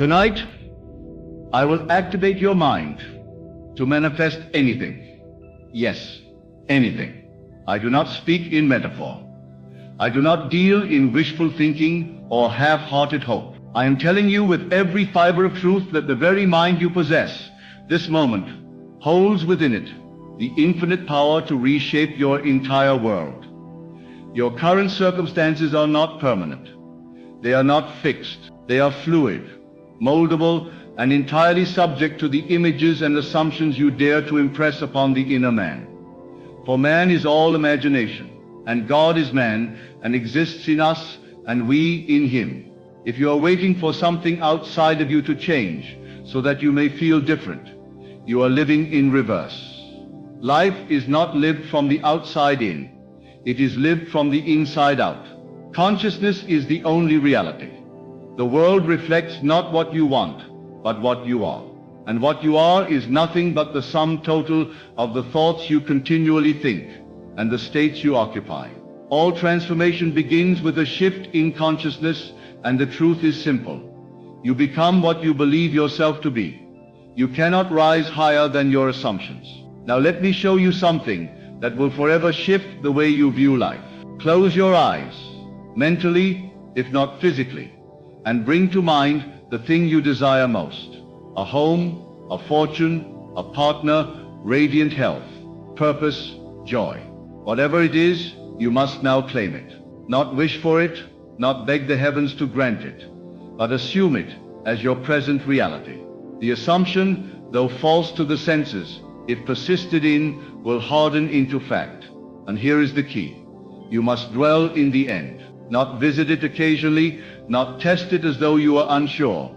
Tonight, I will activate your mind to manifest anything. Yes, anything. I do not speak in metaphor. I do not deal in wishful thinking or half-hearted hope. I am telling you with every fiber of truth that the very mind you possess, this moment, holds within it the infinite power to reshape your entire world. Your current circumstances are not permanent. They are not fixed. They are fluid, moldable, and entirely subject to the images and assumptions you dare to impress upon the inner man. For man is all imagination, and God is man, and exists in us, and we in him. If you are waiting for something outside of you to change, so that you may feel different, you are living in reverse. Life is not lived from the outside in. It is lived from the inside out. Consciousness is the only reality. The world reflects not what you want, but what you are. And what you are is nothing but the sum total of the thoughts you continually think and the states you occupy. All transformation begins with a shift in consciousness, and the truth is simple. You become what you believe yourself to be. You cannot rise higher than your assumptions. Now let me show you something that will forever shift the way you view life. Close your eyes, mentally, if not physically, and bring to mind the thing you desire most. A home, a fortune, a partner, radiant health, purpose, joy. Whatever it is, you must now claim it. Not wish for it, not beg the heavens to grant it, but assume it as your present reality. The assumption, though false to the senses, if persisted in, will harden into fact. And here is the key. You must dwell in the end, not visit it occasionally, not test it as though you are unsure,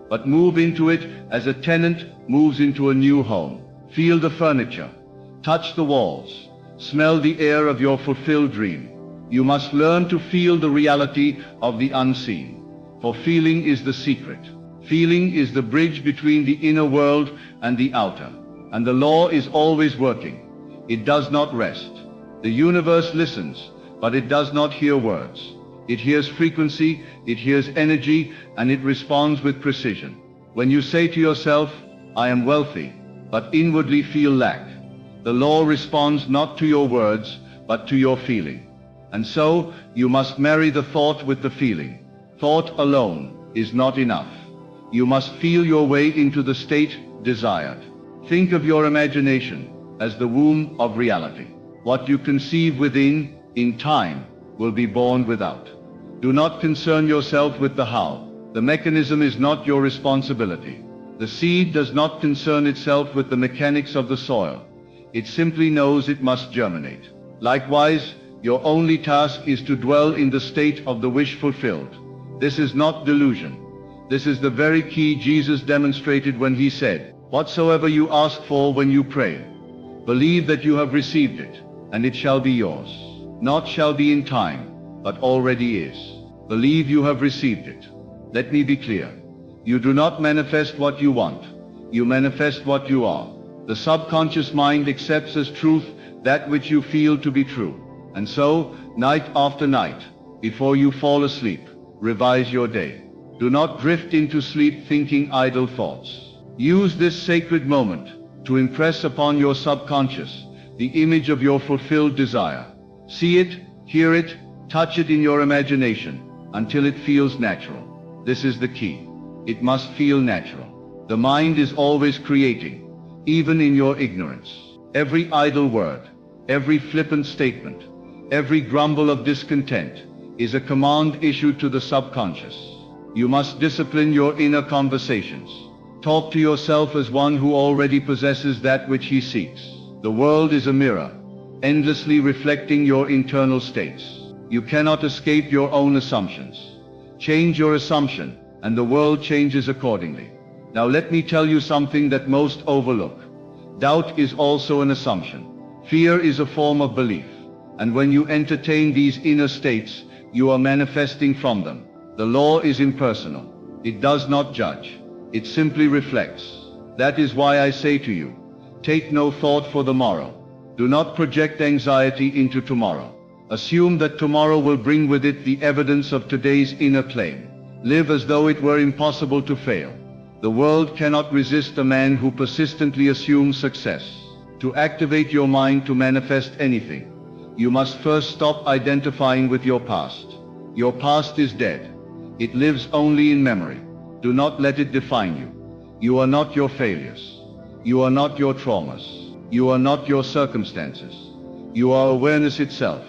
but move into it as a tenant moves into a new home. Feel the furniture, touch the walls, smell the air of your fulfilled dream. You must learn to feel the reality of the unseen, for feeling is the secret. Feeling is the bridge between the inner world and the outer, and the law is always working. It does not rest. The universe listens, but it does not hear words. It hears frequency, it hears energy, and it responds with precision. When you say to yourself, I am wealthy, but inwardly feel lack, the law responds not to your words, but to your feeling. And so, you must marry the thought with the feeling. Thought alone is not enough. You must feel your way into the state desired. Think of your imagination as the womb of reality. What you conceive within, in time, will be born without. Do not concern yourself with the how. The mechanism is not your responsibility. The seed does not concern itself with the mechanics of the soil. It simply knows it must germinate. Likewise, your only task is to dwell in the state of the wish fulfilled. This is not delusion. This is the very key Jesus demonstrated when he said, whatsoever you ask for when you pray, believe that you have received it, and it shall be yours. Not shall be in time, but already is. Believe you have received it. Let me be clear. You do not manifest what you want. You manifest what you are. The subconscious mind accepts as truth that which you feel to be true. And so, night after night, before you fall asleep, revise your day. Do not drift into sleep thinking idle thoughts. Use this sacred moment to impress upon your subconscious the image of your fulfilled desire. See it, hear it, touch it in your imagination until it feels natural. This is the key. It must feel natural. The mind is always creating, even in your ignorance. Every idle word, every flippant statement, every grumble of discontent is a command issued to the subconscious. You must discipline your inner conversations. Talk to yourself as one who already possesses that which he seeks. The world is a mirror, endlessly reflecting your internal states. You cannot escape your own assumptions. Change your assumption, and the world changes accordingly. Now let me tell you something that most overlook. Doubt is also an assumption. Fear is a form of belief. And when you entertain these inner states, you are manifesting from them. The law is impersonal. It does not judge. It simply reflects. That is why I say to you, take no thought for the morrow. Do not project anxiety into tomorrow. Assume that tomorrow will bring with it the evidence of today's inner claim. Live as though it were impossible to fail. The world cannot resist a man who persistently assumes success. To activate your mind to manifest anything, you must first stop identifying with your past. Your past is dead. It lives only in memory. Do not let it define you. You are not your failures. You are not your traumas. You are not your circumstances. You are awareness itself.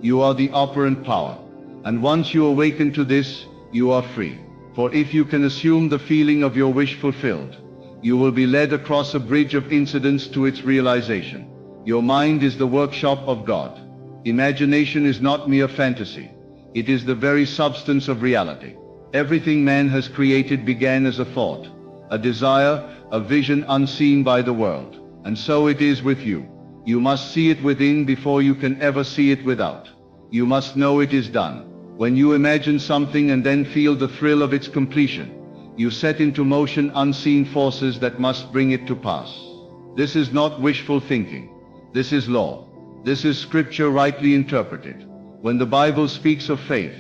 You are the operant power. And once you awaken to this, you are free. For if you can assume the feeling of your wish fulfilled, you will be led across a bridge of incidents to its realization. Your mind is the workshop of God. Imagination is not mere fantasy. It is the very substance of reality. Everything man has created began as a thought, a desire, a vision unseen by the world. And so it is with you. You must see it within before you can ever see it without. You must know it is done. When you imagine something and then feel the thrill of its completion, you set into motion unseen forces that must bring it to pass. This is not wishful thinking. This is law. This is scripture rightly interpreted. When the Bible speaks of faith,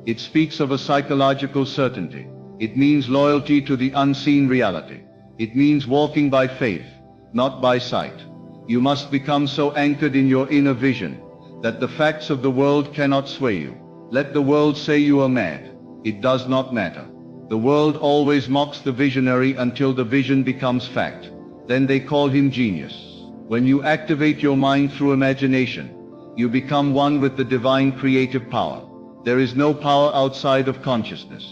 it speaks of a psychological certainty. It means loyalty to the unseen reality. It means walking by faith, not by sight. You must become so anchored in your inner vision that the facts of the world cannot sway you. Let the world say you are mad. It does not matter. The world always mocks the visionary until the vision becomes fact. Then they call him genius. When you activate your mind through imagination, you become one with the divine creative power. There is no power outside of consciousness.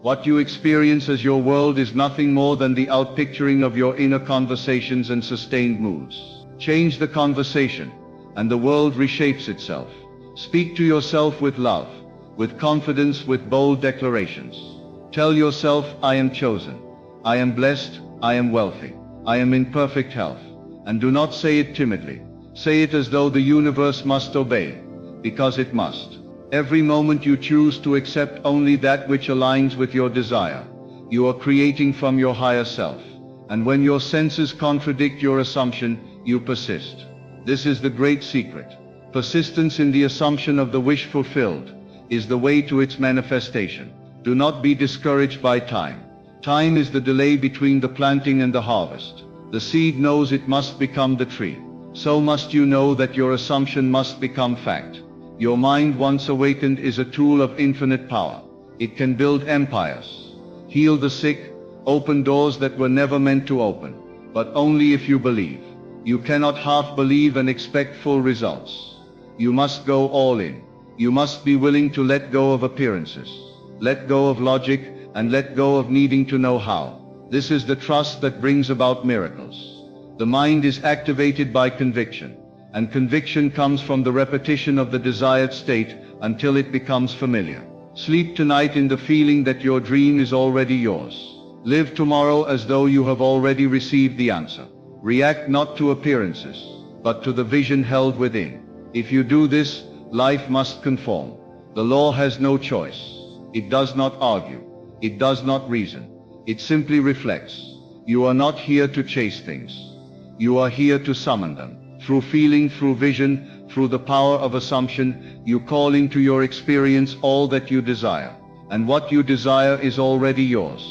What you experience as your world is nothing more than the outpicturing of your inner conversations and sustained moods. Change the conversation, and the world reshapes itself. Speak to yourself with love, with confidence, with bold declarations. Tell yourself, I am chosen, I am blessed, I am wealthy, I am in perfect health. And do not say it timidly. Say it as though the universe must obey, because it must. Every moment you choose to accept only that which aligns with your desire, you are creating from your higher self. And when your senses contradict your assumption, you persist. This is the great secret. Persistence in the assumption of the wish fulfilled is the way to its manifestation. Do not be discouraged by time. Time is the delay between the planting and the harvest. The seed knows it must become the tree. So must you know that your assumption must become fact. Your mind, once awakened, is a tool of infinite power. It can build empires, heal the sick, open doors that were never meant to open, but only if you believe. You cannot half believe and expect full results. You must go all in. You must be willing to let go of appearances, let go of logic, and let go of needing to know how. This is the trust that brings about miracles. The mind is activated by conviction, and conviction comes from the repetition of the desired state until it becomes familiar. Sleep tonight in the feeling that your dream is already yours. Live tomorrow as though you have already received the answer. React not to appearances, but to the vision held within. If you do this, life must conform. The law has no choice. It does not argue. It does not reason. It simply reflects. You are not here to chase things. You are here to summon them. Through feeling, through vision, through the power of assumption, you call into your experience all that you desire. And what you desire is already yours,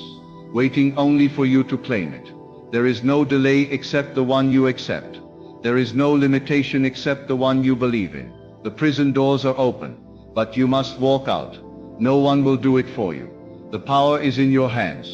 waiting only for you to claim it. There is no delay except the one you accept. There is no limitation except the one you believe in. The prison doors are open, but you must walk out. No one will do it for you. The power is in your hands.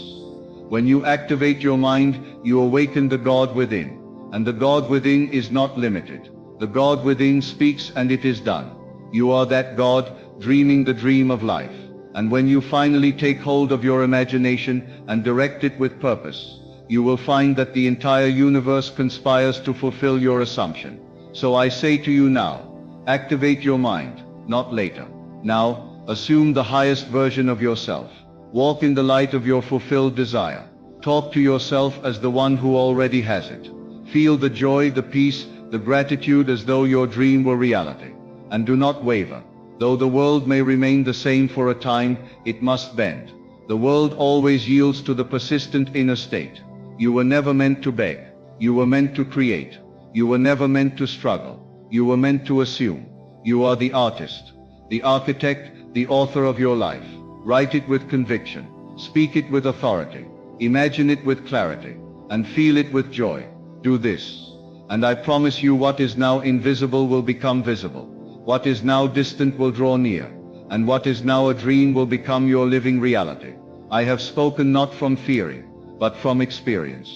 When you activate your mind, you awaken the God within. And the God within is not limited. The God within speaks and it is done. You are that God, dreaming the dream of life. And when you finally take hold of your imagination and direct it with purpose, you will find that the entire universe conspires to fulfill your assumption. So I say to you now, activate your mind, not later. Now, assume the highest version of yourself. Walk in the light of your fulfilled desire. Talk to yourself as the one who already has it. Feel the joy, the peace, the gratitude as though your dream were reality. And do not waver. Though the world may remain the same for a time, it must bend. The world always yields to the persistent inner state. You were never meant to beg. You were meant to create. You were never meant to struggle. You were meant to assume. You are the artist, the architect, the author of your life. Write it with conviction. Speak it with authority. Imagine it with clarity. And feel it with joy. Do this. And I promise you, what is now invisible will become visible. What is now distant will draw near. And what is now a dream will become your living reality. I have spoken not from theory, but from experience.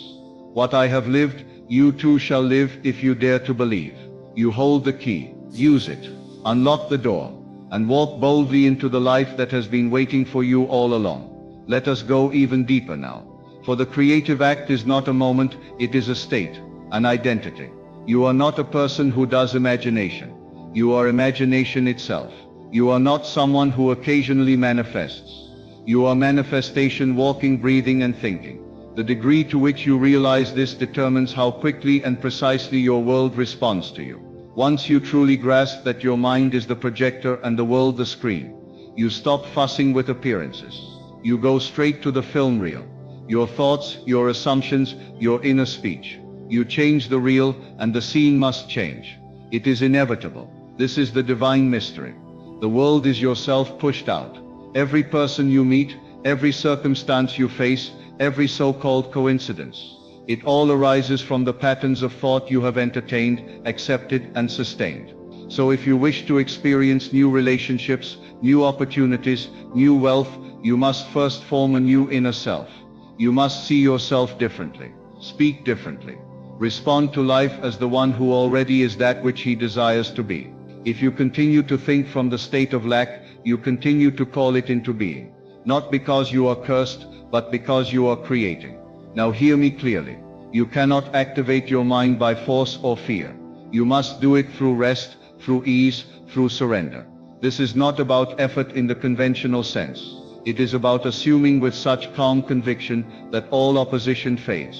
What I have lived, you too shall live if you dare to believe. You hold the key. Use it. Unlock the door. And walk boldly into the life that has been waiting for you all along. Let us go even deeper now. For the creative act is not a moment, it is a state, an identity. You are not a person who does imagination. You are imagination itself. You are not someone who occasionally manifests. You are manifestation, walking, breathing and thinking. The degree to which you realize this determines how quickly and precisely your world responds to you. Once you truly grasp that your mind is the projector and the world the screen, you stop fussing with appearances. You go straight to the film reel. Your thoughts, your assumptions, your inner speech. You change the reel, and the scene must change. It is inevitable. This is the divine mystery. The world is yourself pushed out. Every person you meet, every circumstance you face, every so-called coincidence. It all arises from the patterns of thought you have entertained, accepted and sustained. So if you wish to experience new relationships, new opportunities, new wealth, you must first form a new inner self. You must see yourself differently, speak differently, respond to life as the one who already is that which he desires to be. If you continue to think from the state of lack, you continue to call it into being. Not because you are cursed, but because you are creating. Now hear me clearly. You cannot activate your mind by force or fear. You must do it through rest, through ease, through surrender. This is not about effort in the conventional sense. It is about assuming with such calm conviction that all opposition fades.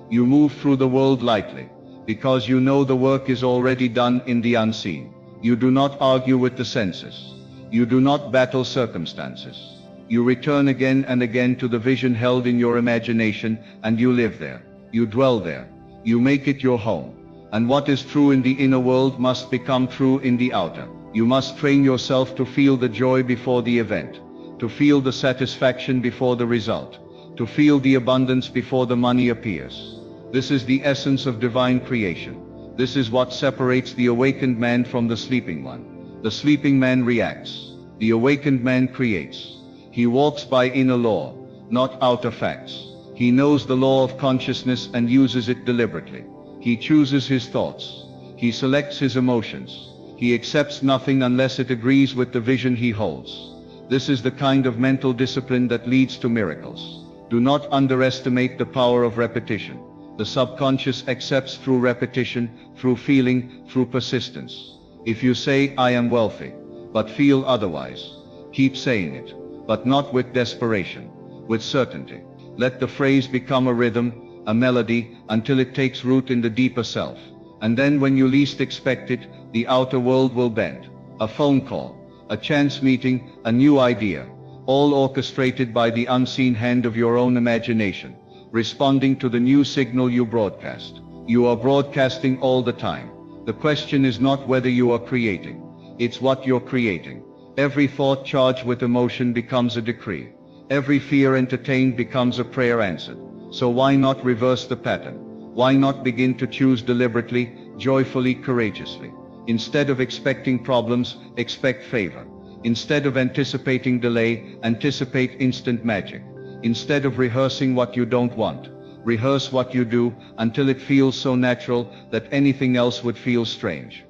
You move through the world lightly, because you know the work is already done in the unseen. You do not argue with the senses. You do not battle circumstances. You return again and again to the vision held in your imagination, and you live there. You dwell there. You make it your home. And what is true in the inner world must become true in the outer. You must train yourself to feel the joy before the event, to feel the satisfaction before the result, to feel the abundance before the money appears. This is the essence of divine creation. This is what separates the awakened man from the sleeping one. The sleeping man reacts. The awakened man creates. He walks by inner law, not outer facts. He knows the law of consciousness and uses it deliberately. He chooses his thoughts. He selects his emotions. He accepts nothing unless it agrees with the vision he holds. This is the kind of mental discipline that leads to miracles. Do not underestimate the power of repetition. The subconscious accepts through repetition, through feeling, through persistence. If you say, I am wealthy, but feel otherwise, keep saying it, but not with desperation, with certainty. Let the phrase become a rhythm, a melody, until it takes root in the deeper self. And then when you least expect it, the outer world will bend. A phone call, a chance meeting, a new idea, all orchestrated by the unseen hand of your own imagination, responding to the new signal you broadcast. You are broadcasting all the time. The question is not whether you are creating, it's what you're creating. Every thought charged with emotion becomes a decree. Every fear entertained becomes a prayer answered. So why not reverse the pattern? Why not begin to choose deliberately, joyfully, courageously? Instead of expecting problems, expect favor. Instead of anticipating delay, anticipate instant magic. Instead of rehearsing what you don't want, rehearse what you do until it feels so natural that anything else would feel strange.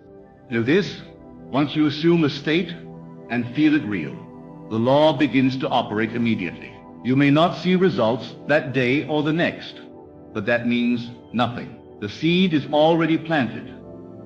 Do this, once you assume a state and feel it real, the law begins to operate immediately. You may not see results that day or the next, but that means nothing. The seed is already planted.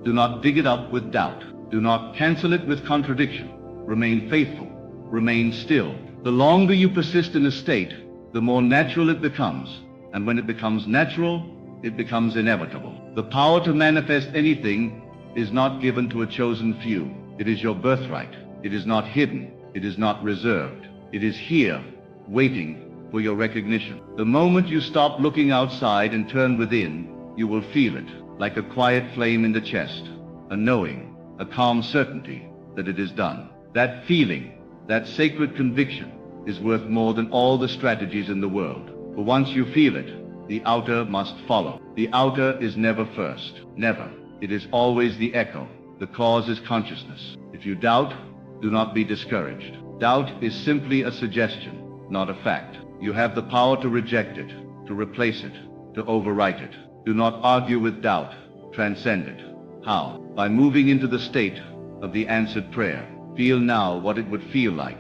Do not dig it up with doubt. Do not cancel it with contradiction. Remain faithful. Remain still. The longer you persist in a state, the more natural it becomes. And when it becomes natural, it becomes inevitable. The power to manifest anything is not given to a chosen few. It is your birthright. It is not hidden. It is not reserved. It is here, waiting for your recognition. The moment you stop looking outside and turn within, you will feel it, like a quiet flame in the chest, a knowing, a calm certainty that it is done. That feeling, that sacred conviction, is worth more than all the strategies in the world. For once you feel it, the outer must follow. The outer is never first. Never. It is always the echo. The cause is consciousness. If you doubt, do not be discouraged. Doubt is simply a suggestion, not a fact. You have the power to reject it, to replace it, to overwrite it. Do not argue with doubt. Transcend it. How? By moving into the state of the answered prayer. Feel now what it would feel like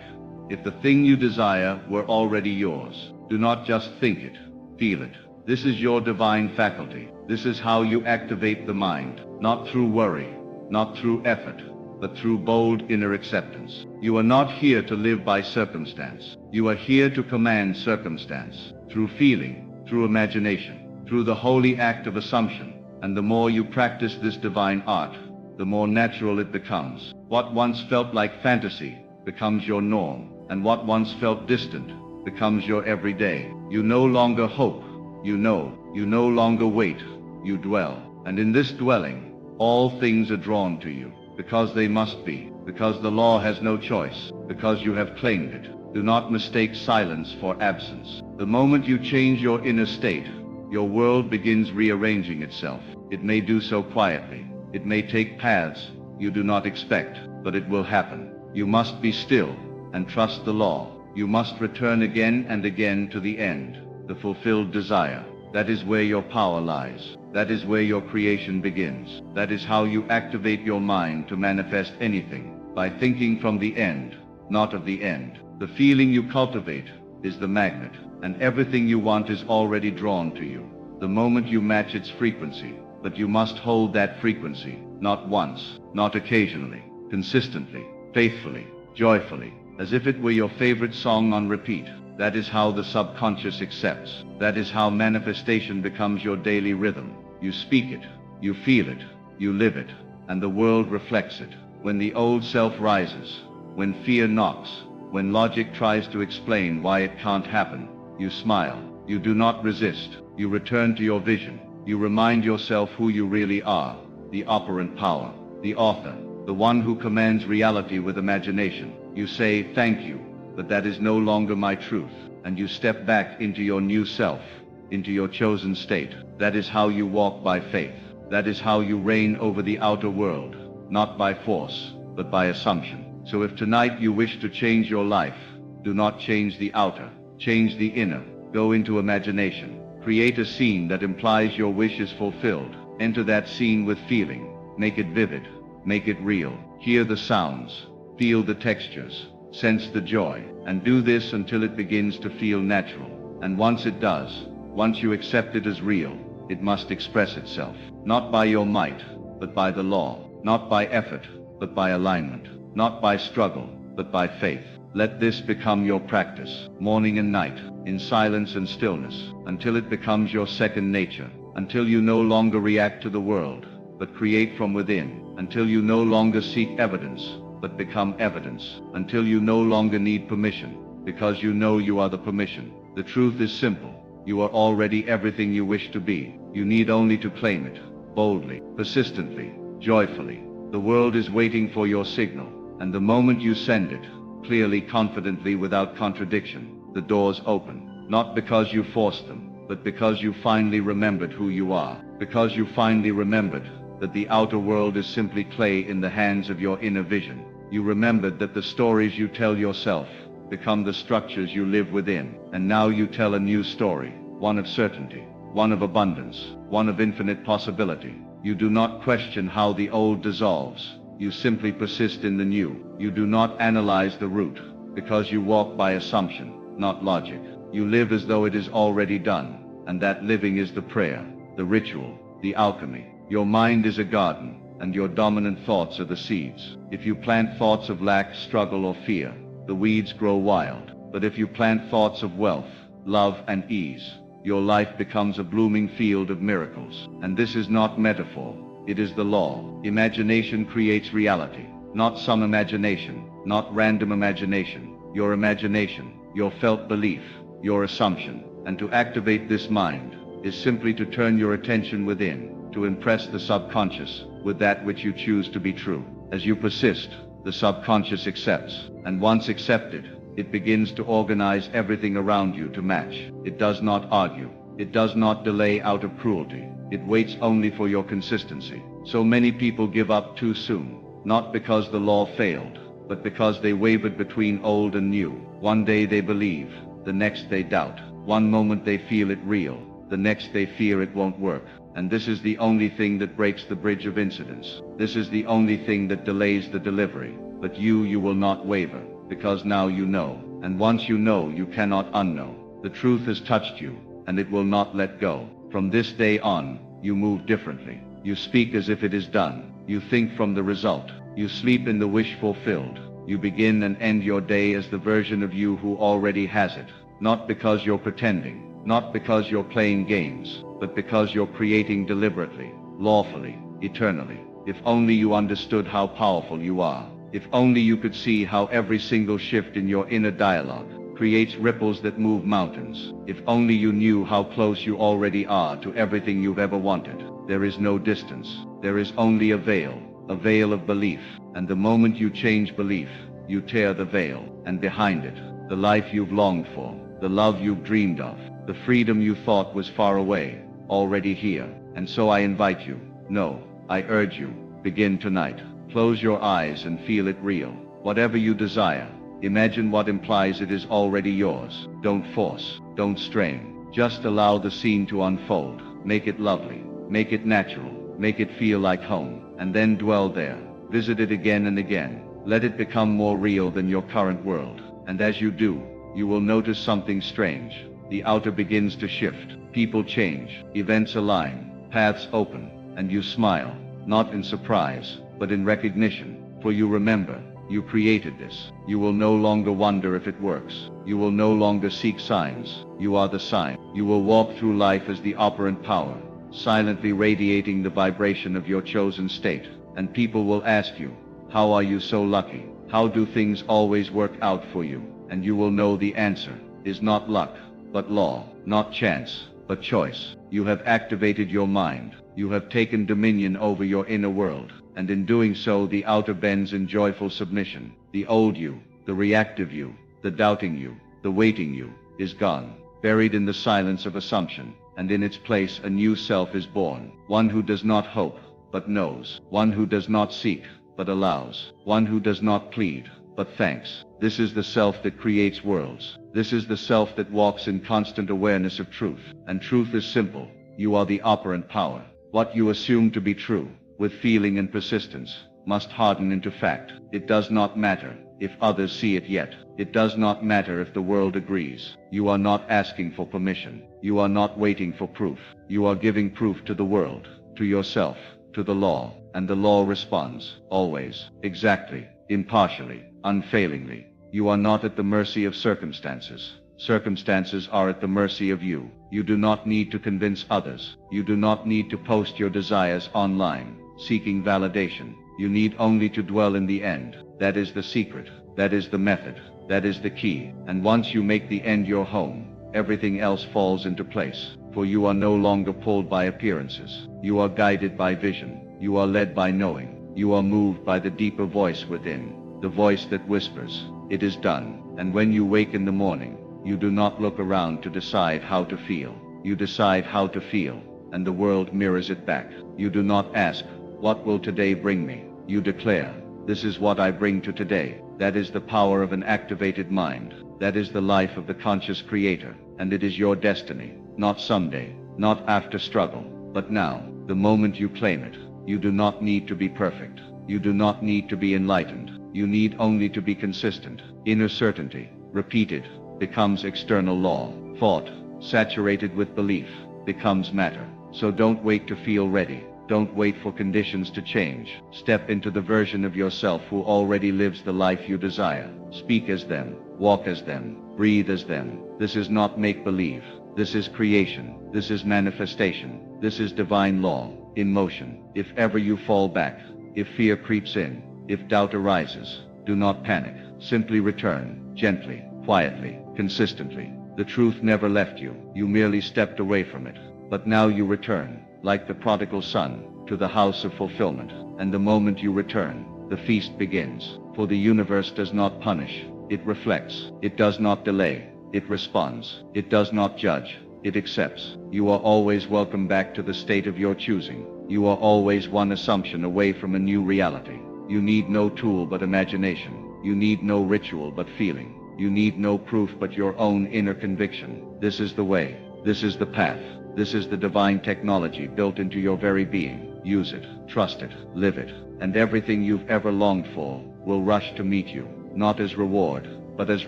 if the thing you desire were already yours. Do not just think it. Feel it. This is your divine faculty. This is how you activate the mind, not through worry, not through effort, but through bold inner acceptance. You are not here to live by circumstance. You are here to command circumstance, through feeling, through imagination, through the holy act of assumption. And the more you practice this divine art, the more natural it becomes. What once felt like fantasy becomes your norm, and what once felt distant becomes your everyday. You no longer hope, you know. You no longer wait, you dwell. And in this dwelling, all things are drawn to you, because they must be, because the law has no choice, because you have claimed it. Do not mistake silence for absence. The moment you change your inner state, your world begins rearranging itself. It may do so quietly. It may take paths you do not expect, but it will happen. You must be still and trust the law. You must return again and again to the end, the fulfilled desire. That is where your power lies. That is where your creation begins. That is how you activate your mind to manifest anything, by thinking from the end, not of the end. The feeling you cultivate is the magnet, and everything you want is already drawn to you, the moment you match its frequency. But you must hold that frequency, not once, not occasionally, consistently, faithfully, joyfully, as if it were your favorite song on repeat. That is how the subconscious accepts. That is how manifestation becomes your daily rhythm. You speak it, you feel it, you live it, and the world reflects it. When the old self rises, when fear knocks, when logic tries to explain why it can't happen, you smile. You do not resist. You return to your vision. You remind yourself who you really are, the operant power, the author, the one who commands reality with imagination. You say, thank you, but that is no longer my truth, and you step back into your new self, into your chosen state. That is how you walk by faith. That is how you reign over the outer world, not by force, but by assumption. So if tonight you wish to change your life, do not change the outer, change the inner. Go into imagination. Create a scene that implies your wish is fulfilled. Enter that scene with feeling. Make it vivid. Make it real. Hear the sounds. Feel the textures. Sense the joy. And do this until it begins to feel natural. And once it does, once you accept it as real, it must express itself. Not by your might, but by the law. Not by effort, but by alignment. Not by struggle, but by faith. Let this become your practice, morning and night, in silence and stillness, until it becomes your second nature, until you no longer react to the world, but create from within, until you no longer seek evidence, but become evidence, until you no longer need permission, because you know you are the permission. The truth is simple. You are already everything you wish to be. You need only to claim it, boldly, persistently, joyfully. The world is waiting for your signal, and the moment you send it, clearly, confidently, without contradiction, the doors open, not because you forced them, but because you finally remembered who you are, because you finally remembered that the outer world is simply clay in the hands of your inner vision. You remembered that the stories you tell yourself become the structures you live within, and now you tell a new story, one of certainty, one of abundance, one of infinite possibility. You do not question how the old dissolves. You simply persist in the new. You do not analyze the root, because you walk by assumption, not logic. You live as though it is already done, and that living is the prayer, the ritual, the alchemy. Your mind is a garden, and your dominant thoughts are the seeds. If you plant thoughts of lack, struggle, or fear, the weeds grow wild. But if you plant thoughts of wealth, love, and ease, your life becomes a blooming field of miracles. And this is not metaphor. It is the law. Imagination creates reality, not some imagination, not random imagination. Your imagination, your felt belief, your assumption. And to activate this mind is simply to turn your attention within, to impress the subconscious with that which you choose to be true. As you persist, the subconscious accepts, and once accepted, It begins to organize everything around you to match. It does not argue. It does not delay out of cruelty. It waits only for your consistency. So many people give up too soon, not because the law failed, but because they wavered between old and new. One day they believe, the next they doubt. One moment they feel it real, the next they fear it won't work. And this is the only thing that breaks the bridge of incidents. This is the only thing that delays the delivery. But you will not waver, because now you know. And once you know, you cannot unknow. The truth has touched you, and it will not let go. From this day on, you move differently. You speak as if it is done. You think from the result. You sleep in the wish fulfilled. You begin and end your day as the version of you who already has it. Not because you're pretending, not because you're playing games, but because you're creating deliberately, lawfully, eternally. If only you understood how powerful you are. If only you could see how every single shift in your inner dialogue creates ripples that move mountains. If only you knew how close you already are to everything you've ever wanted. There is no distance. There is only a veil of belief. And the moment you change belief, you tear the veil, and behind it, the life you've longed for, the love you've dreamed of, the freedom you thought was far away, already here. And so I invite you, no, I urge you, begin tonight. Close your eyes and feel it real. Whatever you desire, imagine what implies it is already yours. Don't force, don't strain. Just allow the scene to unfold. Make it lovely, make it natural, make it feel like home, and then dwell there. Visit it again and again. Let it become more real than your current world. And as you do, you will notice something strange. The outer begins to shift. People change, events align, paths open, and you smile, not in surprise, but in recognition. For you remember, you created this. You will no longer wonder if it works. You will no longer seek signs. You are the sign. You will walk through life as the operant power, silently radiating the vibration of your chosen state. And people will ask you, how are you so lucky? How do things always work out for you? And you will know the answer is not luck, but law, not chance, but choice. You have activated your mind. You have taken dominion over your inner world. And in doing so, the outer bends in joyful submission. The old you, the reactive you, the doubting you, the waiting you, is gone, buried in the silence of assumption. And in its place a new self is born. One who does not hope, but knows. One who does not seek, but allows. One who does not plead, but thanks. This is the self that creates worlds. This is the self that walks in constant awareness of truth. And truth is simple. You are the operant power. What you assume to be true, with feeling and persistence, must harden into fact. It does not matter if others see it yet. It does not matter if the world agrees. You are not asking for permission. You are not waiting for proof. You are giving proof to the world, to yourself, to the law. And the law responds, always, exactly, impartially, unfailingly. You are not at the mercy of circumstances. Circumstances are at the mercy of you. You do not need to convince others. You do not need to post your desires online, seeking validation. You need only to dwell in the end. That is the secret. That is the method. That is the key. And once you make the end your home, everything else falls into place. For you are no longer pulled by appearances. You are guided by vision. You are led by knowing. You are moved by the deeper voice within, the voice that whispers, it is done. And when you wake in the morning, you do not look around to decide how to feel. You decide how to feel, and the world mirrors it back. You do not ask, what will today bring me? You declare, this is what I bring to today. That is the power of an activated mind. That is the life of the conscious creator. And it is your destiny, not someday, not after struggle, but now, the moment you claim it. You do not need to be perfect. You do not need to be enlightened. You need only to be consistent. Inner certainty, repeated, becomes external law. Thought, saturated with belief, becomes matter. So don't wait to feel ready. Don't wait for conditions to change. Step into the version of yourself who already lives the life you desire. Speak as them, walk as them, breathe as them. This is not make-believe. This is creation. This is manifestation. This is divine law, in motion. If ever you fall back, if fear creeps in, if doubt arises, do not panic. Simply return, gently, quietly, consistently. The truth never left you. You merely stepped away from it. But now you return, like the prodigal son, to the house of fulfillment. And the moment you return, the feast begins. For the universe does not punish, It reflects. It does not delay. It responds. It does not judge. It accepts. You are always welcome back to the state of your choosing. You are always one assumption away from a new reality. You need no tool but imagination. You need no ritual but feeling. You need no proof but your own inner conviction. This is the way. This is the path. This is the divine technology built into your very being. Use it, trust it, live it, and everything you've ever longed for will rush to meet you, not as reward, but as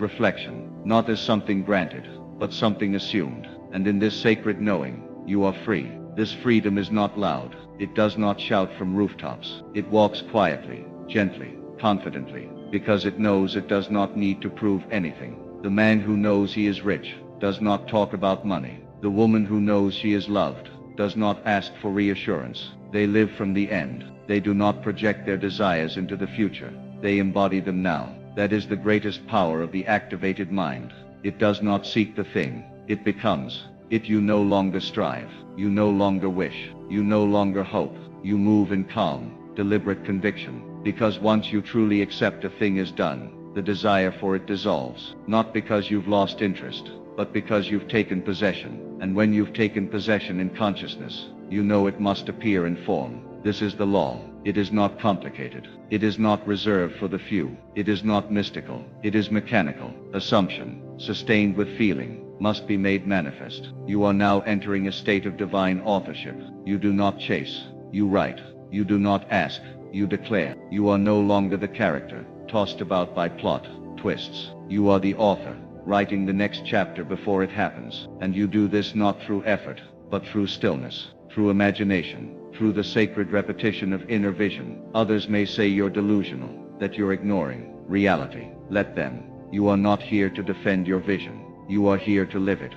reflection, not as something granted, but something assumed. And in this sacred knowing, you are free. This freedom is not loud. It does not shout from rooftops. It walks quietly, gently, confidently, because it knows it does not need to prove anything. The man who knows he is rich does not talk about money. The woman who knows she is loved does not ask for reassurance. They live from the end. They do not project their desires into the future. They embody them now. That is the greatest power of the activated mind. It does not seek the thing. It becomes. It you no longer strive. You no longer wish. You no longer hope. You move in calm, deliberate conviction. Because once you truly accept a thing is done, the desire for it dissolves. Not because you've lost interest, but because you've taken possession. And when you've taken possession in consciousness, you know it must appear in form. This is the law. It is not complicated. It is not reserved for the few. It is not mystical. It is mechanical. Assumption, sustained with feeling, must be made manifest. You are now entering a state of divine authorship. You do not chase. You write. You do not ask. You declare. You are no longer the character, tossed about by plot, twists. You are the author, writing the next chapter before it happens. And you do this not through effort, but through stillness, through imagination, through the sacred repetition of inner vision. Others may say you're delusional, that you're ignoring reality. Let them. You are not here to defend your vision. You are here to live it.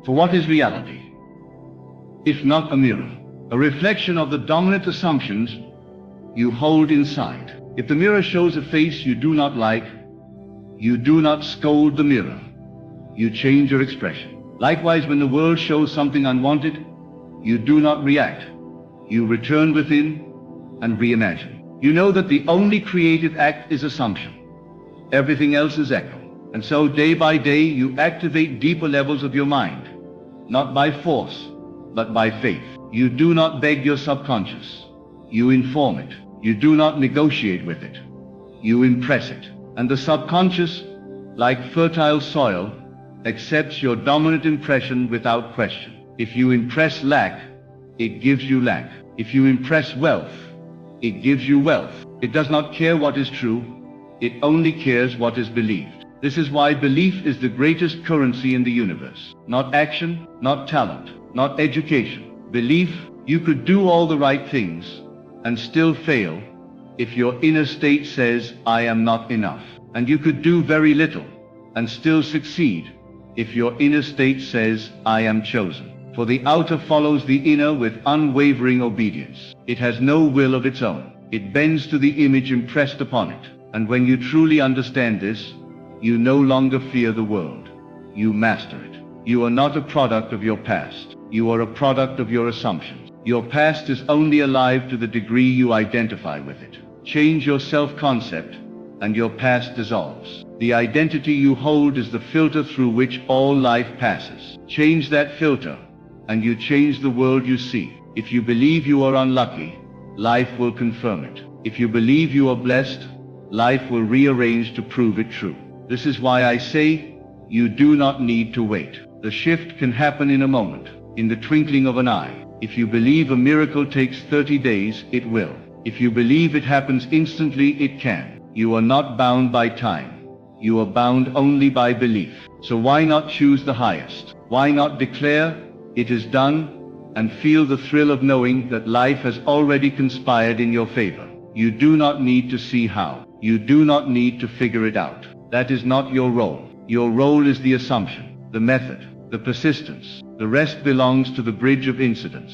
For what is reality? If not a mirror, a reflection of the dominant assumptions you hold inside. If the mirror shows a face you do not like, you do not scold the mirror. You change your expression. Likewise, when the world shows something unwanted, you do not react. You return within and reimagine. You know that the only creative act is assumption. Everything else is echo. And so day by day you activate deeper levels of your mind, not by force, but by faith. You do not beg your subconscious. You inform it. You do not negotiate with it. You impress it. And the subconscious, like fertile soil, accepts your dominant impression without question. If you impress lack, it gives you lack. If you impress wealth, it gives you wealth. It does not care what is true. It only cares what is believed. This is why belief is the greatest currency in the universe. Not action, not talent, not education. Belief. You could do all the right things and still fail if your inner state says, I am not enough. And you could do very little and still succeed if your inner state says, I am chosen. For the outer follows the inner with unwavering obedience. It has no will of its own. It bends to the image impressed upon it. And when you truly understand this, you no longer fear the world. You master it. You are not a product of your past. You are a product of your assumptions. Your past is only alive to the degree you identify with it. Change your self-concept, and your past dissolves. The identity you hold is the filter through which all life passes. Change that filter, and you change the world you see. If you believe you are unlucky, life will confirm it. If you believe you are blessed, life will rearrange to prove it true. This is why I say, you do not need to wait. The shift can happen in a moment, in the twinkling of an eye. If you believe a miracle takes 30 days, it will. If you believe it happens instantly, it can. You are not bound by time. You are bound only by belief. So why not choose the highest? Why not declare, it is done, and feel the thrill of knowing that life has already conspired in your favor? You do not need to see how. You do not need to figure it out. That is not your role. Your role is the assumption, the method, the persistence. The rest belongs to the bridge of incidents,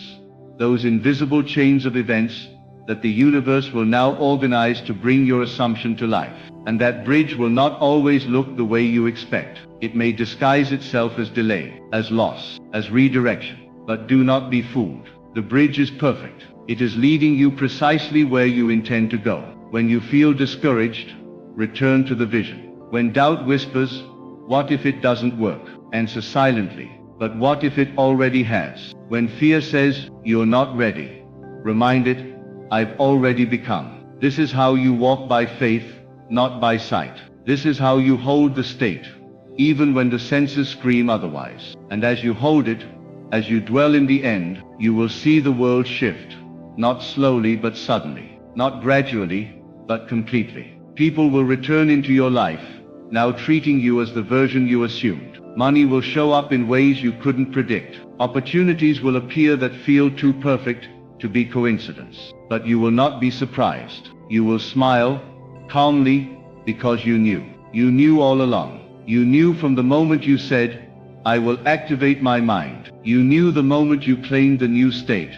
those invisible chains of events that the universe will now organize to bring your assumption to life. And that bridge will not always look the way you expect. It may disguise itself as delay, as loss, as redirection. But do not be fooled. The bridge is perfect. It is leading you precisely where you intend to go. When you feel discouraged, return to the vision. When doubt whispers, what if it doesn't work? Answer silently, but what if it already has? When fear says, you're not ready, remind it, I've already become. This is how you walk by faith, not by sight. This is how you hold the state, even when the senses scream otherwise. And as you hold it, as you dwell in the end, you will see the world shift, not slowly but suddenly, not gradually, but completely. People will return into your life, now treating you as the version you assumed. Money will show up in ways you couldn't predict. Opportunities will appear that feel too perfect to be coincidence. But you will not be surprised. You will smile, calmly, because you knew. You knew all along. You knew from the moment you said, I will activate my mind. You knew the moment you claimed the new state,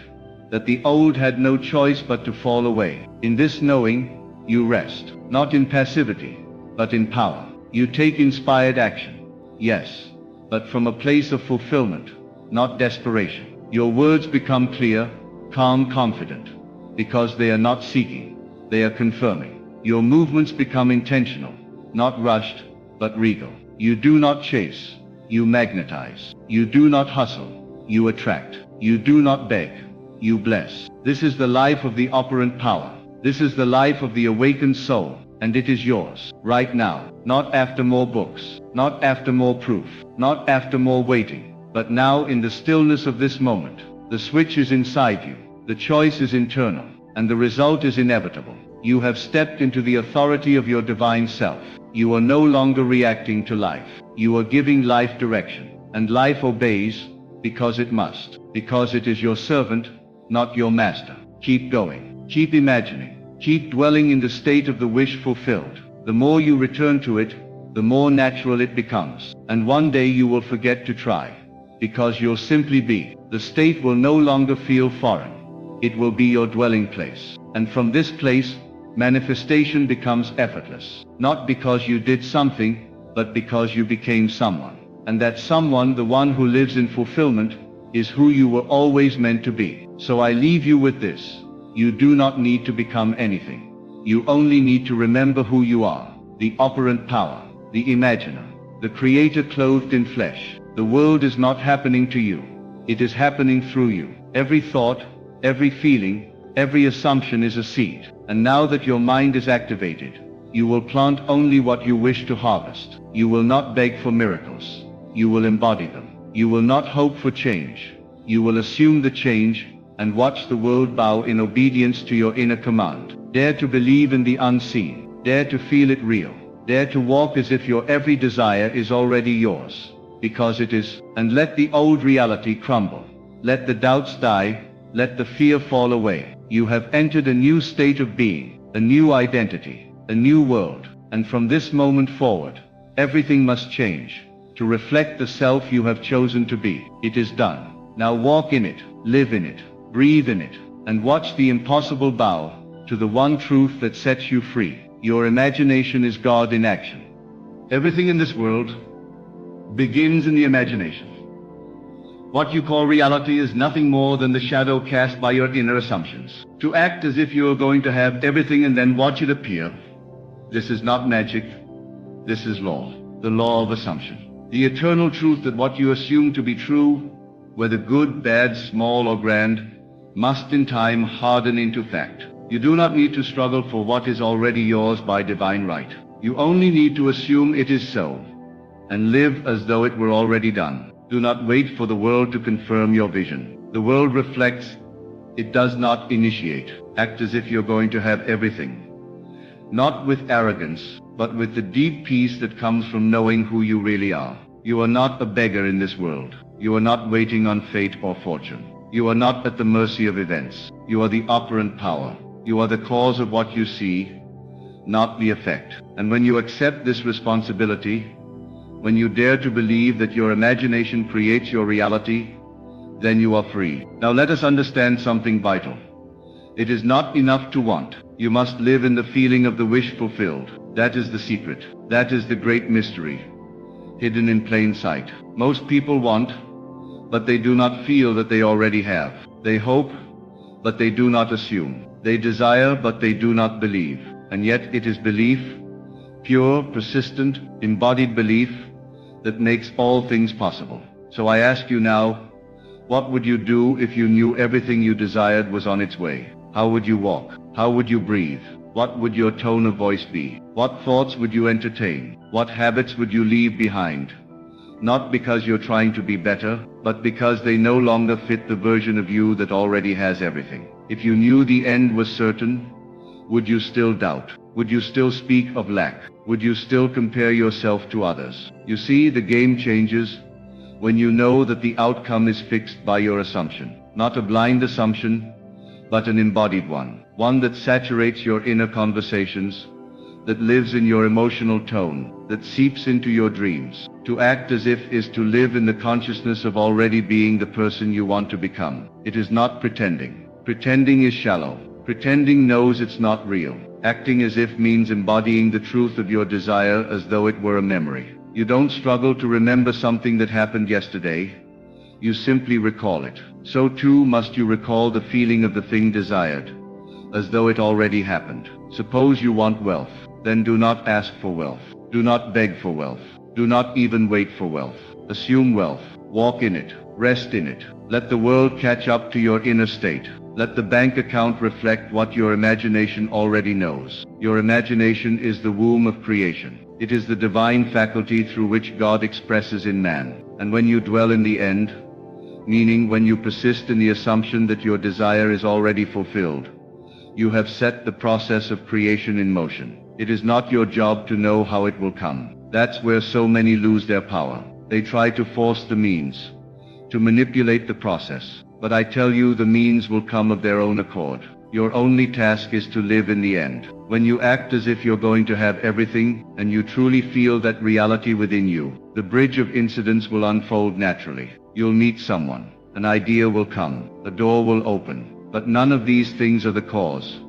that the old had no choice but to fall away. In this knowing, you rest, not in passivity, but in power. You take inspired action. Yes, but from a place of fulfillment, not desperation. Your words become clear, calm, confident, because they are not seeking, they are confirming. Your movements become intentional, not rushed, but regal. You do not chase, you magnetize. You do not hustle, you attract. You do not beg, you bless. This is the life of the operant power. This is the life of the awakened soul. And it is yours, right now, not after more books, not after more proof, not after more waiting, but now in the stillness of this moment. The switch is inside you, the choice is internal, and the result is inevitable. You have stepped into the authority of your divine self. You are no longer reacting to life. You are giving life direction, and life obeys because it must, because it is your servant, not your master. Keep going, keep imagining. Keep dwelling in the state of the wish fulfilled. The more you return to it, the more natural it becomes. And one day you will forget to try, because you'll simply be. The state will no longer feel foreign. It will be your dwelling place. And from this place, manifestation becomes effortless. Not because you did something, but because you became someone. And that someone, the one who lives in fulfillment, is who you were always meant to be. So I leave you with this. You do not need to become anything. You only need to remember who you are. The operant power, the imaginer, the creator clothed in flesh. The world is not happening to you. It is happening through you. Every thought, every feeling, every assumption is a seed. And now that your mind is activated, you will plant only what you wish to harvest. You will not beg for miracles. You will embody them. You will not hope for change. You will assume the change and watch the world bow in obedience to your inner command. Dare to believe in the unseen. Dare to feel it real. Dare to walk as if your every desire is already yours, because it is. And let the old reality crumble. Let the doubts die. Let the fear fall away. You have entered a new state of being, a new identity, a new world. And from this moment forward, everything must change to reflect the self you have chosen to be. It is done. Now walk in it, live in it, breathe in it, and watch the impossible bow to the one truth that sets you free. Your imagination is God in action. Everything in this world begins in the imagination. What you call reality is nothing more than the shadow cast by your inner assumptions. To act as if you are going to have everything and then watch it appear, this is not magic, this is law, the law of assumption. The eternal truth that what you assume to be true, whether good, bad, small or grand, must in time harden into fact. You do not need to struggle for what is already yours by divine right. You only need to assume it is so, and live as though it were already done. Do not wait for the world to confirm your vision. The world reflects, it does not initiate. Act as if you're going to have everything. Not with arrogance, but with the deep peace that comes from knowing who you really are. You are not a beggar in this world. You are not waiting on fate or fortune. You are not at the mercy of events. You are the operant power. You are the cause of what you see, not the effect. And when you accept this responsibility, when you dare to believe that your imagination creates your reality, then you are free. Now let us understand something vital. It is not enough to want. You must live in the feeling of the wish fulfilled. That is the secret. That is the great mystery, hidden in plain sight. Most people want, but they do not feel that they already have. They hope, but they do not assume. They desire, but they do not believe. And yet it is belief, pure, persistent, embodied belief that makes all things possible. So I ask you now, what would you do if you knew everything you desired was on its way? How would you walk? How would you breathe? What would your tone of voice be? What thoughts would you entertain? What habits would you leave behind? Not because you're trying to be better, but because they no longer fit the version of you that already has everything. If you knew the end was certain, would you still doubt? Would you still speak of lack? Would you still compare yourself to others? You see, the game changes when you know that the outcome is fixed by your assumption. Not a blind assumption, but an embodied one. One that saturates your inner conversations, that lives in your emotional tone, that seeps into your dreams. To act as if is to live in the consciousness of already being the person you want to become. It is not pretending. Pretending is shallow. Pretending knows it's not real. Acting as if means embodying the truth of your desire as though it were a memory. You don't struggle to remember something that happened yesterday. You simply recall it. So too must you recall the feeling of the thing desired, as though it already happened. Suppose you want wealth. Then do not ask for wealth. Do not beg for wealth. Do not even wait for wealth. Assume wealth. Walk in it. Rest in it. Let the world catch up to your inner state. Let the bank account reflect what your imagination already knows. Your imagination is the womb of creation. It is the divine faculty through which God expresses in man. And when you dwell in the end, meaning when you persist in the assumption that your desire is already fulfilled, you have set the process of creation in motion. It is not your job to know how it will come. That's where so many lose their power. They try to force the means, to manipulate the process. But I tell you, the means will come of their own accord. Your only task is to live in the end. When you act as if you're going to have everything, and you truly feel that reality within you, the bridge of incidents will unfold naturally. You'll meet someone. An idea will come. A door will open. But none of these things are the cause.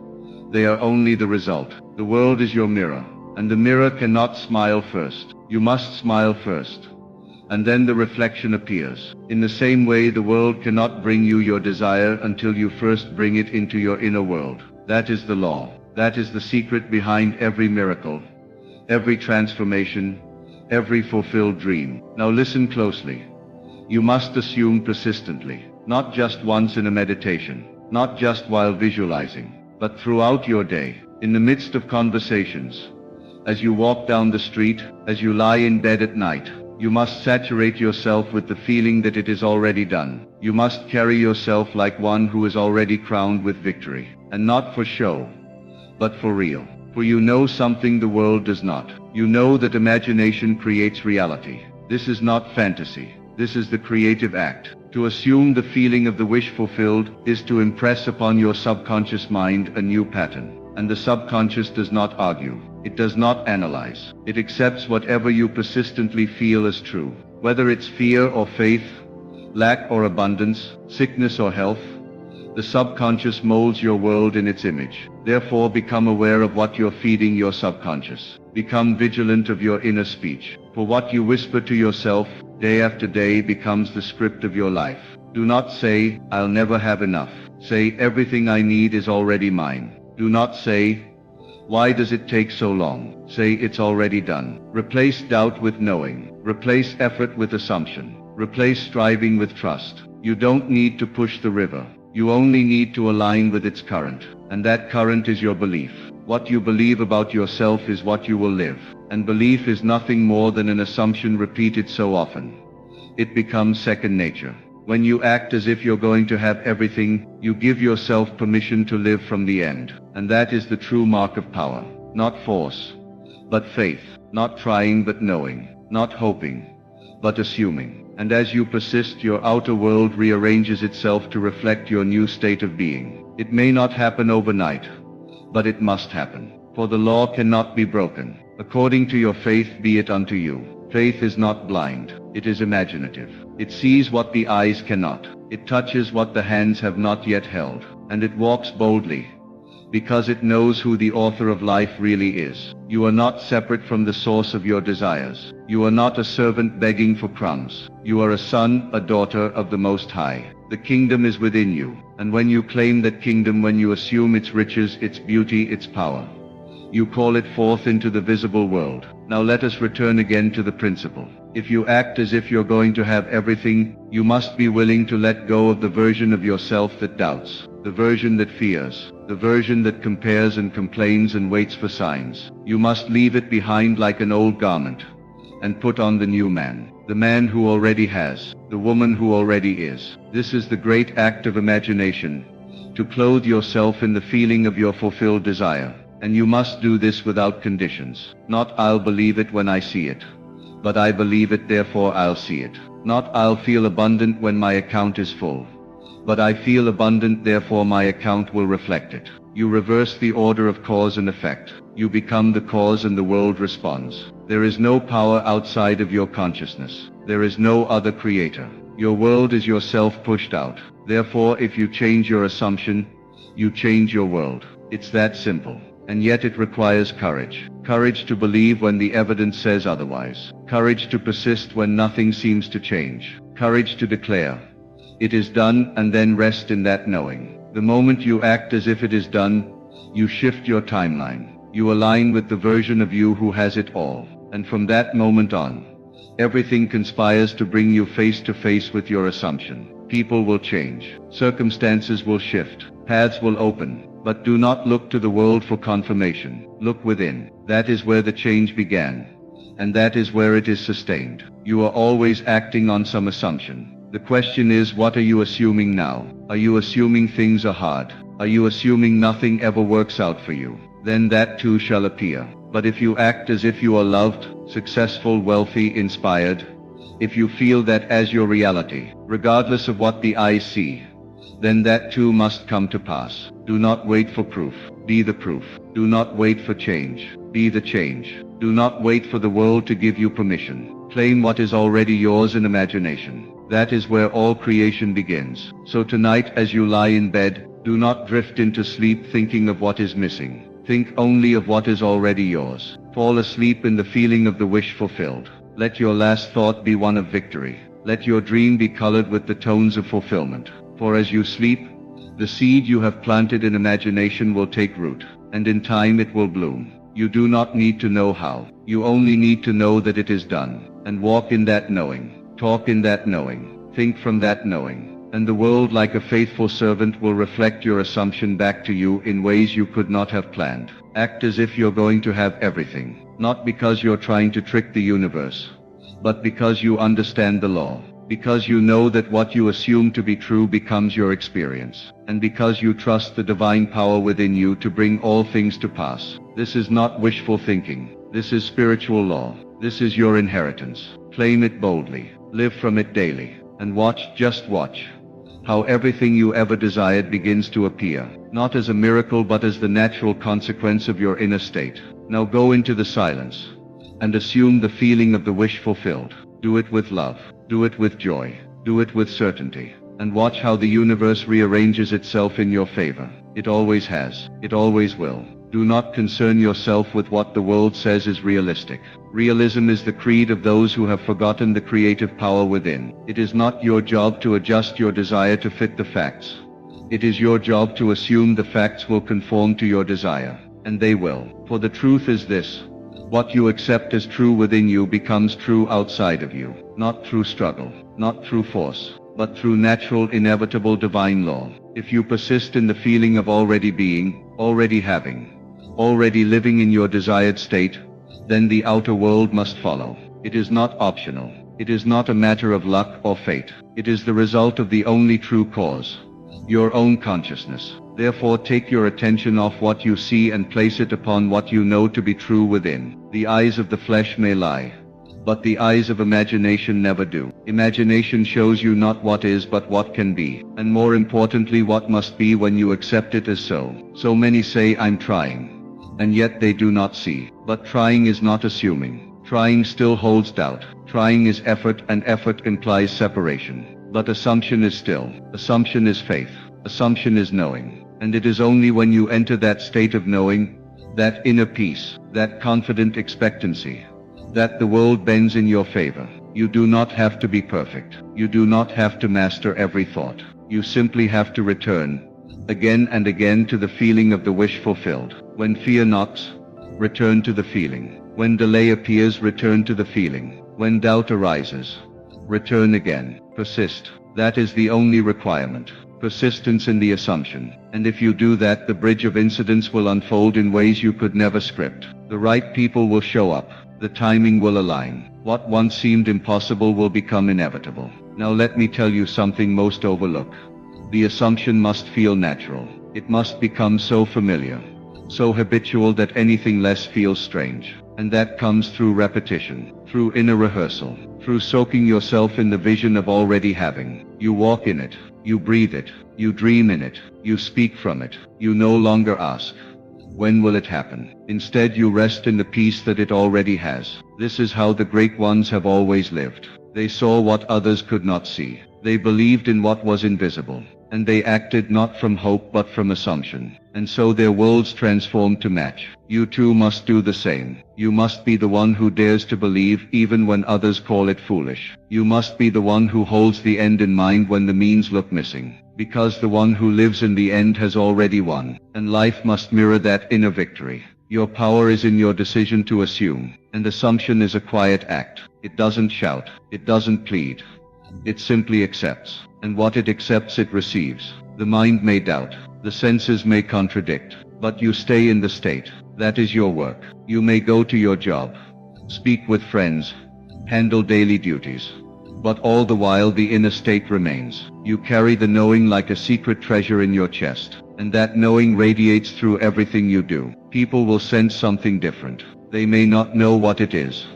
They are only the result. The world is your mirror, and the mirror cannot smile first. You must smile first, and then the reflection appears. In the same way, the world cannot bring you your desire until you first bring it into your inner world. That is the law. That is the secret behind every miracle, every transformation, every fulfilled dream. Now listen closely. You must assume persistently, not just once in a meditation, not just while visualizing, but throughout your day, in the midst of conversations, as you walk down the street, as you lie in bed at night. You must saturate yourself with the feeling that it is already done. You must carry yourself like one who is already crowned with victory, and not for show, but for real. For you know something the world does not. You know that imagination creates reality. This is not fantasy. This is the creative act. To assume the feeling of the wish fulfilled is to impress upon your subconscious mind a new pattern. And the subconscious does not argue. It does not analyze. It accepts whatever you persistently feel as true. Whether it's fear or faith, lack or abundance, sickness or health, the subconscious molds your world in its image. Therefore, become aware of what you're feeding your subconscious. Become vigilant of your inner speech. For what you whisper to yourself day after day becomes the script of your life. Do not say, "I'll never have enough." Say, "Everything I need is already mine." Do not say, "Why does it take so long?" Say, "It's already done." Replace doubt with knowing. Replace effort with assumption. Replace striving with trust. You don't need to push the river. You only need to align with its current. And that current is your belief. What you believe about yourself is what you will live. And belief is nothing more than an assumption repeated so often. It becomes second nature. When you act as if you're going to have everything, you give yourself permission to live from the end. And that is the true mark of power. Not force, but faith. Not trying but knowing. Not hoping, but assuming. And as you persist, your outer world rearranges itself to reflect your new state of being. It may not happen overnight, but it must happen. For the law cannot be broken. According to your faith be it unto you. Faith is not blind. It is imaginative. It sees what the eyes cannot. It touches what the hands have not yet held. And it walks boldly, because it knows who the author of life really is. You are not separate from the source of your desires. You are not a servant begging for crumbs. You are a son, a daughter of the Most High. The kingdom is within you. And when you claim that kingdom, when you assume its riches, its beauty, its power, You call it forth into the visible world. Now let us return again to the principle. If you act as if you're going to have everything, you must be willing to let go of the version of yourself that doubts, the version that fears, the version that compares and complains and waits for signs. You must leave it behind like an old garment and put on the new man, the man who already has, the woman who already is. This is the great act of imagination, to clothe yourself in the feeling of your fulfilled desire. And you must do this without conditions. Not I'll believe it when I see it, but I believe it therefore I'll see it. Not I'll feel abundant when my account is full, but I feel abundant therefore my account will reflect it. You reverse the order of cause and effect. You become the cause and the world responds. There is no power outside of your consciousness. There is no other creator. Your world is yourself pushed out. Therefore, if you change your assumption, you change your world. It's that simple. And yet it requires courage. Courage to believe when the evidence says otherwise. Courage to persist when nothing seems to change. Courage to declare, it is done, and then rest in that knowing. The moment you act as if it is done, you shift your timeline. You align with the version of you who has it all. And from that moment on, everything conspires to bring you face to face with your assumption. People will change. Circumstances will shift. Paths will open. But do not look to the world for confirmation. Look within. That is where the change began. And that is where it is sustained. You are always acting on some assumption. The question is, what are you assuming now? Are you assuming things are hard? Are you assuming nothing ever works out for you? Then that too shall appear. But if you act as if you are loved, successful, wealthy, inspired, if you feel that as your reality, regardless of what the eyes see, then that too must come to pass. Do not wait for proof. Be the proof. Do not wait for change. Be the change. Do not wait for the world to give you permission. Claim what is already yours in imagination. That is where all creation begins. So tonight, as you lie in bed, do not drift into sleep thinking of what is missing. Think only of what is already yours. Fall asleep in the feeling of the wish fulfilled. Let your last thought be one of victory. Let your dream be colored with the tones of fulfillment. For as you sleep, the seed you have planted in imagination will take root, and in time it will bloom. You do not need to know how. You only need to know that it is done, and walk in that knowing. Talk in that knowing. Think from that knowing. And the world, like a faithful servant, will reflect your assumption back to you in ways you could not have planned. Act as if you're going to have everything, not because you're trying to trick the universe, but because you understand the law. Because you know that what you assume to be true becomes your experience, and because you trust the divine power within you to bring all things to pass. This is not wishful thinking. This is spiritual law. This is your inheritance. Claim it boldly. Live from it daily. And watch, just watch, how everything you ever desired begins to appear, not as a miracle but as the natural consequence of your inner state. Now go into the silence and assume the feeling of the wish fulfilled. Do it with love. Do it with joy. Do it with certainty. And watch how the universe rearranges itself in your favor. It always has. It always will. Do not concern yourself with what the world says is realistic. Realism is the creed of those who have forgotten the creative power within. It is not your job to adjust your desire to fit the facts. It is your job to assume the facts will conform to your desire. And they will. For the truth is this: what you accept as true within you becomes true outside of you. Not through struggle, not through force, but through natural, inevitable divine law. If you persist in the feeling of already being, already having, already living in your desired state, then the outer world must follow. It is not optional. It is not a matter of luck or fate. It is the result of the only true cause, your own consciousness. Therefore, take your attention off what you see and place it upon what you know to be true within. The eyes of the flesh may lie, but the eyes of imagination never do. Imagination shows you not what is but what can be, and more importantly what must be when you accept it as so. So many say, I'm trying, and yet they do not see. But trying is not assuming. Trying still holds doubt. Trying is effort, and effort implies separation. But assumption is still. Assumption is faith. Assumption is knowing. And it is only when you enter that state of knowing, that inner peace, that confident expectancy, that the world bends in your favor. You do not have to be perfect. You do not have to master every thought. You simply have to return, again and again, to the feeling of the wish fulfilled. When fear knocks, return to the feeling. When delay appears, return to the feeling. When doubt arises, return again. Persist. That is the only requirement. Persistence in the assumption. And if you do that, the bridge of incidents will unfold in ways you could never script. The right people will show up. The timing will align. What once seemed impossible will become inevitable. Now let me tell you something most overlooked. The assumption must feel natural. It must become so familiar, so habitual that anything less feels strange. And that comes through repetition, through inner rehearsal, through soaking yourself in the vision of already having. You walk in it, you breathe it, you dream in it, you speak from it. You no longer ask, when will it happen? Instead, you rest in the peace that it already has. This is how the great ones have always lived. They saw what others could not see. They believed in what was invisible. And they acted not from hope but from assumption. And so their worlds transformed to match. You too must do the same. You must be the one who dares to believe even when others call it foolish. You must be the one who holds the end in mind when the means look missing. Because the one who lives in the end has already won. And life must mirror that inner victory. Your power is in your decision to assume. And assumption is a quiet act. It doesn't shout. It doesn't plead. It simply accepts. And what it accepts, it receives. The mind may doubt. The senses may contradict. But you stay in the state. That is your work. You may go to your job, speak with friends, handle daily duties. But all the while the inner state remains. You carry the knowing like a secret treasure in your chest. And that knowing radiates through everything you do. People will sense something different. They may not know what it is,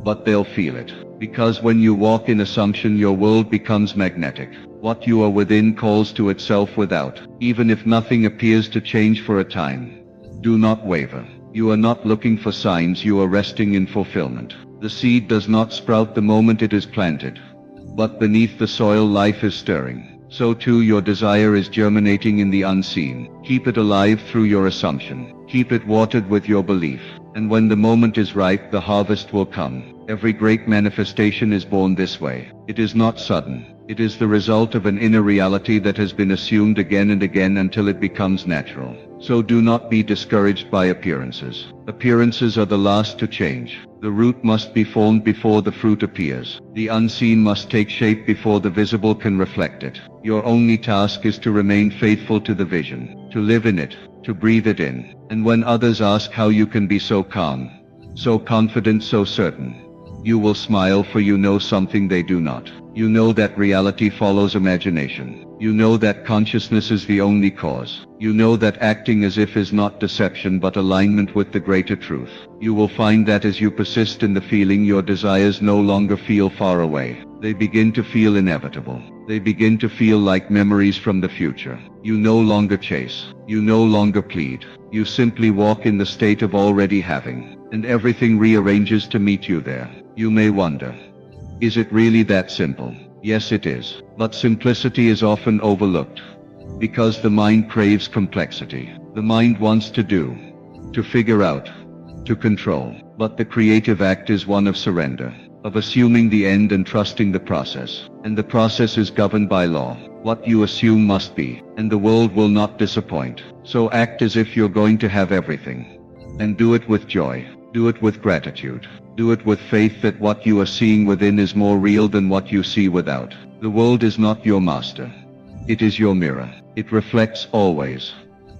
but they'll feel it. Because when you walk in assumption, your world becomes magnetic. What you are within calls to itself without, even if nothing appears to change for a time. Do not waver. You are not looking for signs, you are resting in fulfillment. The seed does not sprout the moment it is planted, but beneath the soil life is stirring. So too your desire is germinating in the unseen. Keep it alive through your assumption. Keep it watered with your belief. And when the moment is ripe, the harvest will come. Every great manifestation is born this way. It is not sudden. It is the result of an inner reality that has been assumed again and again until it becomes natural. So do not be discouraged by appearances. Appearances are the last to change. The root must be formed before the fruit appears. The unseen must take shape before the visible can reflect it. Your only task is to remain faithful to the vision, to live in it, to breathe it in. And when others ask how you can be so calm, so confident, so certain, you will smile, for you know something they do not. You know that reality follows imagination. You know that consciousness is the only cause. You know that acting as if is not deception but alignment with the greater truth. You will find that as you persist in the feeling, your desires no longer feel far away. They begin to feel inevitable. They begin to feel like memories from the future. You no longer chase. You no longer plead. You simply walk in the state of already having. And everything rearranges to meet you there. You may wonder, is it really that simple? Yes, it is. But simplicity is often overlooked, because the mind craves complexity. The mind wants to do, to figure out, to control. But the creative act is one of surrender, of assuming the end and trusting the process. And the process is governed by law. What you assume must be, and the world will not disappoint. So act as if you're going to have everything. And do it with joy. Do it with gratitude. Do it with faith that what you are seeing within is more real than what you see without. The world is not your master. It is your mirror. It reflects always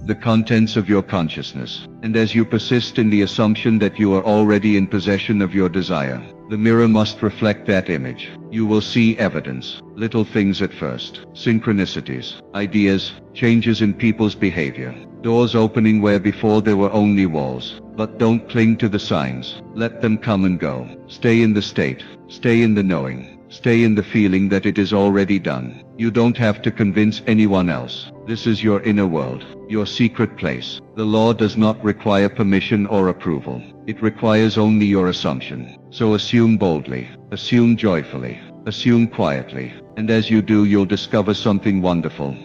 the contents of your consciousness. And as you persist in the assumption that you are already in possession of your desire, the mirror must reflect that image. You will see evidence, little things at first, synchronicities, ideas, changes in people's behavior, doors opening where before there were only walls. But don't cling to the signs. Let them come and go. Stay in the state. Stay in the knowing. Stay in the feeling that it is already done. You don't have to convince anyone else. This is your inner world, your secret place. The law does not require permission or approval. It requires only your assumption. So assume boldly. Assume joyfully. Assume quietly. And as you do, you'll discover something wonderful.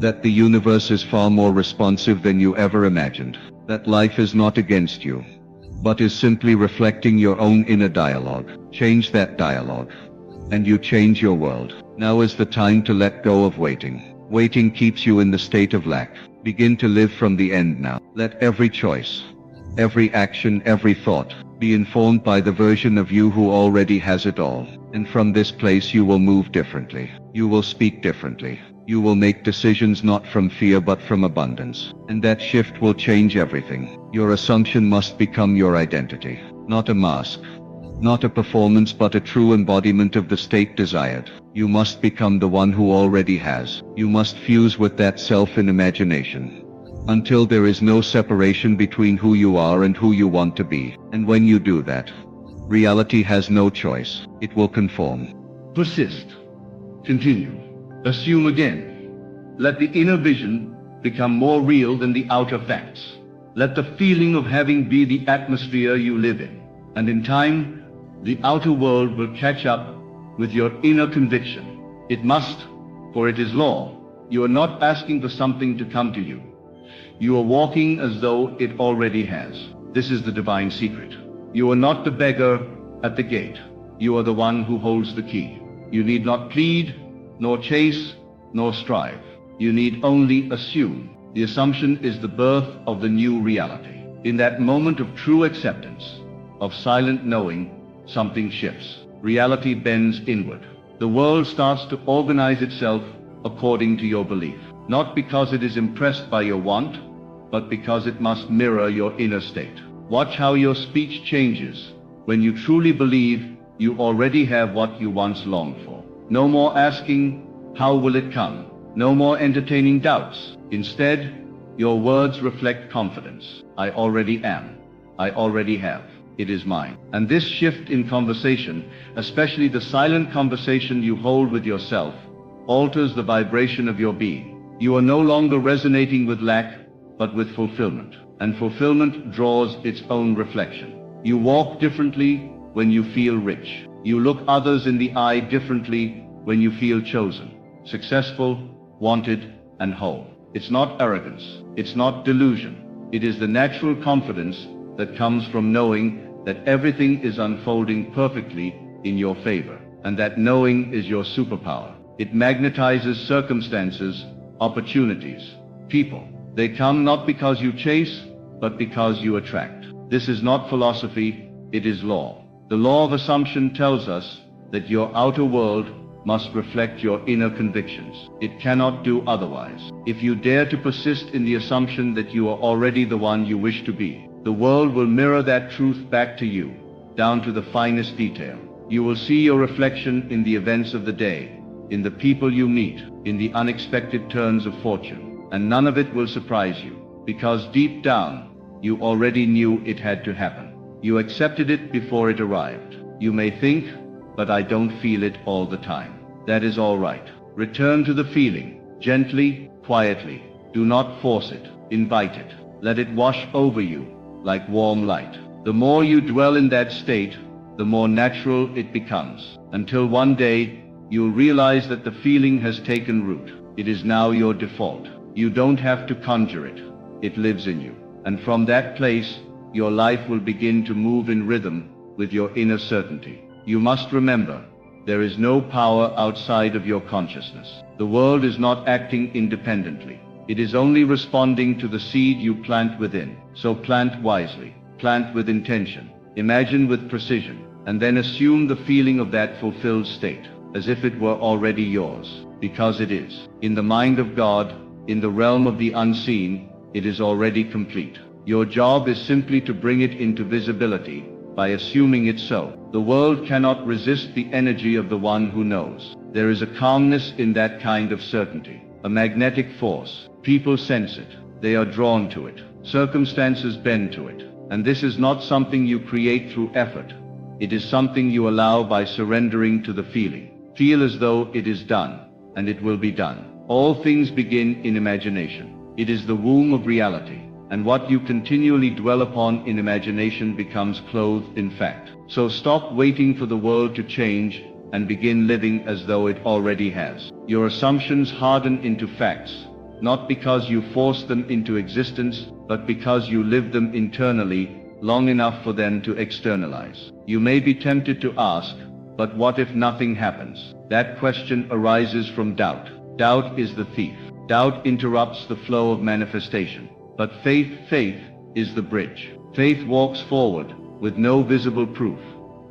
That the universe is far more responsive than you ever imagined. That life is not against you, but is simply reflecting your own inner dialogue. Change that dialogue, and you change your world. Now is the time to let go of waiting. Waiting keeps you in the state of lack. Begin to live from the end now. Let every choice, Every action, every thought, be informed by the version of you who already has it all. And from this place you will move differently. You will speak differently. You will make decisions not from fear but from abundance. And that shift will change everything. Your assumption must become your identity. Not a mask. Not a performance but a true embodiment of the state desired. You must become the one who already has. You must fuse with that self in imagination. Until there is no separation between who you are and who you want to be. And when you do that, reality has no choice. It will conform. Persist. Continue. Assume again. Let the inner vision become more real than the outer facts. Let the feeling of having be the atmosphere you live in. And in time, the outer world will catch up with your inner conviction. It must, for it is law. You are not asking for something to come to you. You are walking as though it already has. This is the divine secret. You are not the beggar at the gate. You are the one who holds the key. You need not plead, nor chase, nor strive. You need only assume. The assumption is the birth of the new reality. In that moment of true acceptance, of silent knowing, something shifts. Reality bends inward. The world starts to organize itself according to your belief. Not because it is impressed by your want, but because it must mirror your inner state. Watch how your speech changes when you truly believe you already have what you once longed for. No more asking, how will it come? No more entertaining doubts. Instead, your words reflect confidence. I already am. I already have. It is mine. And this shift in conversation, especially the silent conversation you hold with yourself, alters the vibration of your being. You are no longer resonating with lack, but with fulfillment. And fulfillment draws its own reflection. You walk differently when you feel rich. You look others in the eye differently when you feel chosen, successful, wanted, and whole. It's not arrogance. It's not delusion. It is the natural confidence that comes from knowing that everything is unfolding perfectly in your favor, and that knowing is your superpower. It magnetizes circumstances, opportunities, people. They come not because you chase, but because you attract. This is not philosophy, it is law. The law of assumption tells us that your outer world must reflect your inner convictions. It cannot do otherwise. If you dare to persist in the assumption that you are already the one you wish to be, the world will mirror that truth back to you, down to the finest detail. You will see your reflection in the events of the day, in the people you meet, in the unexpected turns of fortune. And none of it will surprise you, because deep down, you already knew it had to happen. You accepted it before it arrived. You may think, but I don't feel it all the time. That is all right. Return to the feeling, gently, quietly. Do not force it. Invite it. Let it wash over you like warm light. The more you dwell in that state, the more natural it becomes, until one day you'll realize that the feeling has taken root. It is now your default. You don't have to conjure it. It lives in you. And from that place, your life will begin to move in rhythm with your inner certainty. You must remember, there is no power outside of your consciousness. The world is not acting independently. It is only responding to the seed you plant within. So plant wisely, plant with intention, imagine with precision, and then assume the feeling of that fulfilled state, as if it were already yours, because it is. In the mind of God, in the realm of the unseen, it is already complete. Your job is simply to bring it into visibility by assuming it so. The world cannot resist the energy of the one who knows. There is a calmness in that kind of certainty, a magnetic force. People sense it. They are drawn to it. Circumstances bend to it. And this is not something you create through effort. It is something you allow by surrendering to the feeling. Feel as though it is done, and it will be done. All things begin in imagination. It is the womb of reality. And what you continually dwell upon in imagination becomes clothed in fact. So stop waiting for the world to change and begin living as though it already has. Your assumptions harden into facts, not because you force them into existence, but because you live them internally long enough for them to externalize. You may be tempted to ask, but what if nothing happens? That question arises from doubt. Doubt is the thief. Doubt interrupts the flow of manifestation. But faith is the bridge. Faith walks forward with no visible proof,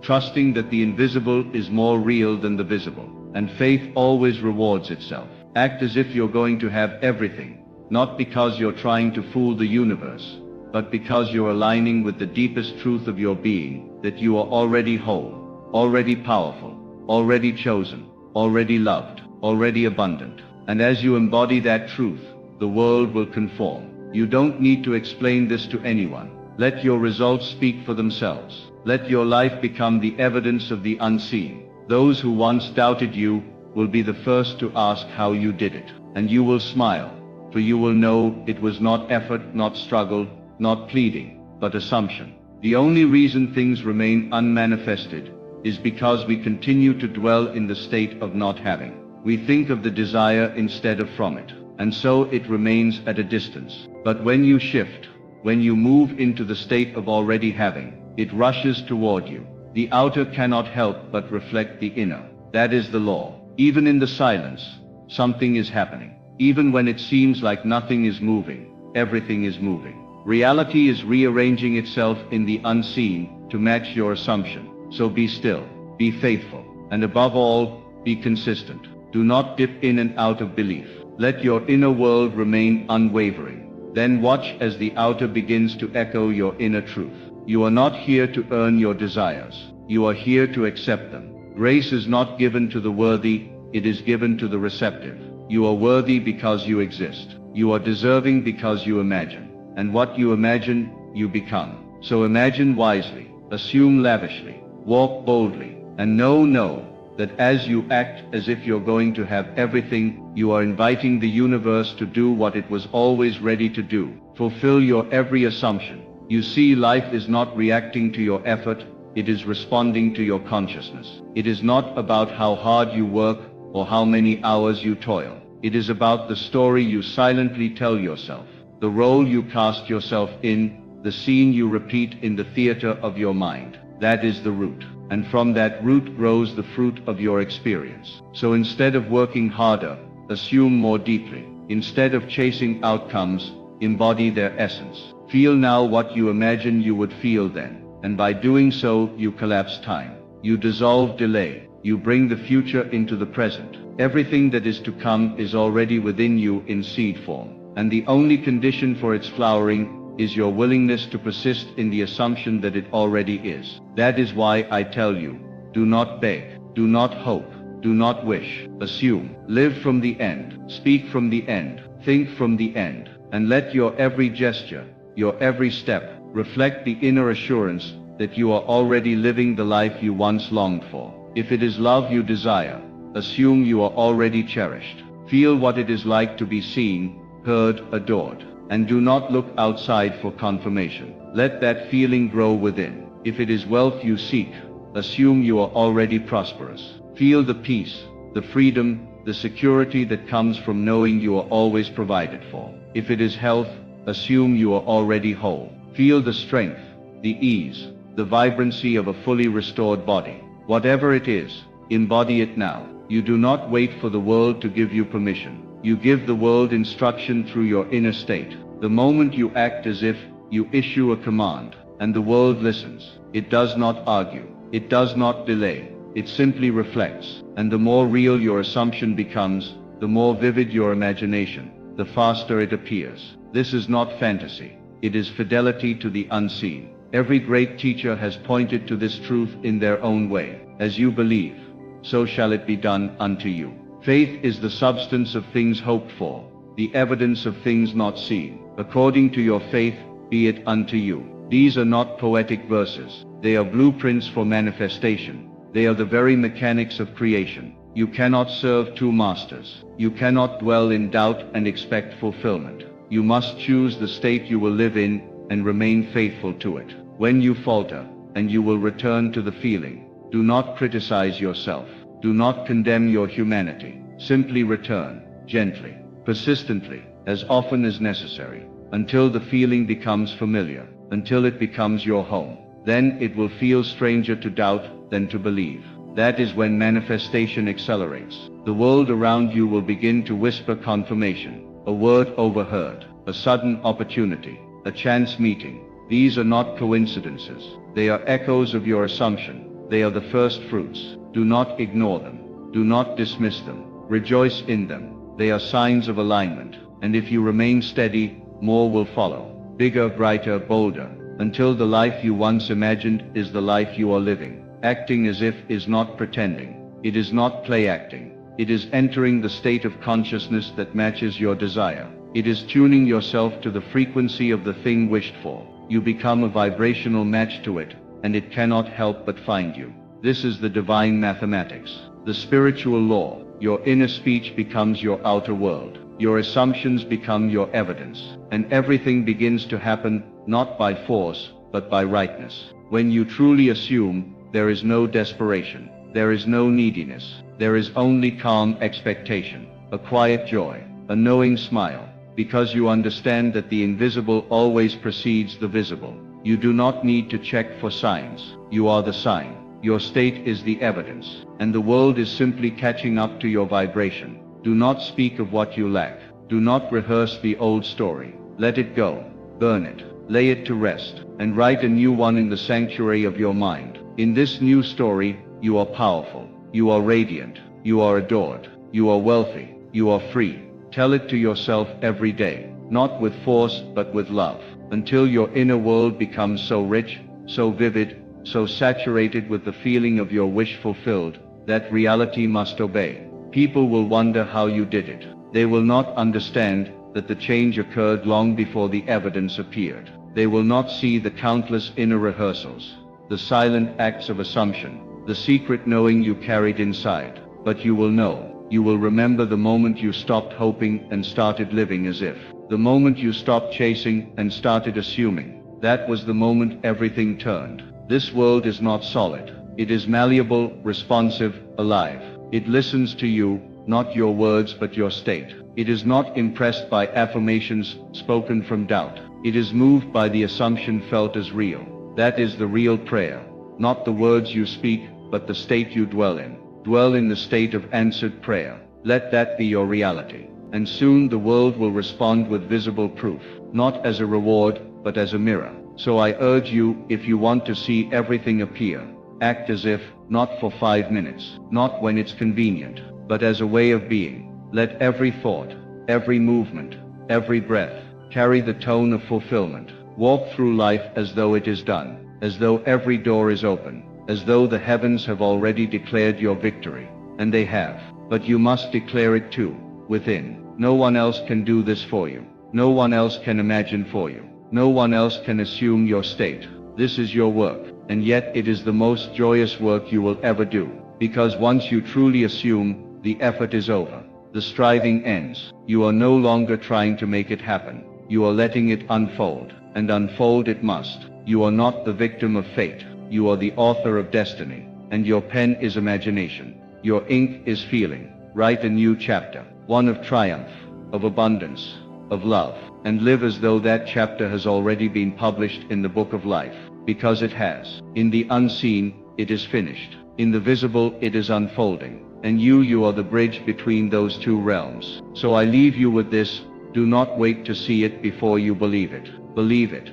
trusting that the invisible is more real than the visible. And faith always rewards itself. Act as if you're going to have everything, not because you're trying to fool the universe, but because you're aligning with the deepest truth of your being, that you are already whole, already powerful, already chosen, already loved, already abundant. And as you embody that truth, the world will conform. You don't need to explain this to anyone. Let your results speak for themselves. Let your life become the evidence of the unseen. Those who once doubted you will be the first to ask how you did it. And you will smile, for you will know it was not effort, not struggle, not pleading, but assumption. The only reason things remain unmanifested is because we continue to dwell in the state of not having. We think of the desire instead of from it, and so it remains at a distance. But when you shift, when you move into the state of already having, it rushes toward you. The outer cannot help but reflect the inner. That is the law. Even in the silence, something is happening. Even when it seems like nothing is moving, everything is moving. Reality is rearranging itself in the unseen to match your assumption. So be still, be faithful, and above all, be consistent. Do not dip in and out of belief. Let your inner world remain unwavering. Then watch as the outer begins to echo your inner truth. You are not here to earn your desires. You are here to accept them. Grace is not given to the worthy, it is given to the receptive. You are worthy because you exist. You are deserving because you imagine. And what you imagine, you become. So imagine wisely, assume lavishly, walk boldly, and know that as you act as if you're going to have everything, you are inviting the universe to do what it was always ready to do. Fulfill your every assumption. You see, life is not reacting to your effort, it is responding to your consciousness. It is not about how hard you work or how many hours you toil. It is about the story you silently tell yourself, the role you cast yourself in, the scene you repeat in the theater of your mind. That is the root. And from that root grows the fruit of your experience. So instead of working harder, assume more deeply. Instead of chasing outcomes, embody their essence. Feel now what you imagine you would feel then. And by doing so, you collapse time. You dissolve delay. You bring the future into the present. Everything that is to come is already within you in seed form. And the only condition for its flowering is your willingness to persist in the assumption that it already is. That is why I tell you, do not beg, do not hope, do not wish, assume. Live from the end, speak from the end, think from the end, and let your every gesture, your every step, reflect the inner assurance that you are already living the life you once longed for. If it is love you desire, assume you are already cherished. Feel what it is like to be seen, heard, adored. And do not look outside for confirmation. Let that feeling grow within. If it is wealth you seek, assume you are already prosperous. Feel the peace, the freedom, the security that comes from knowing you are always provided for. If it is health, assume you are already whole. Feel the strength, the ease, the vibrancy of a fully restored body. Whatever it is, embody it now. You do not wait for the world to give you permission. You give the world instruction through your inner state. The moment you act as if, you issue a command, and the world listens. It does not argue. It does not delay. It simply reflects. And the more real your assumption becomes, the more vivid your imagination, the faster it appears. This is not fantasy. It is fidelity to the unseen. Every great teacher has pointed to this truth in their own way. As you believe, so shall it be done unto you. Faith is the substance of things hoped for, the evidence of things not seen. According to your faith, be it unto you. These are not poetic verses. They are blueprints for manifestation. They are the very mechanics of creation. You cannot serve two masters. You cannot dwell in doubt and expect fulfillment. You must choose the state you will live in and remain faithful to it. When you falter, and you will return to the feeling, do not criticize yourself. Do not condemn your humanity. Simply return, gently, persistently, as often as necessary, until the feeling becomes familiar, until it becomes your home. Then it will feel stranger to doubt than to believe. That is when manifestation accelerates. The world around you will begin to whisper confirmation, a word overheard, a sudden opportunity, a chance meeting. These are not coincidences. They are echoes of your assumption. They are the first fruits. Do not ignore them. Do not dismiss them. Rejoice in them. They are signs of alignment. And if you remain steady, more will follow. Bigger, brighter, bolder, until the life you once imagined is the life you are living. Acting as if is not pretending. It is not play acting. It is entering the state of consciousness that matches your desire. It is tuning yourself to the frequency of the thing wished for. You become a vibrational match to it, and it cannot help but find you. This is the divine mathematics, the spiritual law. Your inner speech becomes your outer world. Your assumptions become your evidence, and everything begins to happen, not by force, but by rightness. When you truly assume, there is no desperation, there is no neediness, there is only calm expectation, a quiet joy, a knowing smile, because you understand that the invisible always precedes the visible. You do not need to check for signs, you are the sign. Your state is the evidence, and the world is simply catching up to your vibration. Do not speak of what you lack. Do not rehearse the old story. Let it go. Burn it. Lay it to rest, and write a new one in the sanctuary of your mind. In this new story, you are powerful. You are radiant. You are adored. You are wealthy. You are free. Tell it to yourself every day, not with force but with love, until your inner world becomes so rich, so vivid, so saturated with the feeling of your wish fulfilled, that reality must obey. People will wonder how you did it. They will not understand that the change occurred long before the evidence appeared. They will not see the countless inner rehearsals, the silent acts of assumption, the secret knowing you carried inside. But you will know. You will remember the moment you stopped hoping and started living as if. The moment you stopped chasing and started assuming. That was the moment everything turned. This world is not solid. It is malleable, responsive, alive. It listens to you, not your words but your state. It is not impressed by affirmations spoken from doubt. It is moved by the assumption felt as real. That is the real prayer. Not the words you speak, but the state you dwell in. Dwell in the state of answered prayer. Let that be your reality. And soon the world will respond with visible proof, not as a reward, but as a mirror. So I urge you, if you want to see everything appear, act as if, not for 5 minutes, not when it's convenient, but as a way of being. Let every thought, every movement, every breath, carry the tone of fulfillment. Walk through life as though it is done, as though every door is open, as though the heavens have already declared your victory. And they have. But you must declare it too, within. No one else can do this for you. No one else can imagine for you. No one else can assume your state. This is your work, and yet it is the most joyous work you will ever do. Because once you truly assume, the effort is over. The striving ends. You are no longer trying to make it happen. You are letting it unfold, and unfold it must. You are not the victim of fate. You are the author of destiny, and your pen is imagination. Your ink is feeling. Write a new chapter, one of triumph, of abundance, of love, and live as though that chapter has already been published in the book of life, because it has. In the unseen, it is finished. In the visible, it is unfolding. And you are the bridge between those two realms. So I leave you with this: do not wait to see it before you believe it. Believe it,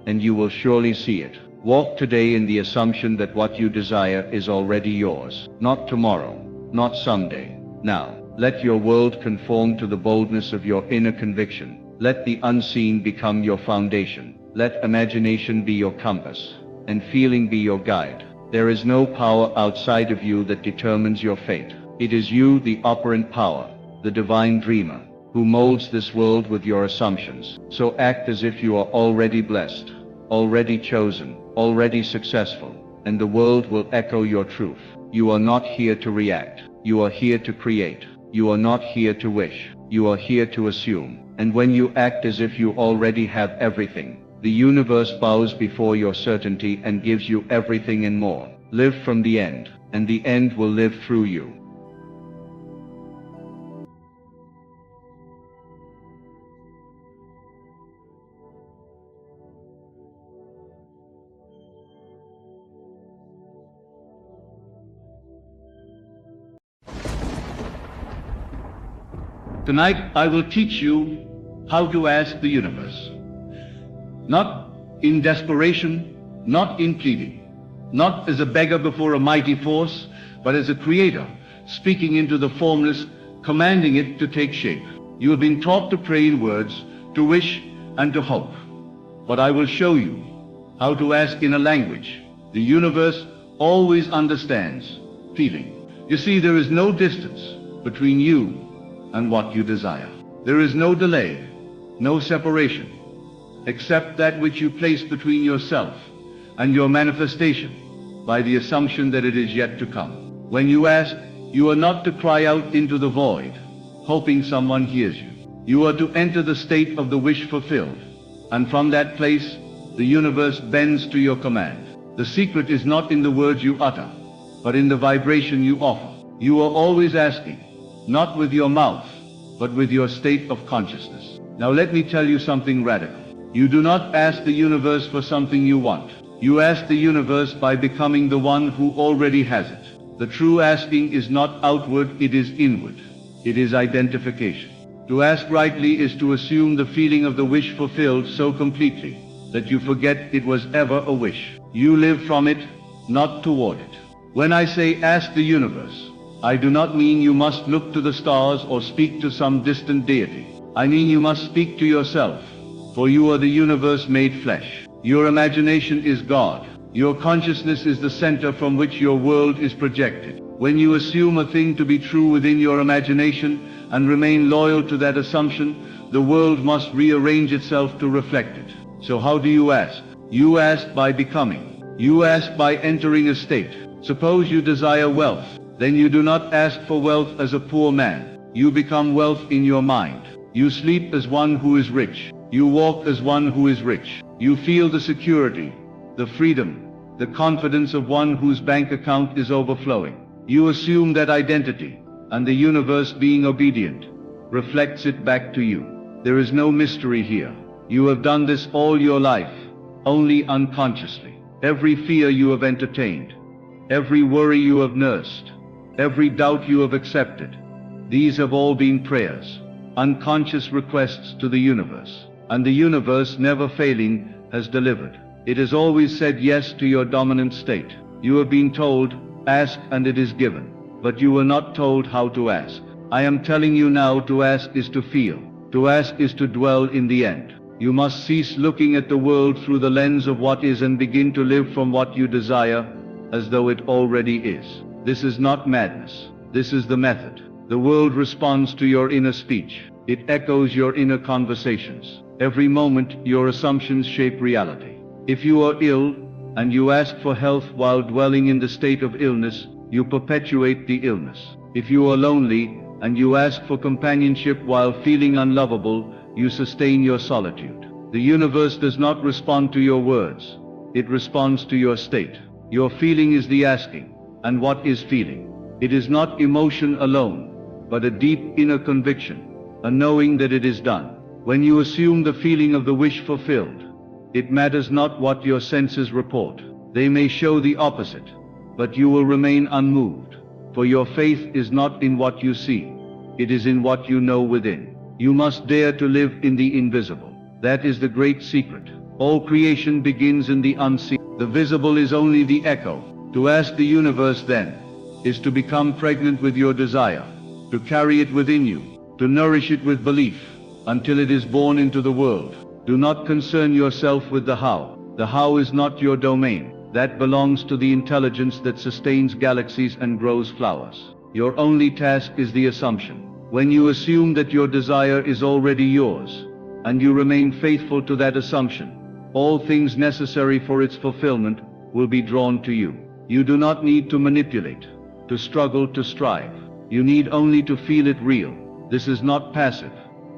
and you will surely see it. Walk today in the assumption that what you desire is already yours. Not tomorrow, not someday. Now, let your world conform to the boldness of your inner conviction. Let the unseen become your foundation. Let imagination be your compass, and feeling be your guide. There is no power outside of you that determines your fate. It is you, the operant power, the divine dreamer, who molds this world with your assumptions. So act as if you are already blessed, already chosen, already successful, and the world will echo your truth. You are not here to react. You are here to create. You are not here to wish. You are here to assume. And when you act as if you already have everything, the universe bows before your certainty and gives you everything and more. Live from the end, and the end will live through you. Tonight I will teach you how to ask the universe. Not in desperation, not in pleading, not as a beggar before a mighty force, but as a creator, speaking into the formless, commanding it to take shape. You have been taught to pray in words, to wish and to hope. But I will show you how to ask in a language the universe always understands, feeling. You see, there is no distance between you and what you desire. There is no delay, no separation, except that which you place between yourself and your manifestation by the assumption that it is yet to come. When you ask, you are not to cry out into the void, hoping someone hears you. You are to enter the state of the wish fulfilled, and from that place, the universe bends to your command. The secret is not in the words you utter, but in the vibration you offer. You are always asking, not with your mouth, but with your state of consciousness. Now let me tell you something radical. You do not ask the universe for something you want. You ask the universe by becoming the one who already has it. The true asking is not outward, it is inward. It is identification. To ask rightly is to assume the feeling of the wish fulfilled so completely that you forget it was ever a wish. You live from it, not toward it. When I say ask the universe, I do not mean you must look to the stars or speak to some distant deity. I mean you must speak to yourself, for you are the universe made flesh. Your imagination is God. Your consciousness is the center from which your world is projected. When you assume a thing to be true within your imagination and remain loyal to that assumption, the world must rearrange itself to reflect it. So how do you ask? You ask by becoming. You ask by entering a state. Suppose you desire wealth. Then you do not ask for wealth as a poor man. You become wealth in your mind. You sleep as one who is rich. You walk as one who is rich. You feel the security, the freedom, the confidence of one whose bank account is overflowing. You assume that identity, and the universe, being obedient, reflects it back to you. There is no mystery here. You have done this all your life, only unconsciously. Every fear you have entertained, every worry you have nursed, every doubt you have accepted, these have all been prayers, unconscious requests to the universe. And the universe, never failing, has delivered. It has always said yes to your dominant state. You have been told, ask and it is given. But you were not told how to ask. I am telling you now, to ask is to feel. To ask is to dwell in the end. You must cease looking at the world through the lens of what is and begin to live from what you desire, as though it already is. This is not madness. This is the method. The world responds to your inner speech. It echoes your inner conversations. Every moment, your assumptions shape reality. If you are ill, and you ask for health while dwelling in the state of illness, you perpetuate the illness. If you are lonely, and you ask for companionship while feeling unlovable, you sustain your solitude. The universe does not respond to your words. It responds to your state. Your feeling is the asking. And what is feeling? It is not emotion alone, but a deep inner conviction, a knowing that it is done. When you assume the feeling of the wish fulfilled, it matters not what your senses report. They may show the opposite, but you will remain unmoved, for your faith is not in what you see, it is in what you know within. You must dare to live in the invisible. That is the great secret. All creation begins in the unseen. The visible is only the echo. To ask the universe, then, is to become pregnant with your desire, to carry it within you, to nourish it with belief, until it is born into the world. Do not concern yourself with the how. The how is not your domain. That belongs to the intelligence that sustains galaxies and grows flowers. Your only task is the assumption. When you assume that your desire is already yours, and you remain faithful to that assumption, all things necessary for its fulfillment will be drawn to you. You do not need to manipulate, to struggle, to strive. You need only to feel it real. This is not passive.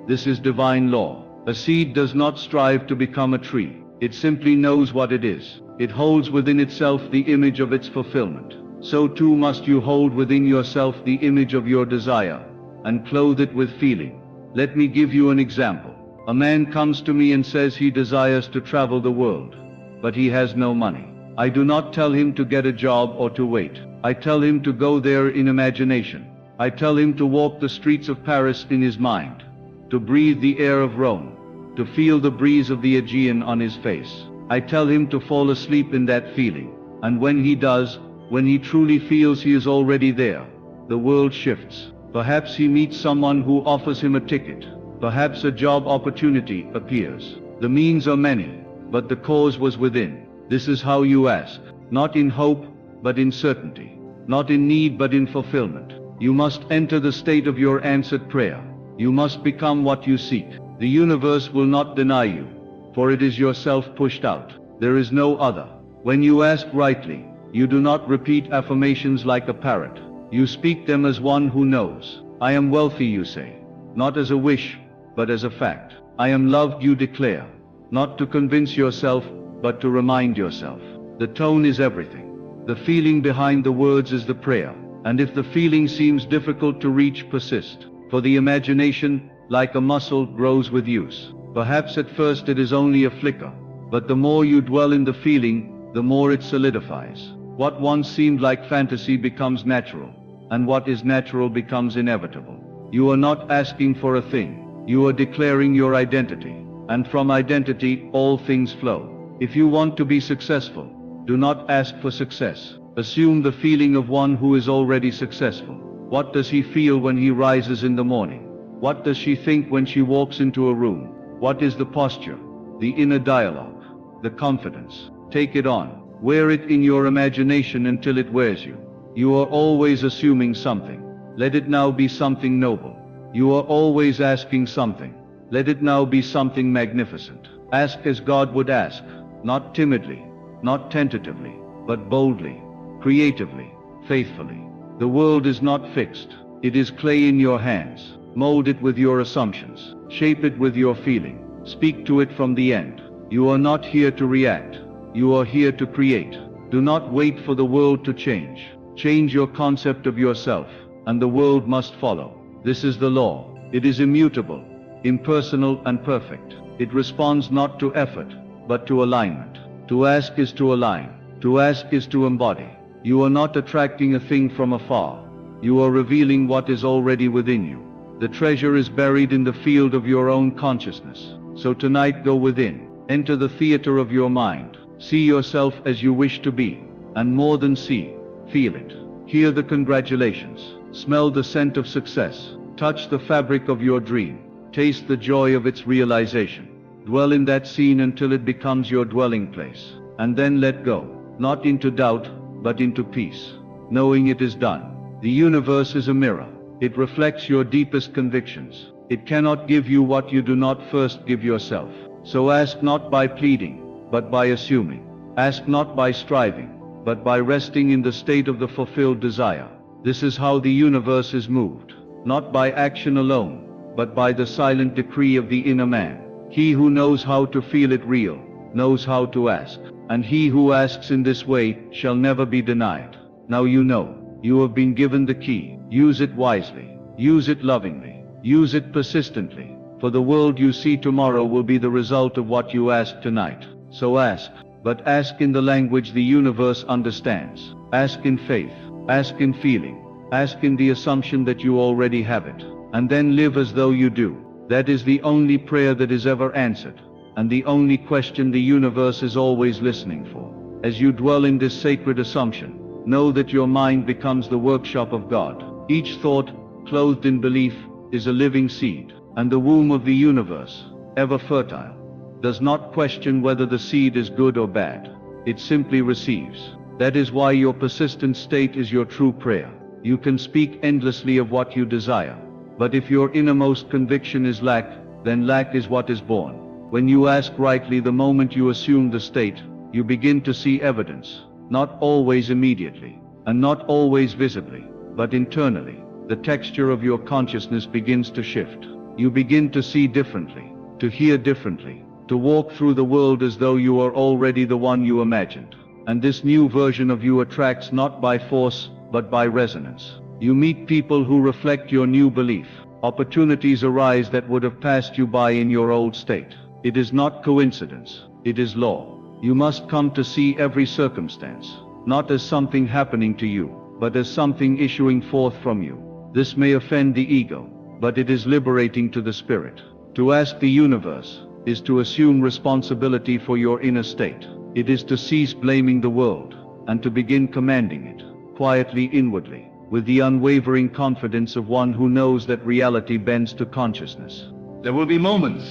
This is divine law. A seed does not strive to become a tree. It simply knows what it is. It holds within itself the image of its fulfillment. So too must you hold within yourself the image of your desire, and clothe it with feeling. Let me give you an example. A man comes to me and says he desires to travel the world, but he has no money. I do not tell him to get a job or to wait. I tell him to go there in imagination. I tell him to walk the streets of Paris in his mind, to breathe the air of Rome, to feel the breeze of the Aegean on his face. I tell him to fall asleep in that feeling. And when he does, when he truly feels he is already there, the world shifts. Perhaps he meets someone who offers him a ticket. Perhaps a job opportunity appears. The means are many, but the cause was within. This is how you ask, not in hope, but in certainty. Not in need, but in fulfillment. You must enter the state of your answered prayer. You must become what you seek. The universe will not deny you, for it is yourself pushed out. There is no other. When you ask rightly, you do not repeat affirmations like a parrot. You speak them as one who knows. I am wealthy, you say, not as a wish, but as a fact. I am loved, you declare, not to convince yourself, but to remind yourself. The tone is everything. The feeling behind the words is the prayer. And if the feeling seems difficult to reach, persist. For the imagination, like a muscle, grows with use. Perhaps at first it is only a flicker, but the more you dwell in the feeling, the more it solidifies. What once seemed like fantasy becomes natural, and what is natural becomes inevitable. You are not asking for a thing, you are declaring your identity, and from identity all things flow. If you want to be successful, do not ask for success. Assume the feeling of one who is already successful. What does he feel when he rises in the morning? What does she think when she walks into a room? What is the posture, the inner dialogue, the confidence? Take it on. Wear it in your imagination until it wears you. You are always assuming something. Let it now be something noble. You are always asking something. Let it now be something magnificent. Ask as God would ask, not timidly, not tentatively, but boldly, creatively, faithfully. The world is not fixed. It is clay in your hands. Mold it with your assumptions. Shape it with your feeling. Speak to it from the end. You are not here to react. You are here to create. Do not wait for the world to change. Change your concept of yourself, and the world must follow. This is the law. It is immutable, impersonal and perfect. It responds not to effort, but to alignment. To ask is to align. To ask is to embody. You are not attracting a thing from afar. You are revealing what is already within you. The treasure is buried in the field of your own consciousness. So tonight go within. Enter the theater of your mind. See yourself as you wish to be. And more than see, feel it. Hear the congratulations. Smell the scent of success. Touch the fabric of your dream. Taste the joy of its realization. Dwell in that scene until it becomes your dwelling place. And then let go. Not into doubt, but into peace. Knowing it is done. The universe is a mirror. It reflects your deepest convictions. It cannot give you what you do not first give yourself. So ask not by pleading, but by assuming. Ask not by striving, but by resting in the state of the fulfilled desire. This is how the universe is moved. Not by action alone, but by the silent decree of the inner man. He who knows how to feel it real, knows how to ask. And he who asks in this way shall never be denied. Now you know. You have been given the key. Use it wisely. Use it lovingly. Use it persistently. For the world you see tomorrow will be the result of what you ask tonight. So ask, but ask in the language the universe understands. Ask in faith. Ask in feeling. Ask in the assumption that you already have it. And then live as though you do. That is the only prayer that is ever answered. And the only question the universe is always listening for. As you dwell in this sacred assumption, know that your mind becomes the workshop of God. Each thought, clothed in belief, is a living seed. And the womb of the universe, ever fertile, does not question whether the seed is good or bad. It simply receives. That is why your persistent state is your true prayer. You can speak endlessly of what you desire. But if your innermost conviction is lack, then lack is what is born. When you ask rightly, the moment you assume the state, you begin to see evidence. Not always immediately, and not always visibly, but internally. The texture of your consciousness begins to shift. You begin to see differently, to hear differently, to walk through the world as though you are already the one you imagined. And this new version of you attracts not by force, but by resonance. You meet people who reflect your new belief. Opportunities arise that would have passed you by in your old state. It is not coincidence, it is law. You must come to see every circumstance, not as something happening to you, but as something issuing forth from you. This may offend the ego, but it is liberating to the spirit. To ask the universe, is to assume responsibility for your inner state. It is to cease blaming the world, and to begin commanding it, quietly inwardly, with the unwavering confidence of one who knows that reality bends to consciousness. There will be moments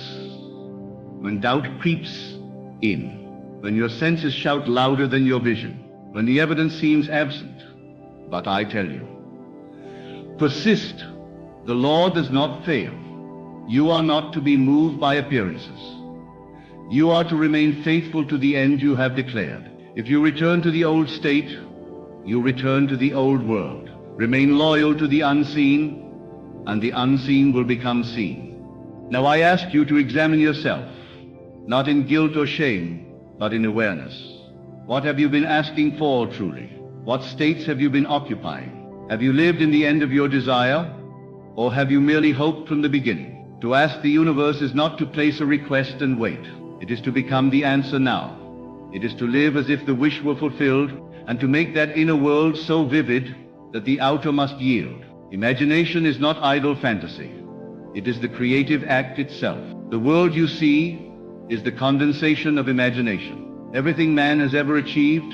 when doubt creeps in, when your senses shout louder than your vision, when the evidence seems absent. But I tell you, persist. The law does not fail. You are not to be moved by appearances. You are to remain faithful to the end you have declared. If you return to the old state, you return to the old world. Remain loyal to the unseen, and the unseen will become seen. Now I ask you to examine yourself, not in guilt or shame, but in awareness. What have you been asking for truly? What states have you been occupying? Have you lived in the end of your desire, or have you merely hoped from the beginning? To ask the universe is not to place a request and wait. It is to become the answer now. It is to live as if the wish were fulfilled, and to make that inner world so vivid that the outer must yield. Imagination is not idle fantasy. It is the creative act itself. The world you see is the condensation of imagination. Everything man has ever achieved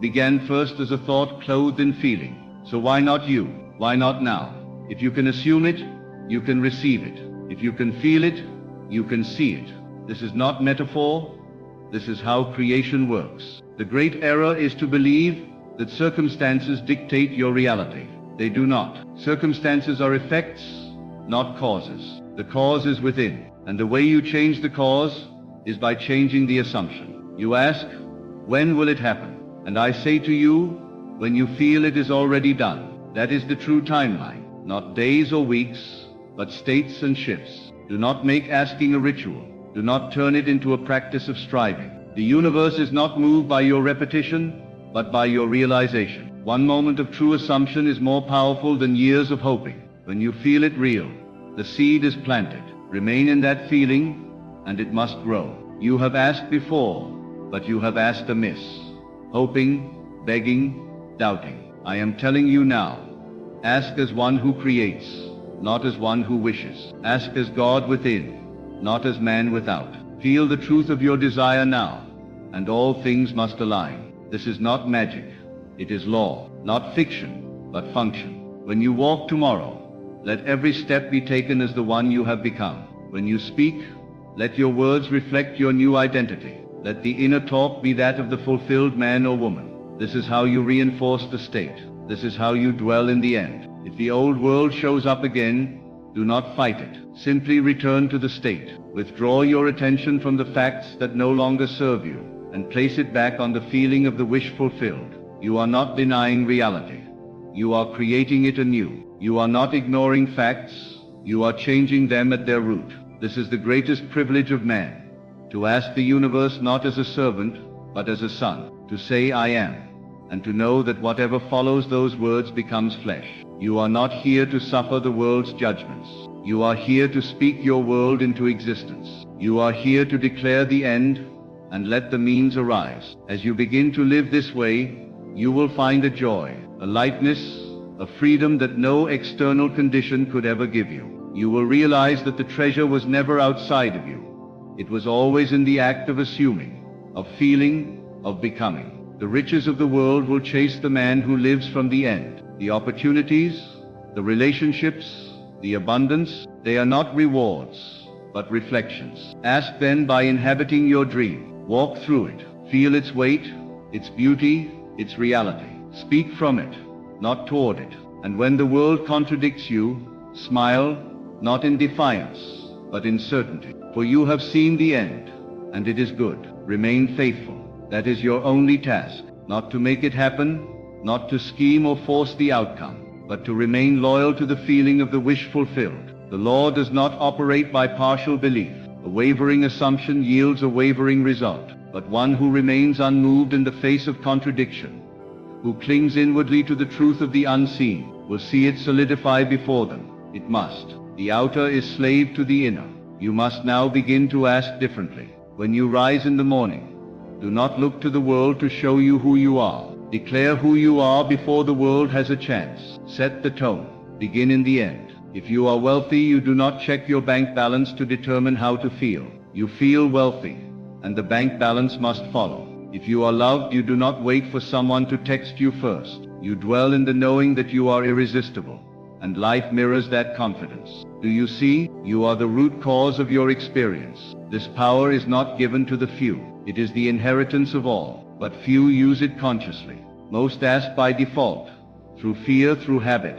began first as a thought clothed in feeling. So why not you? Why not now? If you can assume it, you can receive it. If you can feel it, you can see it. This is not metaphor. This is how creation works. The great error is to believe that circumstances dictate your reality. They do not. Circumstances are effects, not causes. The cause is within, and the way you change the cause is by changing the assumption. You ask, when will it happen? And I say to you, when you feel it is already done. That is the true timeline, not days or weeks, but states and shifts. Do not make asking a ritual. Do not turn it into a practice of striving. The universe is not moved by your repetition, but by your realization. One moment of true assumption is more powerful than years of hoping. When you feel it real, the seed is planted. Remain in that feeling, and it must grow. You have asked before, but you have asked amiss. Hoping, begging, doubting. I am telling you now, ask as one who creates, not as one who wishes. Ask as God within, not as man without. Feel the truth of your desire now, and all things must align. This is not magic. It is law, not fiction, but function. When you walk tomorrow, let every step be taken as the one you have become. When you speak, let your words reflect your new identity. Let the inner talk be that of the fulfilled man or woman. This is how you reinforce the state. This is how you dwell in the end. If the old world shows up again, do not fight it. Simply return to the state. Withdraw your attention from the facts that no longer serve you, and place it back on the feeling of the wish fulfilled. You are not denying reality. You are creating it anew. You are not ignoring facts. You are changing them at their root. This is the greatest privilege of man, to ask the universe not as a servant, but as a son, to say I am, and to know that whatever follows those words becomes flesh. You are not here to suffer the world's judgments. You are here to speak your world into existence. You are here to declare the end and let the means arise. As you begin to live this way, you will find a joy, a lightness, a freedom that no external condition could ever give you. You will realize that the treasure was never outside of you. It was always in the act of assuming, of feeling, of becoming. The riches of the world will chase the man who lives from the end. The opportunities, the relationships, the abundance, they are not rewards, but reflections. Ask then by inhabiting your dream. Walk through it. Feel its weight, its beauty, its reality. Speak from it, not toward it. And when the world contradicts you, smile, not in defiance, but in certainty. For you have seen the end, and it is good. Remain faithful. That is your only task. Not to make it happen, not to scheme or force the outcome, but to remain loyal to the feeling of the wish fulfilled. The law does not operate by partial belief. A wavering assumption yields a wavering result. But one who remains unmoved in the face of contradiction, who clings inwardly to the truth of the unseen, will see it solidify before them. It must. The outer is slave to the inner. You must now begin to ask differently. When you rise in the morning, do not look to the world to show you who you are. Declare who you are before the world has a chance. Set the tone. Begin in the end. If you are wealthy, you do not check your bank balance to determine how to feel. You feel wealthy, and the bank balance must follow. If you are loved, you do not wait for someone to text you first. You dwell in the knowing that you are irresistible, and life mirrors that confidence. Do you see? You are the root cause of your experience. This power is not given to the few. It is the inheritance of all, but few use it consciously. Most ask by default, through fear, through habit,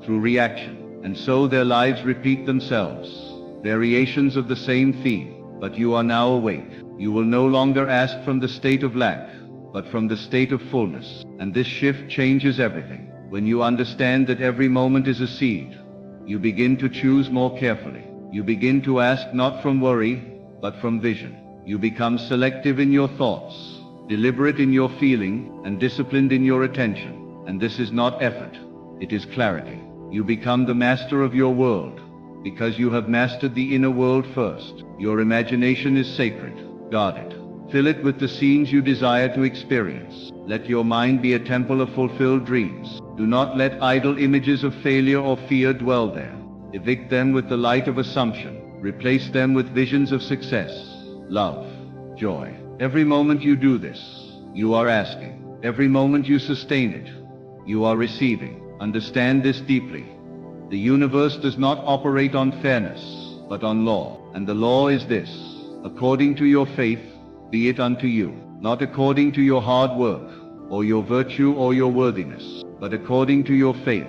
through reaction, and so their lives repeat themselves, variations of the same theme. But you are now awake. You will no longer ask from the state of lack, but from the state of fullness. And this shift changes everything. When you understand that every moment is a seed, you begin to choose more carefully. You begin to ask not from worry, but from vision. You become selective in your thoughts, deliberate in your feeling, and disciplined in your attention. And this is not effort, it is clarity. You become the master of your world, because you have mastered the inner world first. Your imagination is sacred. Guard it. Fill it with the scenes you desire to experience. Let your mind be a temple of fulfilled dreams. Do not let idle images of failure or fear dwell there. Evict them with the light of assumption. Replace them with visions of success, love, joy. Every moment you do this, you are asking. Every moment you sustain it, you are receiving. Understand this deeply. The universe does not operate on fairness, but on law. And the law is this: according to your faith, be it unto you. Not according to your hard work, or your virtue or your worthiness, but according to your faith,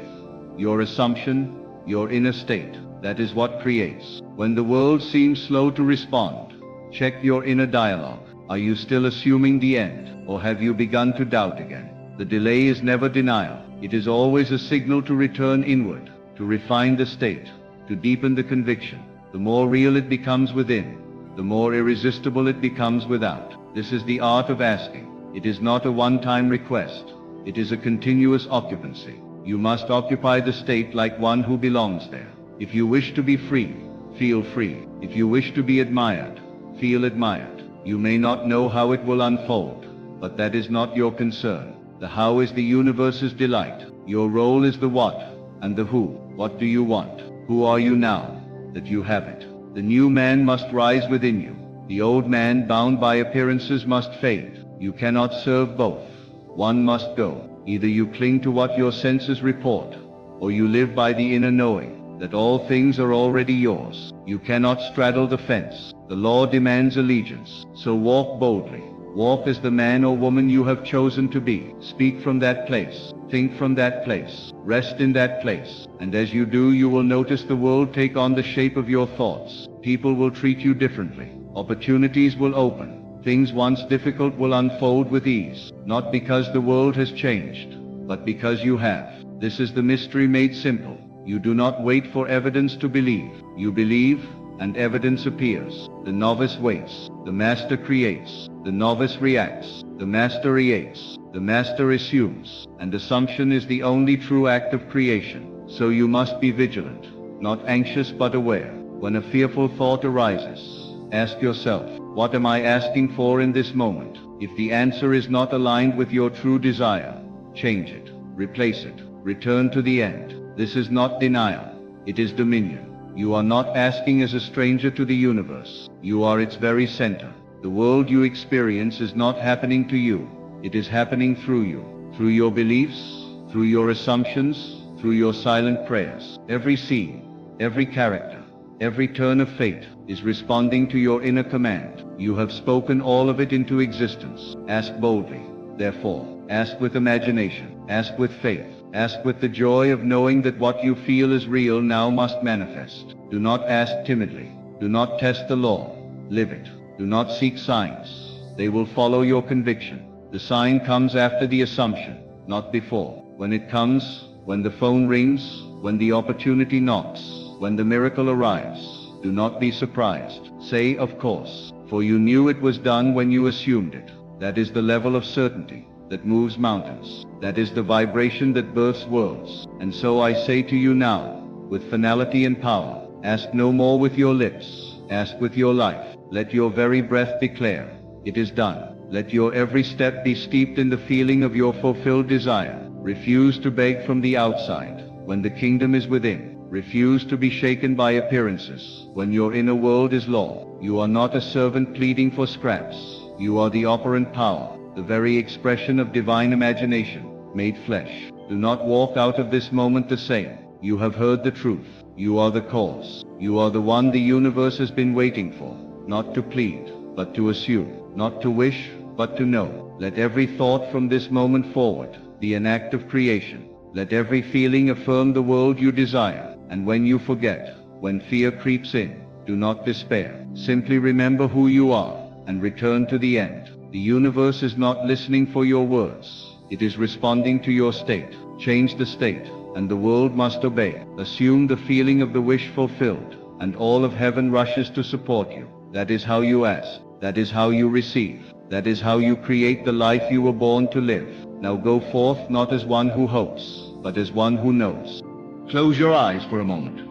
your assumption, your inner state. That is what creates. When the world seems slow to respond, check your inner dialogue. Are you still assuming the end, or have you begun to doubt again? The delay is never denial. It is always a signal to return inward, to refine the state, to deepen the conviction. The more real it becomes within, the more irresistible it becomes without. This is the art of asking. It is not a one-time request. It is a continuous occupancy. You must occupy the state like one who belongs there. If you wish to be free, feel free. If you wish to be admired, feel admired. You may not know how it will unfold, but that is not your concern. The how is the universe's delight. Your role is the what and the who. What do you want? Who are you now that you have it? The new man must rise within you. The old man bound by appearances must fade. You cannot serve both. One must go. Either you cling to what your senses report, or you live by the inner knowing that all things are already yours. You cannot straddle the fence. The law demands allegiance. So walk boldly. Walk as the man or woman you have chosen to be. Speak from that place. Think from that place. Rest in that place. And as you do, you will notice the world take on the shape of your thoughts. People will treat you differently. Opportunities will open. Things once difficult will unfold with ease. Not because the world has changed, but because you have. This is the mystery made simple. You do not wait for evidence to believe. You believe, and evidence appears. The novice waits. The master creates. The novice reacts. The master creates. The master assumes. And assumption is the only true act of creation. So you must be vigilant, not anxious but aware. When a fearful thought arises, ask yourself, what am I asking for in this moment? If the answer is not aligned with your true desire, change it, replace it, return to the end. This is not denial, it is dominion. You are not asking as a stranger to the universe. You are its very center. The world you experience is not happening to you. It is happening through you, through your beliefs, through your assumptions, through your silent prayers. Every scene, every character, every turn of fate is responding to your inner command. You have spoken all of it into existence. Ask boldly, therefore. Ask with imagination. Ask with faith. Ask with the joy of knowing that what you feel is real now must manifest. Do not ask timidly. Do not test the law. Live it. Do not seek signs. They will follow your conviction. The sign comes after the assumption, not before. When it comes, when the phone rings, when the opportunity knocks, when the miracle arrives, do not be surprised. Say, of course, for you knew it was done when you assumed it. That is the level of certainty that moves mountains. That is the vibration that births worlds. And so I say to you now, with finality and power, ask no more with your lips. Ask with your life. Let your very breath declare, it is done. Let your every step be steeped in the feeling of your fulfilled desire. Refuse to beg from the outside when the kingdom is within. Refuse to be shaken by appearances. When your inner world is law, you are not a servant pleading for scraps. You are the operant power, the very expression of divine imagination, made flesh. Do not walk out of this moment the same. You have heard the truth. You are the cause. You are the one the universe has been waiting for. Not to plead, but to assume. Not to wish, but to know. Let every thought from this moment forward be an act of creation. Let every feeling affirm the world you desire. And when you forget, when fear creeps in, do not despair. Simply remember who you are and return to the end. The universe is not listening for your words. It is responding to your state. Change the state, and the world must obey. Assume the feeling of the wish fulfilled, and all of heaven rushes to support you. That is how you ask. That is how you receive. That is how you create the life you were born to live. Now go forth not as one who hopes, but as one who knows. Close your eyes for a moment.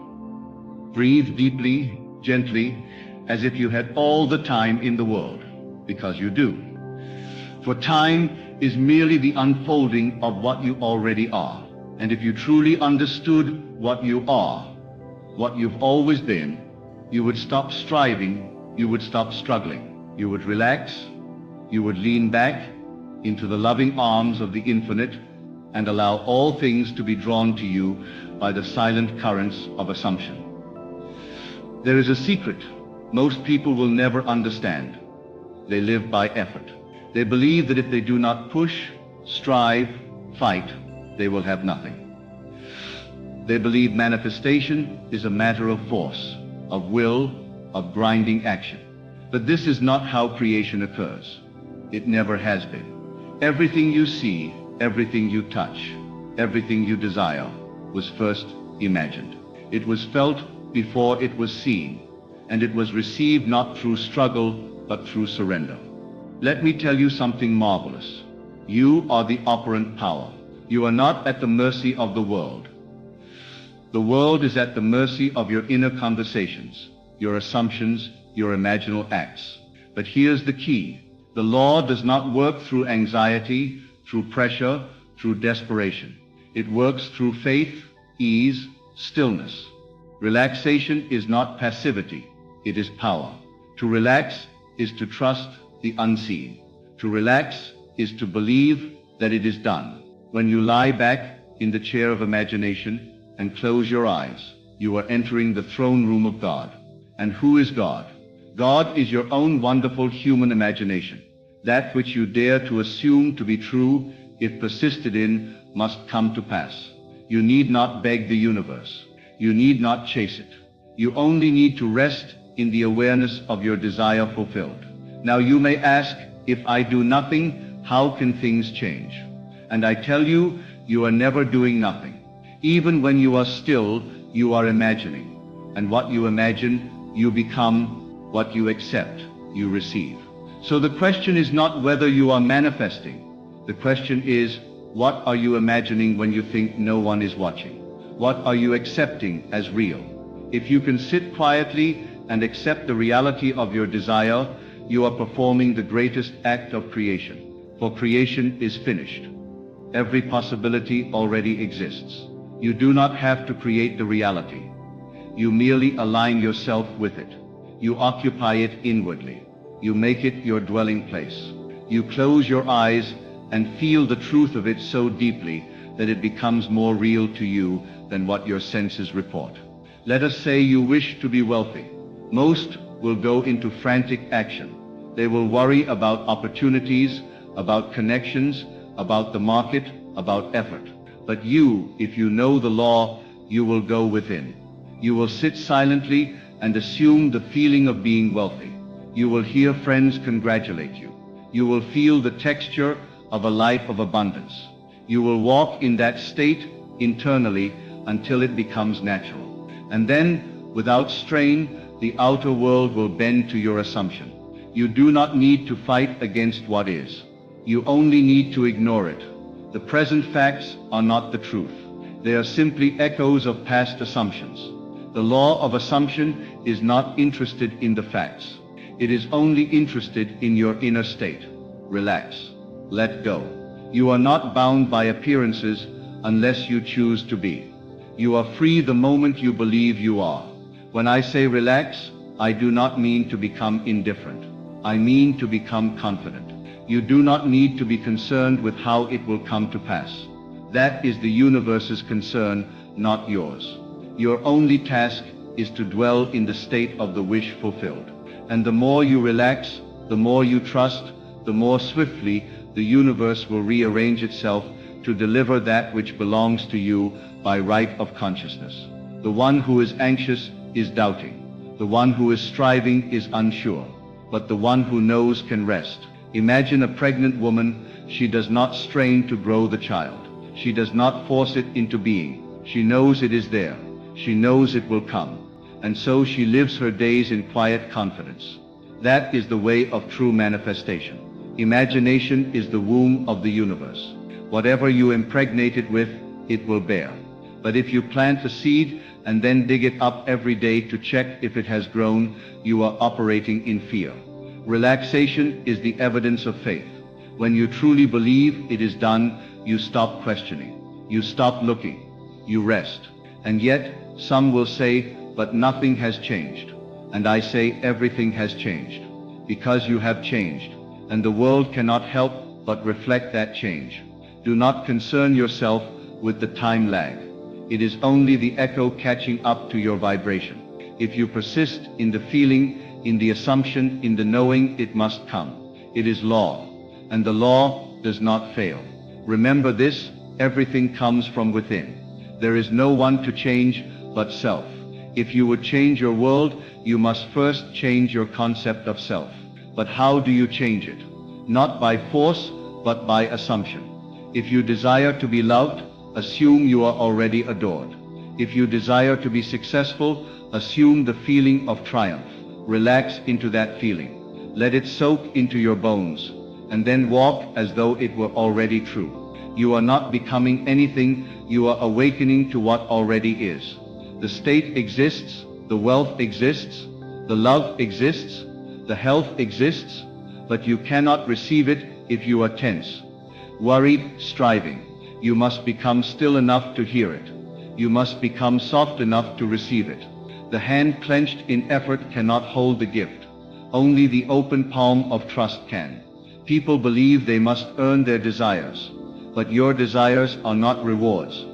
Breathe deeply, gently, as if you had all the time in the world, because you do. For time is merely the unfolding of what you already are. And if you truly understood what you are, what you've always been, you would stop striving, you would stop struggling. You would relax, you would lean back into the loving arms of the infinite and allow all things to be drawn to you by the silent currents of assumption. There is a secret most people will never understand. They live by effort. They believe that if they do not push, strive, fight, they will have nothing. They believe manifestation is a matter of force, of will, of grinding action. But this is not how creation occurs. It never has been. Everything you see, everything you touch, everything you desire was first imagined. It was felt before it was seen, and it was received not through struggle, but through surrender. Let me tell you something marvelous. You are the operant power. You are not at the mercy of the world. The world is at the mercy of your inner conversations, your assumptions, your imaginal acts. But here's the key. The law does not work through anxiety, through pressure, through desperation. It works through faith, ease, stillness. Relaxation is not passivity, it is power. To relax is to trust the unseen. To relax is to believe that it is done. When you lie back in the chair of imagination and close your eyes, you are entering the throne room of God. And who is God? God is your own wonderful human imagination. That which you dare to assume to be true, if persisted in, must come to pass. You need not beg the universe. You need not chase it. You only need to rest in the awareness of your desire fulfilled. Now you may ask, if I do nothing, how can things change? And I tell you, you are never doing nothing. Even when you are still, you are imagining. And what you imagine, you become. What you accept, you receive. So the question is not whether you are manifesting. The question is, what are you imagining when you think no one is watching? What are you accepting as real? If you can sit quietly and accept the reality of your desire, you are performing the greatest act of creation. For creation is finished. Every possibility already exists. You do not have to create the reality. You merely align yourself with it. You occupy it inwardly. You make it your dwelling place. You close your eyes and feel the truth of it so deeply that it becomes more real to you than what your senses report. Let us say you wish to be wealthy. Most will go into frantic action. They will worry about opportunities, about connections, about the market, about effort. But you, if you know the law, you will go within. You will sit silently and assume the feeling of being wealthy. You will hear friends congratulate you. You will feel the texture of a life of abundance. You will walk in that state internally until it becomes natural. And then, without strain, the outer world will bend to your assumption. You do not need to fight against what is. You only need to ignore it. The present facts are not the truth. They are simply echoes of past assumptions. The law of assumption is not interested in the facts. It is only interested in your inner state. Relax. Let go. You are not bound by appearances unless you choose to be. You are free the moment you believe you are. When I say relax, I do not mean to become indifferent. I mean to become confident. You do not need to be concerned with how it will come to pass. That is the universe's concern, not yours. Your only task is to dwell in the state of the wish fulfilled. And the more you relax, the more you trust, the more swiftly the universe will rearrange itself to deliver that which belongs to you by right of consciousness. The one who is anxious is doubting. The one who is striving is unsure. But the one who knows can rest. Imagine a pregnant woman. She does not strain to grow the child. She does not force it into being. She knows it is there. She knows it will come. And so she lives her days in quiet confidence. That is the way of true manifestation. Imagination is the womb of the universe. Whatever you impregnate it with, it will bear. But if you plant a seed and then dig it up every day to check if it has grown, you are operating in fear. Relaxation is the evidence of faith. When you truly believe it is done, you stop questioning. You stop looking. You rest. And yet, some will say, but nothing has changed. And I say everything has changed. Because you have changed. And the world cannot help but reflect that change. Do not concern yourself with the time lag. It is only the echo catching up to your vibration. If you persist in the feeling, in the assumption, in the knowing, it must come. It is law. And the law does not fail. Remember this, everything comes from within. There is no one to change but self. If you would change your world, you must first change your concept of self. But how do you change it? Not by force, but by assumption. If you desire to be loved, assume you are already adored. If you desire to be successful, assume the feeling of triumph. Relax into that feeling. Let it soak into your bones, and then walk as though it were already true. You are not becoming anything, you are awakening to what already is. The state exists, the wealth exists, the love exists, the health exists, but you cannot receive it if you are tense, worried, striving. You must become still enough to hear it. You must become soft enough to receive it. The hand clenched in effort cannot hold the gift. Only the open palm of trust can. People believe they must earn their desires. But your desires are not rewards.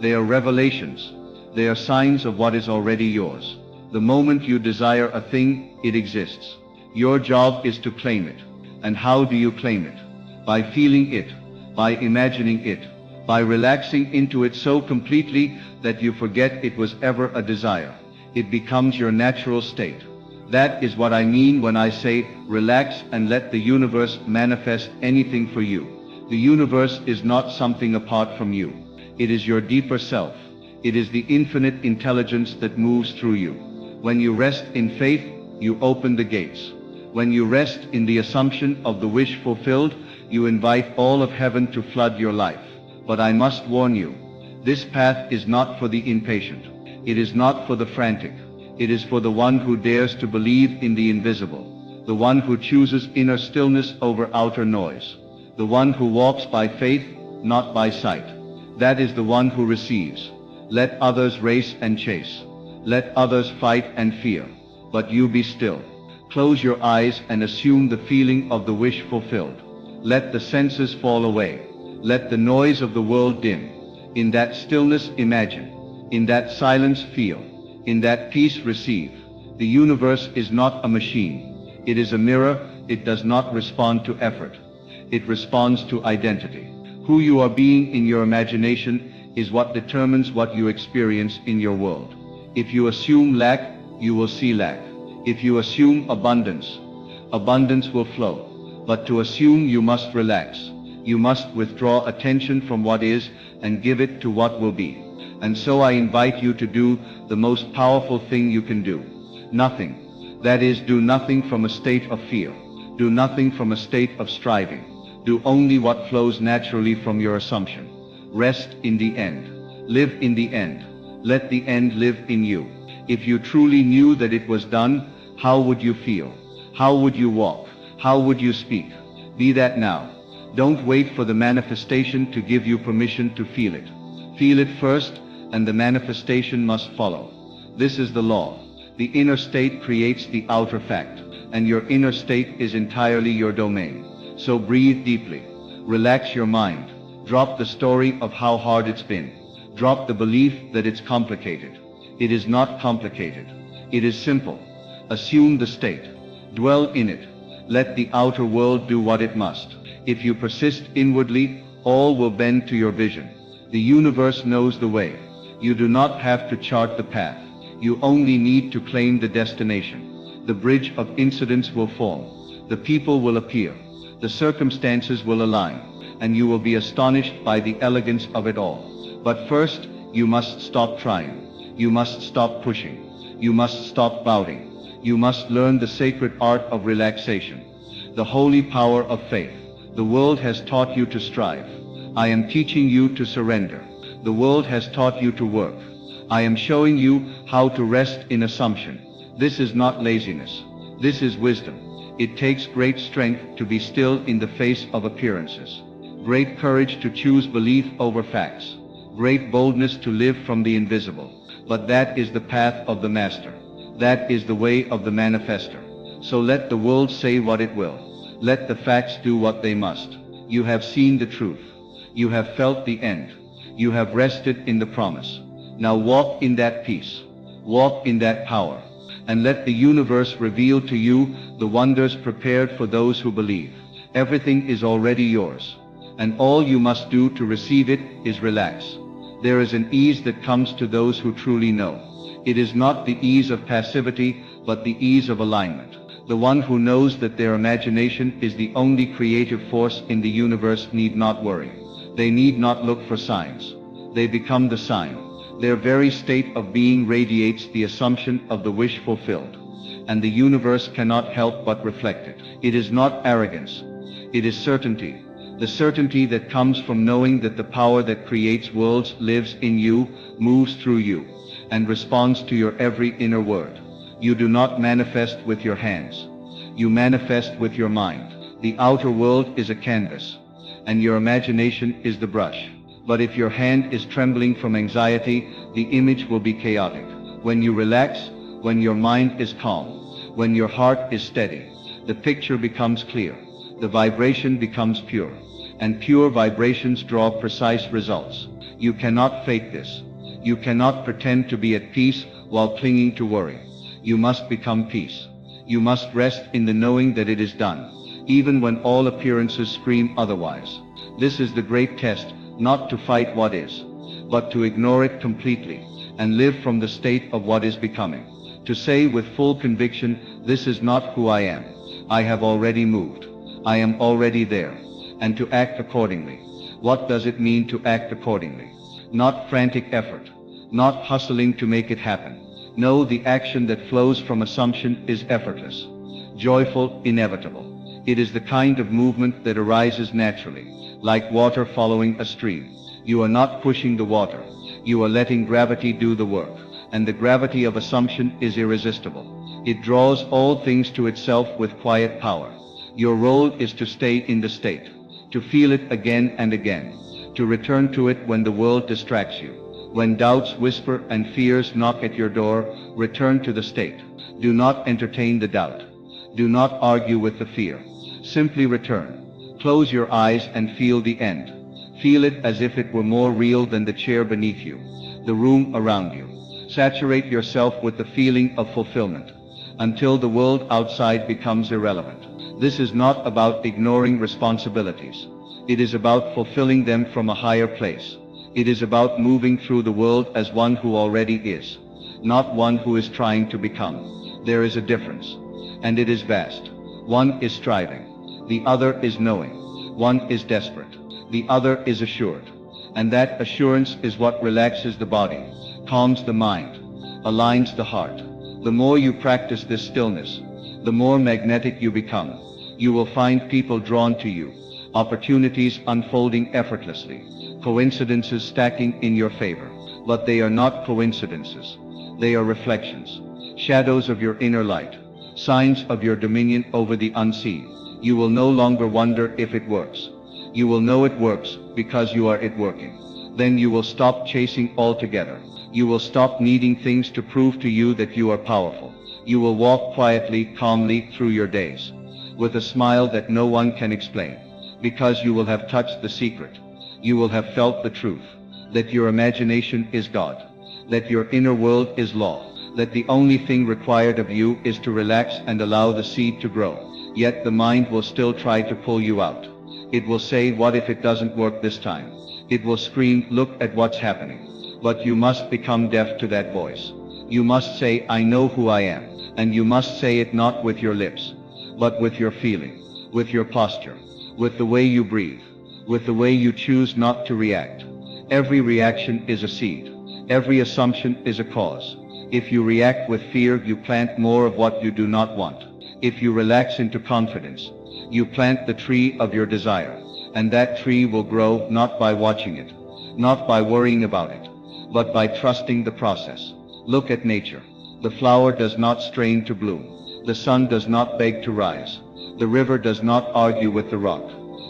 They are revelations. They are signs of what is already yours. The moment you desire a thing, it exists. Your job is to claim it. And how do you claim it? By feeling it, by imagining it, by relaxing into it so completely that you forget it was ever a desire. It becomes your natural state. That is what I mean when I say, relax and let the universe manifest anything for you. The universe is not something apart from you. It is your deeper self. It is the infinite intelligence that moves through you. When you rest in faith, you open the gates. When you rest in the assumption of the wish fulfilled, you invite all of heaven to flood your life. But I must warn you, this path is not for the impatient. It is not for the frantic. It is for the one who dares to believe in the invisible, the one who chooses inner stillness over outer noise, the one who walks by faith, not by sight. That is the one who receives. Let others race and chase. Let others fight and fear. But you be still. Close your eyes and assume the feeling of the wish fulfilled. Let the senses fall away. Let the noise of the world dim. In that stillness imagine. In that silence feel. In that peace receive. The universe is not a machine. It is a mirror. It does not respond to effort. It responds to identity. Who you are being in your imagination is what determines what you experience in your world. If you assume lack, you will see lack. If you assume abundance, abundance will flow. But to assume, you must relax. You must withdraw attention from what is and give it to what will be. And so I invite you to do the most powerful thing you can do. Nothing. That is, do nothing from a state of fear. Do nothing from a state of striving. Do only what flows naturally from your assumption. Rest in the end. Live in the end. Let the end live in you. If you truly knew that it was done, how would you feel? How would you walk? How would you speak? Be that now. Don't wait for the manifestation to give you permission to feel it. Feel it first, and the manifestation must follow. This is the law. The inner state creates the outer fact, and your inner state is entirely your domain. So breathe deeply. Relax your mind. Drop the story of how hard it's been. Drop the belief that it's complicated. It is not complicated. It is simple. Assume the state. Dwell in it. Let the outer world do what it must. If you persist inwardly, all will bend to your vision. The universe knows the way. You do not have to chart the path. You only need to claim the destination. The bridge of incidents will form. The people will appear. The circumstances will align, and you will be astonished by the elegance of it all. But first, you must stop trying. You must stop pushing. You must stop doubting. You must learn the sacred art of relaxation, the holy power of faith. The world has taught you to strive. I am teaching you to surrender. The world has taught you to work. I am showing you how to rest in assumption. This is not laziness. This is wisdom. It takes great strength to be still in the face of appearances, great courage to choose belief over facts, great boldness to live from the invisible. But that is the path of the master. That is the way of the manifester. So let the world say what it will. Let the facts do what they must. You have seen the truth. You have felt the end. You have rested in the promise. Now walk in that peace. Walk in that power. And let the universe reveal to you the wonders prepared for those who believe. Everything is already yours. And all you must do to receive it is relax. There is an ease that comes to those who truly know. It is not the ease of passivity, but the ease of alignment. The one who knows that their imagination is the only creative force in the universe need not worry. They need not look for signs. They become the sign. Their very state of being radiates the assumption of the wish fulfilled. And the universe cannot help but reflect it. It is not arrogance. It is certainty. The certainty that comes from knowing that the power that creates worlds lives in you, moves through you, and responds to your every inner word. You do not manifest with your hands. You manifest with your mind. The outer world is a canvas, and your imagination is the brush. But if your hand is trembling from anxiety, the image will be chaotic. When you relax, when your mind is calm, when your heart is steady, the picture becomes clear. The vibration becomes pure. And pure vibrations draw precise results. You cannot fake this. You cannot pretend to be at peace while clinging to worry. You must become peace. You must rest in the knowing that it is done, even when all appearances scream otherwise. This is the great test, not to fight what is, but to ignore it completely, and live from the state of what is becoming. To say with full conviction, this is not who I am. I have already moved. I am already there. And to act accordingly. What does it mean to act accordingly? Not frantic effort. Not hustling to make it happen. No, the action that flows from assumption is effortless, joyful, inevitable. It is the kind of movement that arises naturally, like water following a stream. You are not pushing the water. You are letting gravity do the work. And the gravity of assumption is irresistible. It draws all things to itself with quiet power. Your role is to stay in the state, to feel it again and again, to return to it when the world distracts you. When doubts whisper and fears knock at your door, return to the state. Do not entertain the doubt. Do not argue with the fear. Simply return. Close your eyes and feel the end. Feel it as if it were more real than the chair beneath you, the room around you. Saturate yourself with the feeling of fulfillment, until the world outside becomes irrelevant. This is not about ignoring responsibilities. It is about fulfilling them from a higher place. It is about moving through the world as one who already is, not one who is trying to become. There is a difference, and it is vast. One is striving. The other is knowing. One is desperate. The other is assured. And that assurance is what relaxes the body, calms the mind, aligns the heart. The more you practice this stillness, the more magnetic you become. You will find people drawn to you, opportunities unfolding effortlessly, coincidences stacking in your favor. But they are not coincidences. They are reflections, shadows of your inner light, signs of your dominion over the unseen. You will no longer wonder if it works. You will know it works because you are it working. Then you will stop chasing altogether. You will stop needing things to prove to you that you are powerful. You will walk quietly, calmly through your days, with a smile that no one can explain, because you will have touched the secret. You will have felt the truth, that your imagination is God, that your inner world is law, that the only thing required of you is to relax and allow the seed to grow. Yet the mind will still try to pull you out. It will say, what if it doesn't work this time? It will scream, look at what's happening. But you must become deaf to that voice. You must say, I know who I am. And you must say it not with your lips, but with your feeling, with your posture, with the way you breathe, with the way you choose not to react. Every reaction is a seed. Every assumption is a cause. If you react with fear, you plant more of what you do not want. If you relax into confidence, you plant the tree of your desire. And that tree will grow not by watching it, not by worrying about it, but by trusting the process. Look at nature. The flower does not strain to bloom. The sun does not beg to rise. The river does not argue with the rock.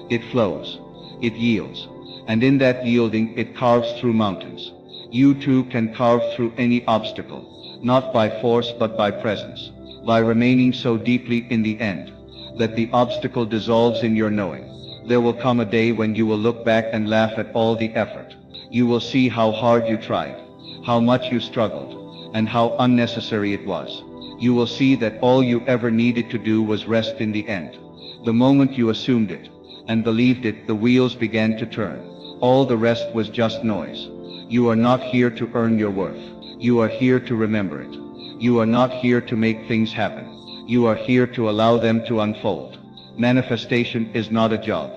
It flows. It yields. And in that yielding, it carves through mountains. You too can carve through any obstacle, not by force but by presence, by remaining so deeply in the end, that the obstacle dissolves in your knowing. There will come a day when you will look back and laugh at all the effort. You will see how hard you tried, how much you struggled, and how unnecessary it was. You will see that all you ever needed to do was rest in the end. The moment you assumed it, and believed it, the wheels began to turn. All the rest was just noise. You are not here to earn your worth. You are here to remember it. You are not here to make things happen. You are here to allow them to unfold. Manifestation is not a job.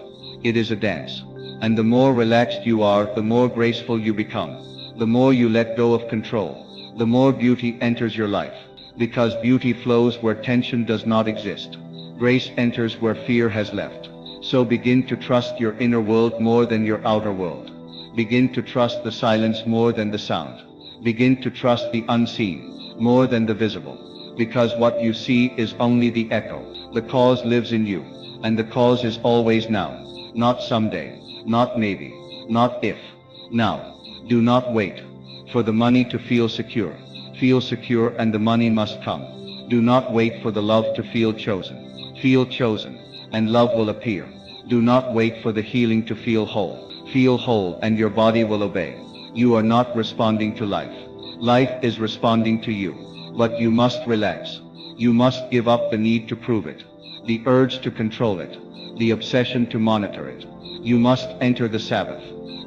It is a dance. And the more relaxed you are, the more graceful you become. The more you let go of control, the more beauty enters your life, because beauty flows where tension does not exist. Grace enters where fear has left. So begin to trust your inner world more than your outer world. Begin to trust the silence more than the sound. Begin to trust the unseen more than the visible, because what you see is only the echo. The cause lives in you, and the cause is always now, not someday, not maybe, not if. Now. Do not wait for the money to feel secure. Feel secure and the money must come. Do not wait for the love to feel chosen. Feel chosen, and love will appear. Do not wait for the healing to feel whole. Feel whole and your body will obey. You are not responding to life. Life is responding to you. But you must relax. You must give up the need to prove it, the urge to control it, the obsession to monitor it. You must enter the Sabbath,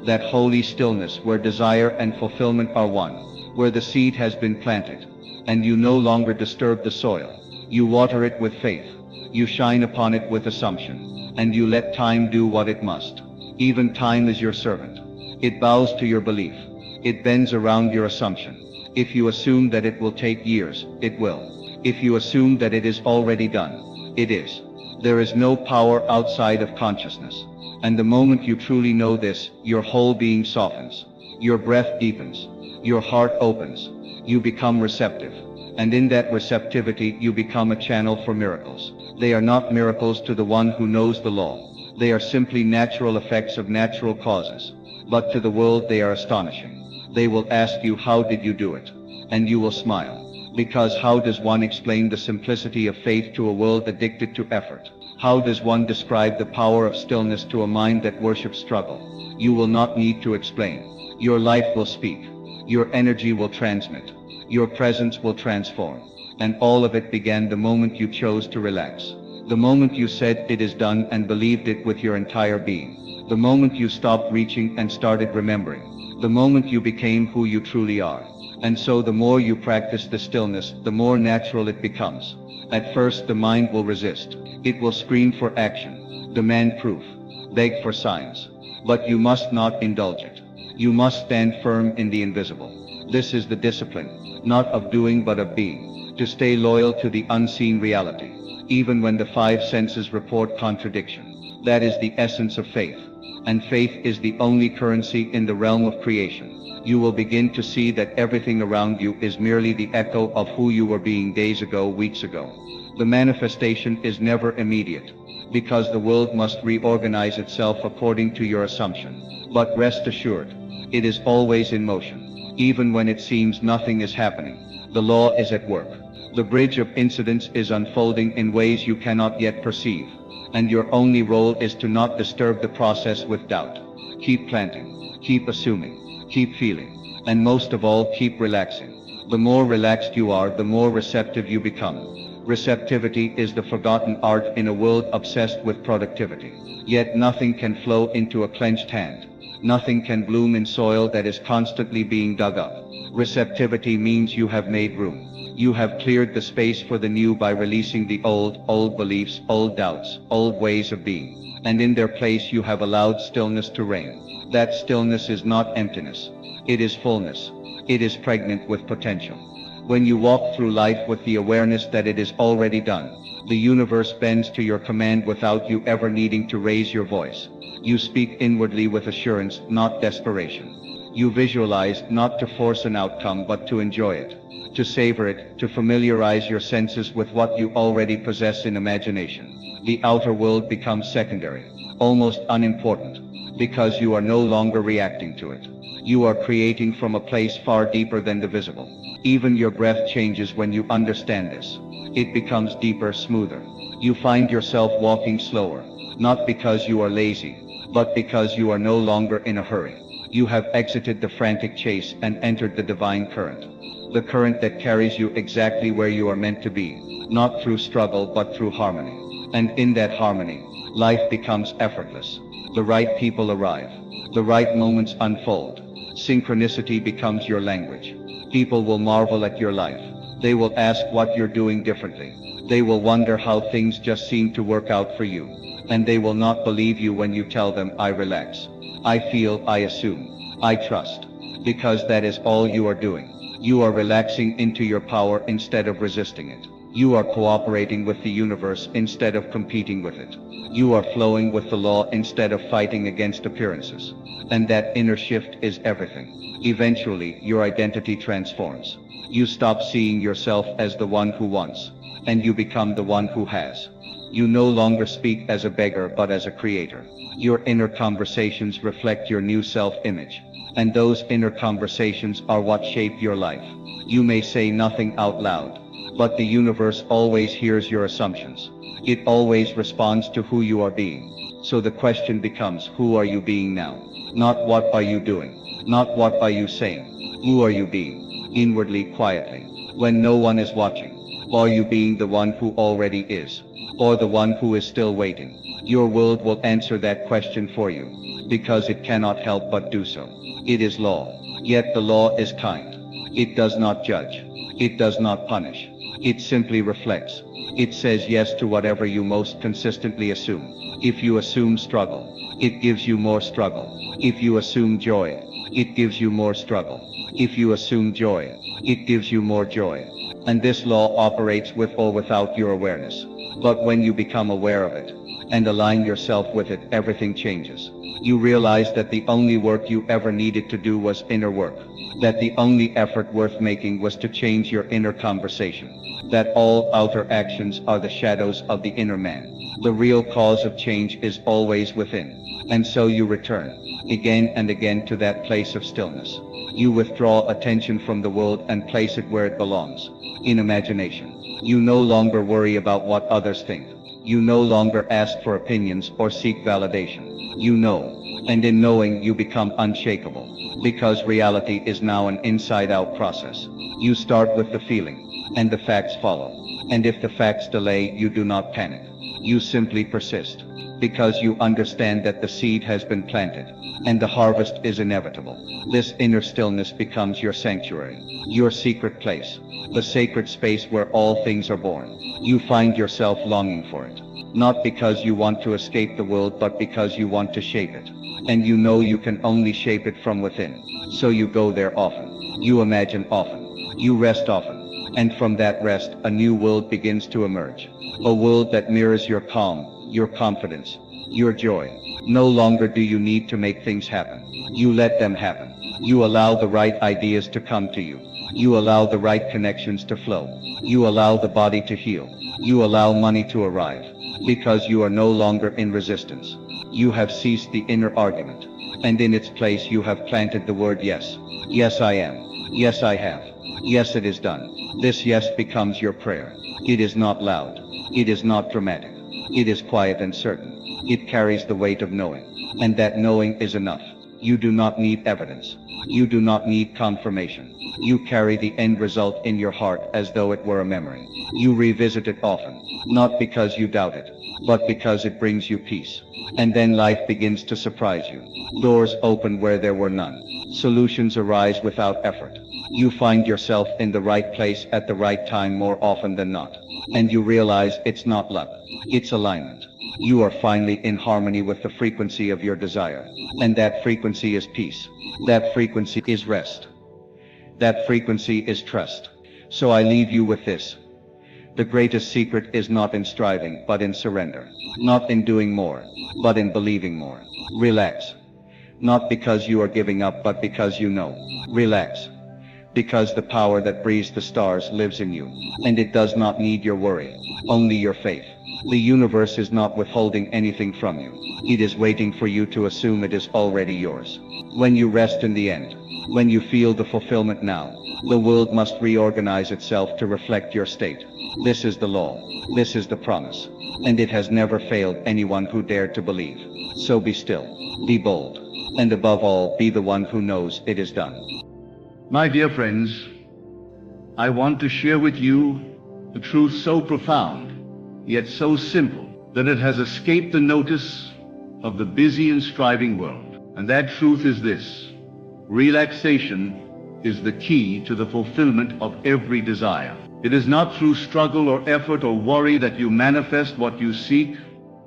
that holy stillness where desire and fulfillment are one, where the seed has been planted, and you no longer disturb the soil. You water it with faith. You shine upon it with assumption, and you let time do what it must. Even time is your servant. It bows to your belief. It bends around your assumption. If you assume that it will take years, it will. If you assume that it is already done, it is. There is no power outside of consciousness. And the moment you truly know this, your whole being softens. Your breath deepens. Your heart opens. You become receptive. And in that receptivity you become a channel for miracles. They are not miracles to the one who knows the law. They are simply natural effects of natural causes. But to the world they are astonishing. They will ask you, how did you do it? And you will smile. Because how does one explain the simplicity of faith to a world addicted to effort? How does one describe the power of stillness to a mind that worships struggle? You will not need to explain. Your life will speak. Your energy will transmit. Your presence will transform. And all of it began the moment you chose to relax. The moment you said it is done and believed it with your entire being. The moment you stopped reaching and started remembering. The moment you became who you truly are. And so the more you practice the stillness, the more natural it becomes. At first the mind will resist. It will scream for action, demand proof, beg for signs. But you must not indulge it. You must stand firm in the invisible. This is the discipline, not of doing but of being. To stay loyal to the unseen reality, even when the five senses report contradiction. That is the essence of faith. And faith is the only currency in the realm of creation. You will begin to see that everything around you is merely the echo of who you were being days ago, weeks ago. The manifestation is never immediate, because the world must reorganize itself according to your assumption. But rest assured, It is always in motion. Even when it seems nothing is happening, the law is at work. The bridge of incidents is unfolding in ways you cannot yet perceive, and your only role is to not disturb the process with doubt. Keep planting, keep assuming, keep feeling, and most of all, keep relaxing. The more relaxed you are, the more receptive you become. Receptivity is the forgotten art in a world obsessed with productivity. Yet nothing can flow into a clenched hand. Nothing can bloom in soil that is constantly being dug up. Receptivity means you have made room. You have cleared the space for the new by releasing the old beliefs, old doubts, old ways of being. And in their place you have allowed stillness to reign. That stillness is not emptiness. It is fullness. It is pregnant with potential. When you walk through life with the awareness that it is already done, the universe bends to your command without you ever needing to raise your voice. You speak inwardly with assurance, not desperation. You visualize not to force an outcome but to enjoy it, to savor it, to familiarize your senses with what you already possess in imagination. The outer world becomes secondary, almost unimportant, because you are no longer reacting to it. You are creating from a place far deeper than the visible. Even your breath changes when you understand this. It becomes deeper, smoother. You find yourself walking slower, not because you are lazy, but because you are no longer in a hurry. You have exited the frantic chase and entered the divine current. The current that carries you exactly where you are meant to be, not through struggle but through harmony. And in that harmony, life becomes effortless. The right people arrive. The right moments unfold. Synchronicity becomes your language. People will marvel at your life. They will ask what you're doing differently. They will wonder how things just seem to work out for you. And they will not believe you when you tell them, I relax. I feel, I assume, I trust. Because that is all you are doing. You are relaxing into your power instead of resisting it. You are cooperating with the universe instead of competing with it. You are flowing with the law instead of fighting against appearances. And that inner shift is everything. Eventually, your identity transforms. You stop seeing yourself as the one who wants, and you become the one who has. You no longer speak as a beggar but as a creator. Your inner conversations reflect your new self-image, and those inner conversations are what shape your life. You may say nothing out loud, but the universe always hears your assumptions. It always responds to who you are being. So the question becomes, who are you being now? Not what are you doing? Not what are you saying? Who are you being? Inwardly, quietly, when no one is watching. Are you being the one who already is, or the one who is still waiting? Your world will answer that question for you, because it cannot help but do so. It is law, yet the law is kind. It does not judge. It does not punish. It simply reflects. It says yes to whatever you most consistently assume. If you assume struggle, it gives you more struggle. If you assume joy, it gives you more struggle. If you assume joy, it gives you more joy. And this law operates with or without your awareness. But when you become aware of it, and align yourself with it, everything changes. You realize that the only work you ever needed to do was inner work. That the only effort worth making was to change your inner conversation. That all outer actions are the shadows of the inner man. The real cause of change is always within. And so you return, again and again, to that place of stillness. You withdraw attention from the world and place it where it belongs, in imagination. You no longer worry about what others think. You no longer ask for opinions or seek validation. You know, and in knowing you become unshakable, because reality is now an inside-out process. You start with the feeling, and the facts follow. And if the facts delay, you do not panic. You simply persist, because you understand that the seed has been planted, and the harvest is inevitable. This inner stillness becomes your sanctuary, your secret place, the sacred space where all things are born. You find yourself longing for it, not because you want to escape the world but because you want to shape it. And you know you can only shape it from within. So you go there often, you imagine often, you rest often. And from that rest, a new world begins to emerge. A world that mirrors your calm, your confidence, your joy. No longer do you need to make things happen. You let them happen. You allow the right ideas to come to you. You allow the right connections to flow. You allow the body to heal. You allow money to arrive. Because you are no longer in resistance. You have ceased the inner argument. and in its place you have planted the word yes. Yes I am. Yes I have. Yes it is done. This yes becomes your prayer. It is not loud. It is not dramatic. It is quiet and certain. It carries the weight of knowing. And that knowing is enough. You do not need evidence. You do not need confirmation. You carry the end result in your heart as though it were a memory. You revisit it often, not because you doubt it, but because it brings you peace. And then life begins to surprise you. Doors open where there were none. Solutions arise without effort. You find yourself in the right place at the right time more often than not. And you realize it's not luck, it's alignment. You are finally in harmony with the frequency of your desire. And that frequency is peace. That frequency is rest. That frequency is trust. So I leave you with this. The greatest secret is not in striving, but in surrender. Not in doing more, but in believing more. Relax. Not because you are giving up, but because you know. Relax. Because the power that breathes the stars lives in you. And it does not need your worry, only your faith. The universe is not withholding anything from you. It is waiting for you to assume it is already yours. When you rest in the end, when you feel the fulfillment now, the world must reorganize itself to reflect your state. This is the law. This is the promise. And it has never failed anyone who dared to believe. So be still, be bold, and above all, be the one who knows it is done. My dear friends, I want to share with you a truth so profound, yet so simple, that it has escaped the notice of the busy and striving world. And that truth is this: relaxation is the key to the fulfillment of every desire. It is not through struggle or effort or worry that you manifest what you seek.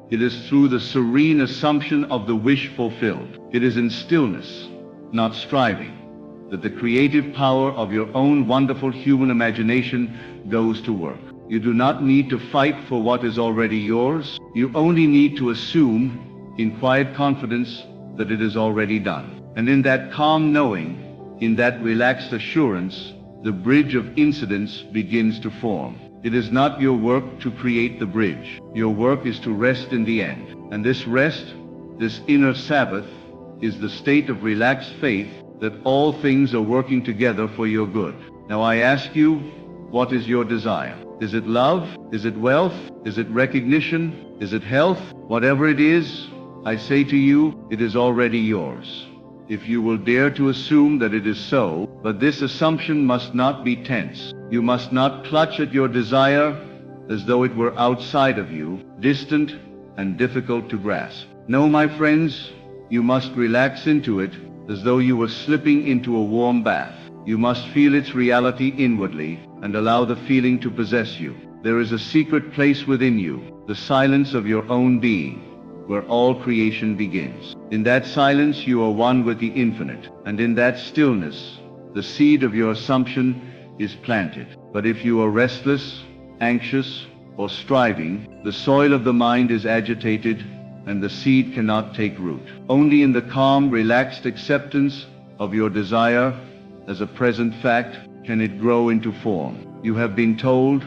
It is through the serene assumption of the wish fulfilled. It is in stillness, not striving, that the creative power of your own wonderful human imagination goes to work. You do not need to fight for what is already yours. You only need to assume in quiet confidence that it is already done. And in that calm knowing, in that relaxed assurance, the bridge of incidents begins to form. It is not your work to create the bridge. Your work is to rest in the end. And this rest, this inner Sabbath, is the state of relaxed faith that all things are working together for your good. Now I ask you, what is your desire? Is it love? Is it wealth? Is it recognition? Is it health? Whatever it is, I say to you, it is already yours, if you will dare to assume that it is so. But this assumption must not be tense. You must not clutch at your desire as though it were outside of you, distant and difficult to grasp. No, my friends, you must relax into it as though you were slipping into a warm bath. You must feel its reality inwardly and allow the feeling to possess you. There is a secret place within you, the silence of your own being, where all creation begins. In that silence you are one with the infinite, and in that stillness the seed of your assumption is planted. But if you are restless, anxious, or striving, the soil of the mind is agitated, and the seed cannot take root. Only in the calm, relaxed acceptance of your desire as a present fact can it grow into form. You have been told,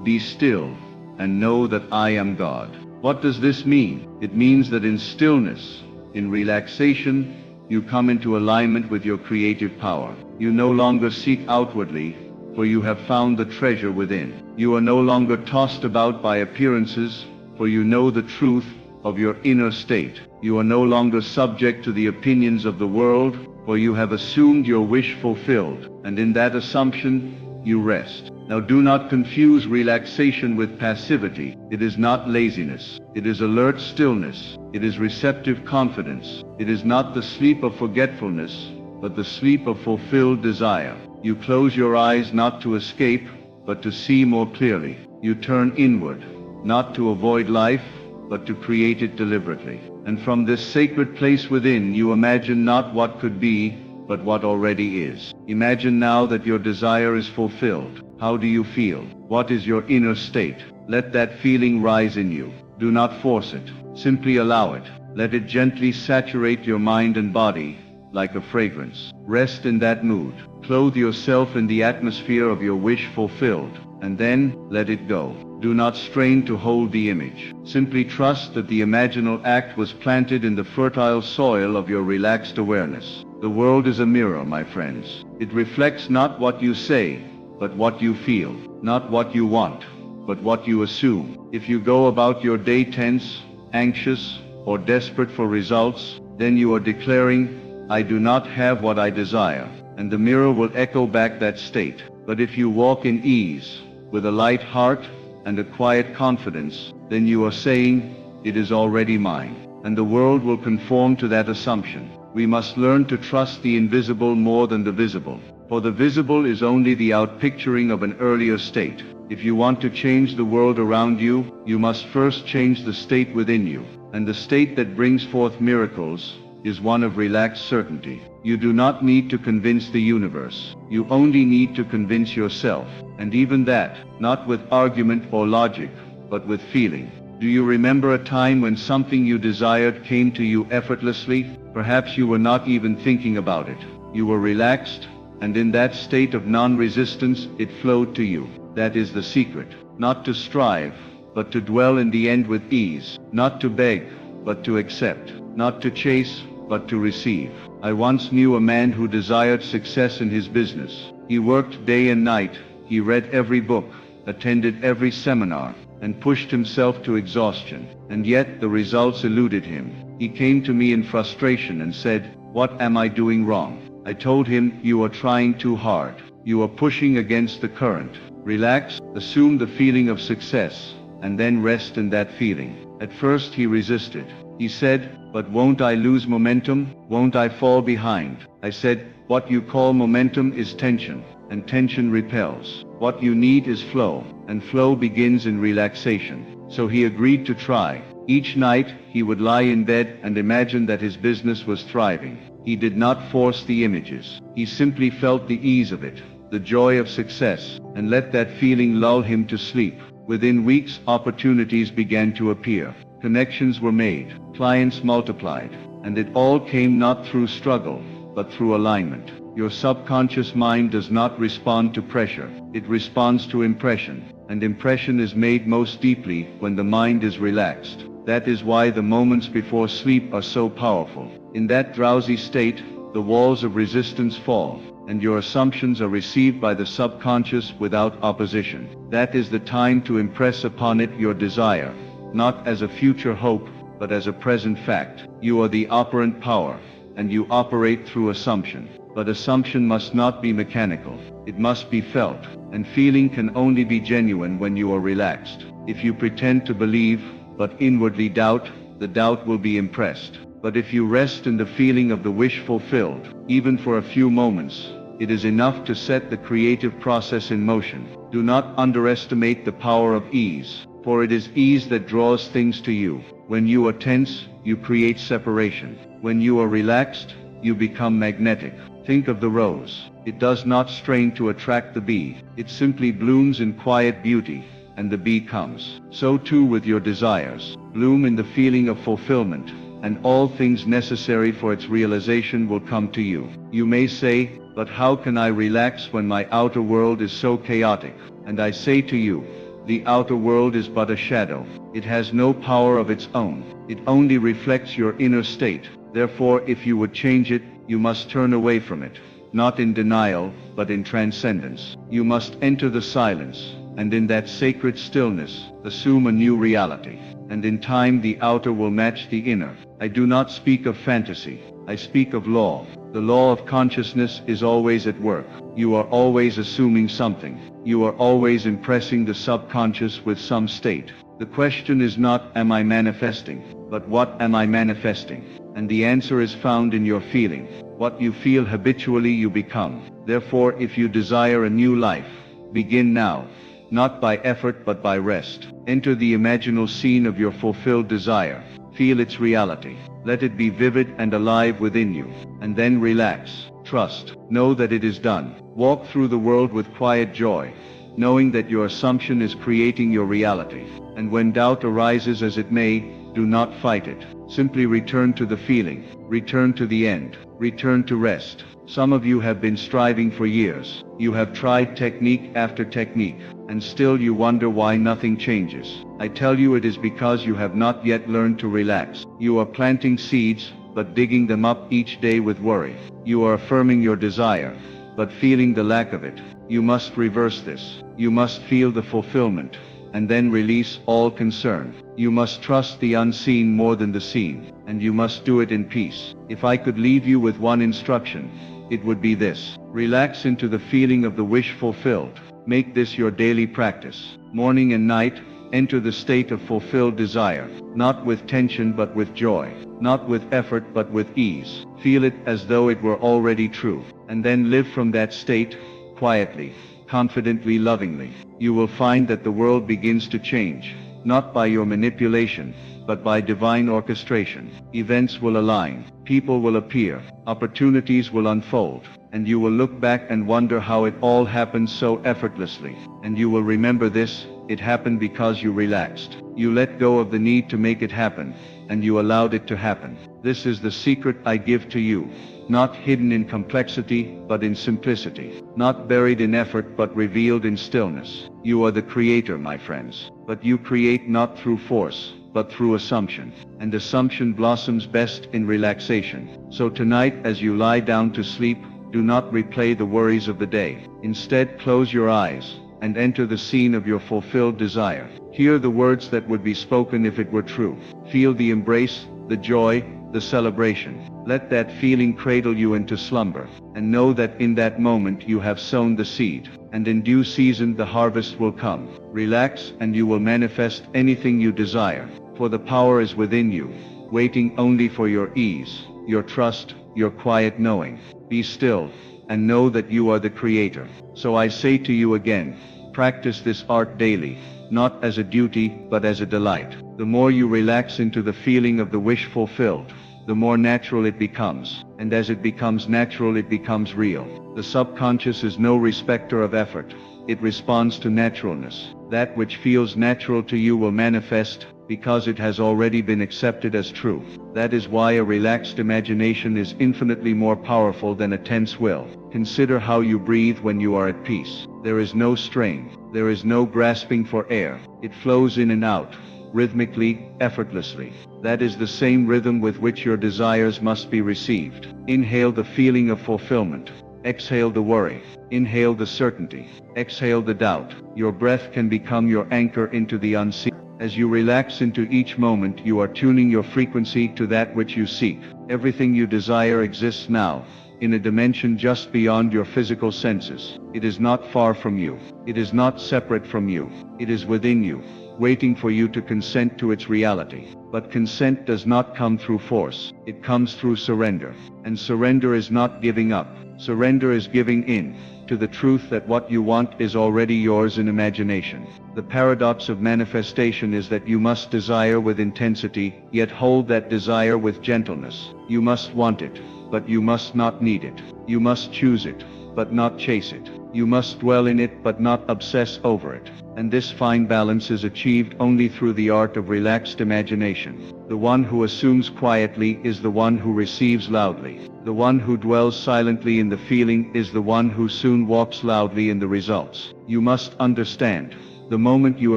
be still and know that I am God. What does this mean? It means that in stillness, in relaxation, you come into alignment with your creative power. You no longer seek outwardly, for you have found the treasure within. You are no longer tossed about by appearances, for you know the truth of your inner state. You are no longer subject to the opinions of the world, for you have assumed your wish fulfilled, and in that assumption you rest. Now do not confuse relaxation with passivity. It is not laziness. It is alert stillness. It is receptive confidence. It is not the sleep of forgetfulness, but the sleep of fulfilled desire. You close your eyes not to escape, but to see more clearly. You turn inward, not to avoid life, but to create it deliberately. And from this sacred place within, you imagine not what could be, but what already is. Imagine now that your desire is fulfilled. How do you feel? What is your inner state? Let that feeling rise in you. Do not force it. Simply allow it. Let it gently saturate your mind and body like a fragrance. Rest in that mood. Clothe yourself in the atmosphere of your wish fulfilled, and then let it go. Do not strain to hold the image. Simply trust that the imaginal act was planted in the fertile soil of your relaxed awareness. The world is a mirror, my friends. It reflects not what you say, but what you feel. Not what you want, but what you assume. If you go about your day tense, anxious, or desperate for results, then you are declaring, I do not have what I desire, and the mirror will echo back that state. But if you walk in ease, with a light heart and a quiet confidence, then you are saying, it is already mine, and the world will conform to that assumption. We must learn to trust the invisible more than the visible, for the visible is only the outpicturing of an earlier state. If you want to change the world around you, you must first change the state within you, and the state that brings forth miracles is one of relaxed certainty. You do not need to convince the universe. You only need to convince yourself, and even that, not with argument or logic, but with feeling. Do you remember a time when something you desired came to you effortlessly? Perhaps you were not even thinking about it. You were relaxed, and in that state of non-resistance, it flowed to you. That is the secret. Not to strive, but to dwell in the end with ease. Not to beg, but to accept. Not to chase, but to receive. I once knew a man who desired success in his business. He worked day and night, he read every book, attended every seminar, and pushed himself to exhaustion. And yet the results eluded him. He came to me in frustration and said, "What am I doing wrong?" I told him, "You are trying too hard. You are pushing against the current. Relax, assume the feeling of success, and then rest in that feeling." At first he resisted. He said, "But won't I lose momentum? Won't I fall behind?" I said, "What you call momentum is tension, and tension repels. What you need is flow, and flow begins in relaxation." So he agreed to try. Each night, he would lie in bed and imagine that his business was thriving. He did not force the images. He simply felt the ease of it, the joy of success, and let that feeling lull him to sleep. Within weeks, opportunities began to appear. Connections were made, clients multiplied, and it all came not through struggle, but through alignment. Your subconscious mind does not respond to pressure, it responds to impression, and impression is made most deeply when the mind is relaxed. That is why the moments before sleep are so powerful. In that drowsy state, the walls of resistance fall, and your assumptions are received by the subconscious without opposition. That is the time to impress upon it your desire, not as a future hope, but as a present fact. You are the operant power, and you operate through assumption. But assumption must not be mechanical. It must be felt, and feeling can only be genuine when you are relaxed. If you pretend to believe, but inwardly doubt, the doubt will be impressed. But if you rest in the feeling of the wish fulfilled, even for a few moments, it is enough to set the creative process in motion. Do not underestimate the power of ease, for it is ease that draws things to you. When you are tense, you create separation. When you are relaxed, you become magnetic. Think of the rose. It does not strain to attract the bee. It simply blooms in quiet beauty, and the bee comes. So too with your desires. Bloom in the feeling of fulfillment, and all things necessary for its realization will come to you. You may say, "But how can I relax when my outer world is so chaotic?" And I say to you, the outer world is but a shadow. It has no power of its own. It only reflects your inner state. Therefore, if you would change it, you must turn away from it, not in denial, but in transcendence. You must enter the silence, and in that sacred stillness, assume a new reality. And in time the outer will match the inner. I do not speak of fantasy. I speak of law. The law of consciousness is always at work. You are always assuming something. You are always impressing the subconscious with some state. The question is not, am I manifesting? But what am I manifesting? And the answer is found in your feeling. What you feel habitually you become. Therefore, if you desire a new life, begin now. Not by effort but by rest. Enter the imaginal scene of your fulfilled desire. Feel its reality. Let it be vivid and alive within you. And then relax. Trust. Know that it is done. Walk through the world with quiet joy, knowing that your assumption is creating your reality. And when doubt arises as it may, Do not fight it. Simply return to the feeling. Return to the end. Return to rest. Some of you have been striving for years. You have tried technique after technique, and still you wonder why nothing changes. I tell you it is because you have not yet learned to relax. You are planting seeds, but digging them up each day with worry. You are affirming your desire, but feeling the lack of it. You must reverse this. You must feel the fulfillment, and then release all concern. You must trust the unseen more than the seen, and you must do it in peace. If I could leave you with one instruction, it would be this. Relax into the feeling of the wish fulfilled. Make this your daily practice. Morning and night, enter the state of fulfilled desire, not with tension but with joy, not with effort but with ease. Feel it as though it were already true, and then live from that state, quietly, confidently, lovingly. You will find that the world begins to change, not by your manipulation, but by divine orchestration. Events will align, people will appear, opportunities will unfold, and you will look back and wonder how it all happened so effortlessly. And you will remember this: it happened because you relaxed. You let go of the need to make it happen, and you allowed it to happen. This is the secret I give to you. Not hidden in complexity, but in simplicity. Not buried in effort, but revealed in stillness. You are the creator, my friends. But you create not through force, but through assumption. And assumption blossoms best in relaxation. So tonight, as you lie down to sleep, do not replay the worries of the day. Instead, close your eyes and enter the scene of your fulfilled desire. Hear the words that would be spoken if it were true. Feel the embrace, the joy, the celebration. Let that feeling cradle you into slumber, and know that in that moment you have sown the seed, and in due season the harvest will come. Relax and you will manifest anything you desire, for the power is within you, waiting only for your ease, your trust, your quiet knowing. Be still, and know that you are the creator. So I say to you again, practice this art daily, not as a duty, but as a delight. The more you relax into the feeling of the wish fulfilled, the more natural it becomes, and as it becomes natural, it becomes real. The subconscious is no respecter of effort. It responds to naturalness. That which feels natural to you will manifest, because it has already been accepted as true. That is why a relaxed imagination is infinitely more powerful than a tense will. Consider how you breathe when you are at peace. There is no strain. There is no grasping for air. It flows in and out, rhythmically, effortlessly. That is the same rhythm with which your desires must be received. Inhale the feeling of fulfillment. Exhale the worry. Inhale the certainty. Exhale the doubt. Your breath can become your anchor into the unseen. As you relax into each moment, you are tuning your frequency to that which you seek. Everything you desire exists now, in a dimension just beyond your physical senses. It is not far from you. It is not separate from you. It is within you, waiting for you to consent to its reality. But consent does not come through force. It comes through surrender. And surrender is not giving up. Surrender is giving in to the truth that what you want is already yours in imagination. The paradox of manifestation is that you must desire with intensity, yet hold that desire with gentleness. You must want it, but you must not need it. You must choose it, but not chase it. You must dwell in it, but not obsess over it. And this fine balance is achieved only through the art of relaxed imagination. The one who assumes quietly is the one who receives loudly. The one who dwells silently in the feeling is the one who soon walks loudly in the results. You must understand, the moment you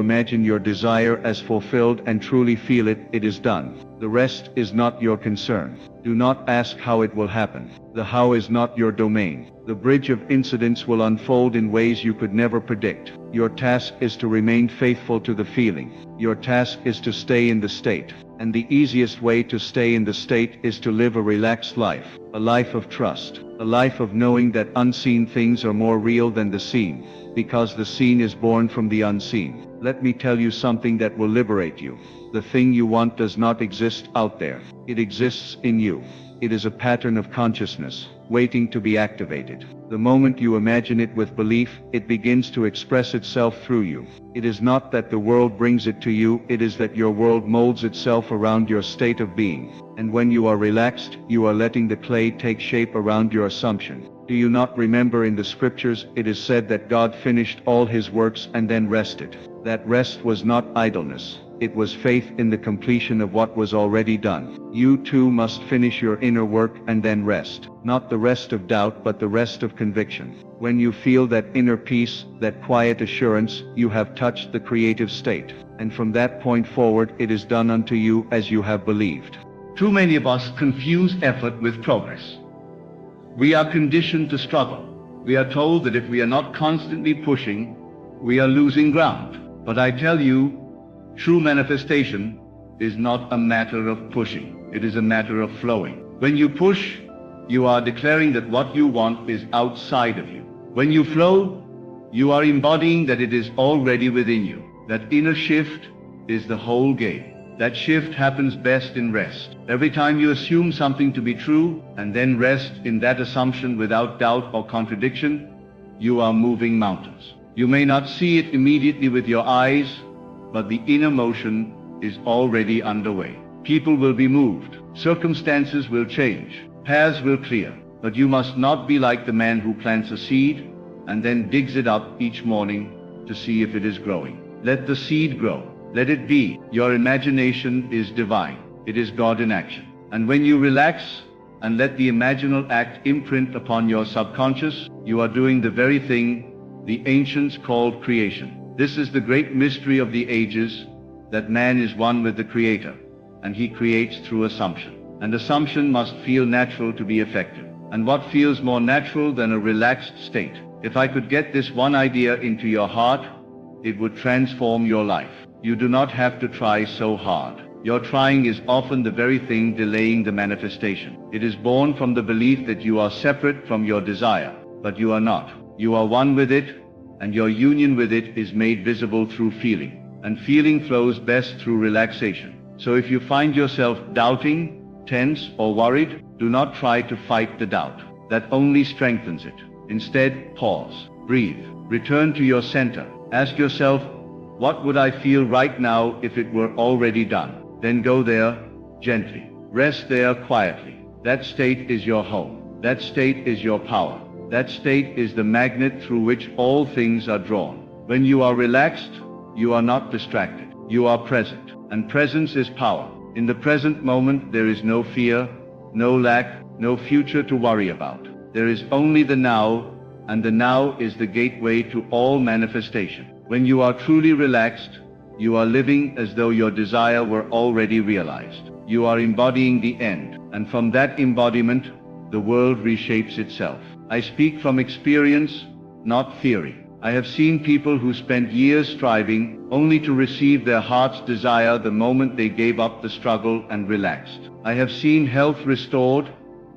imagine your desire as fulfilled and truly feel it, it is done. The rest is not your concern. Do not ask how it will happen. The how is not your domain. The bridge of incidents will unfold in ways you could never predict. Your task is to remain faithful to the feeling. Your task is to stay in the state. And the easiest way to stay in the state is to live a relaxed life, a life of trust, a life of knowing that unseen things are more real than the seen, because the seen is born from the unseen. Let me tell you something that will liberate you. The thing you want does not exist out there. It exists in you. It is a pattern of consciousness, waiting to be activated. The moment you imagine it with belief, it begins to express itself through you. It is not that the world brings it to you, it is that your world molds itself around your state of being. And when you are relaxed, you are letting the clay take shape around your assumption. Do you not remember in the scriptures, it is said that God finished all his works and then rested? That rest was not idleness. It was faith in the completion of what was already done. You too must finish your inner work and then rest. Not the rest of doubt, but the rest of conviction. When you feel that inner peace, that quiet assurance, you have touched the creative state. And from that point forward, it is done unto you as you have believed. Too many of us confuse effort with progress. We are conditioned to struggle. We are told that if we are not constantly pushing, we are losing ground. But I tell you, true manifestation is not a matter of pushing. It is a matter of flowing. When you push, you are declaring that what you want is outside of you. When you flow, you are embodying that it is already within you. That inner shift is the whole game. That shift happens best in rest. Every time you assume something to be true and then rest in that assumption without doubt or contradiction, you are moving mountains. You may not see it immediately with your eyes, but the inner motion is already underway. People will be moved. Circumstances will change. Paths will clear. But you must not be like the man who plants a seed and then digs it up each morning to see if it is growing. Let the seed grow. Let it be. Your imagination is divine. It is God in action. And when you relax and let the imaginal act imprint upon your subconscious, you are doing the very thing the ancients called creation. This is the great mystery of the ages, that man is one with the Creator, and he creates through assumption. And assumption must feel natural to be effective. And what feels more natural than a relaxed state? If I could get this one idea into your heart, it would transform your life. You do not have to try so hard. Your trying is often the very thing delaying the manifestation. It is born from the belief that you are separate from your desire, but you are not. You are one with it, and your union with it is made visible through feeling. And feeling flows best through relaxation. So if you find yourself doubting, tense, or worried, do not try to fight the doubt. That only strengthens it. Instead, pause, breathe, return to your center. Ask yourself, what would I feel right now if it were already done? Then go there, gently. Rest there quietly. That state is your home. That state is your power. That state is the magnet through which all things are drawn. When you are relaxed, you are not distracted. You are present. And presence is power. In the present moment, there is no fear, no lack, no future to worry about. There is only the now, and the now is the gateway to all manifestation. When you are truly relaxed, you are living as though your desire were already realized. You are embodying the end, and from that embodiment, the world reshapes itself. I speak from experience, not theory. I have seen people who spent years striving only to receive their heart's desire the moment they gave up the struggle and relaxed. I have seen health restored,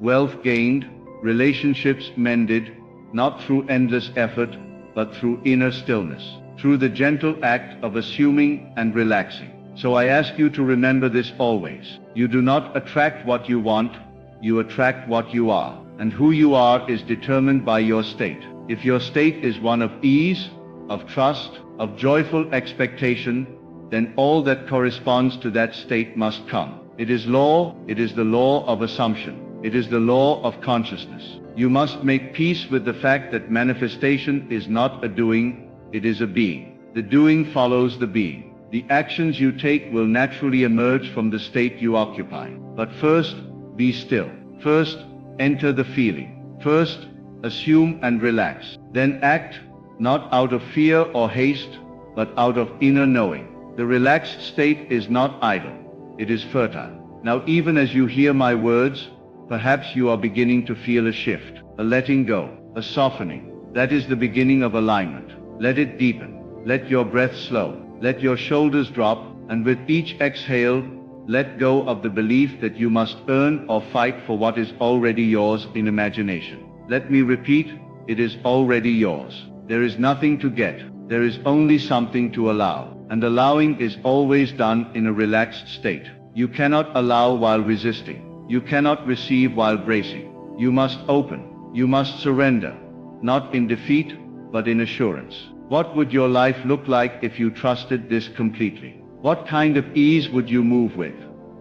wealth gained, relationships mended, not through endless effort, but through inner stillness, through the gentle act of assuming and relaxing. So I ask you to remember this always. You do not attract what you want, you attract what you are. And who you are is determined by your state. If your state is one of ease, of trust, of joyful expectation, then all that corresponds to that state must come. It is law, it is the law of assumption. It is the law of consciousness. You must make peace with the fact that manifestation is not a doing, it is a being. The doing follows the being. The actions you take will naturally emerge from the state you occupy. But first, be still. First, enter the feeling. First, assume and relax. Then act, not out of fear or haste, but out of inner knowing. The relaxed state is not idle, it is fertile. Now even as you hear my words, perhaps you are beginning to feel a shift, a letting go, a softening. That is the beginning of alignment. Let it deepen. Let your breath slow. Let your shoulders drop, and with each exhale, let go of the belief that you must earn or fight for what is already yours in imagination. Let me repeat, it is already yours. There is nothing to get. There is only something to allow. And allowing is always done in a relaxed state. You cannot allow while resisting. You cannot receive while bracing. You must open. You must surrender. Not in defeat, but in assurance. What would your life look like if you trusted this completely? What kind of ease would you move with?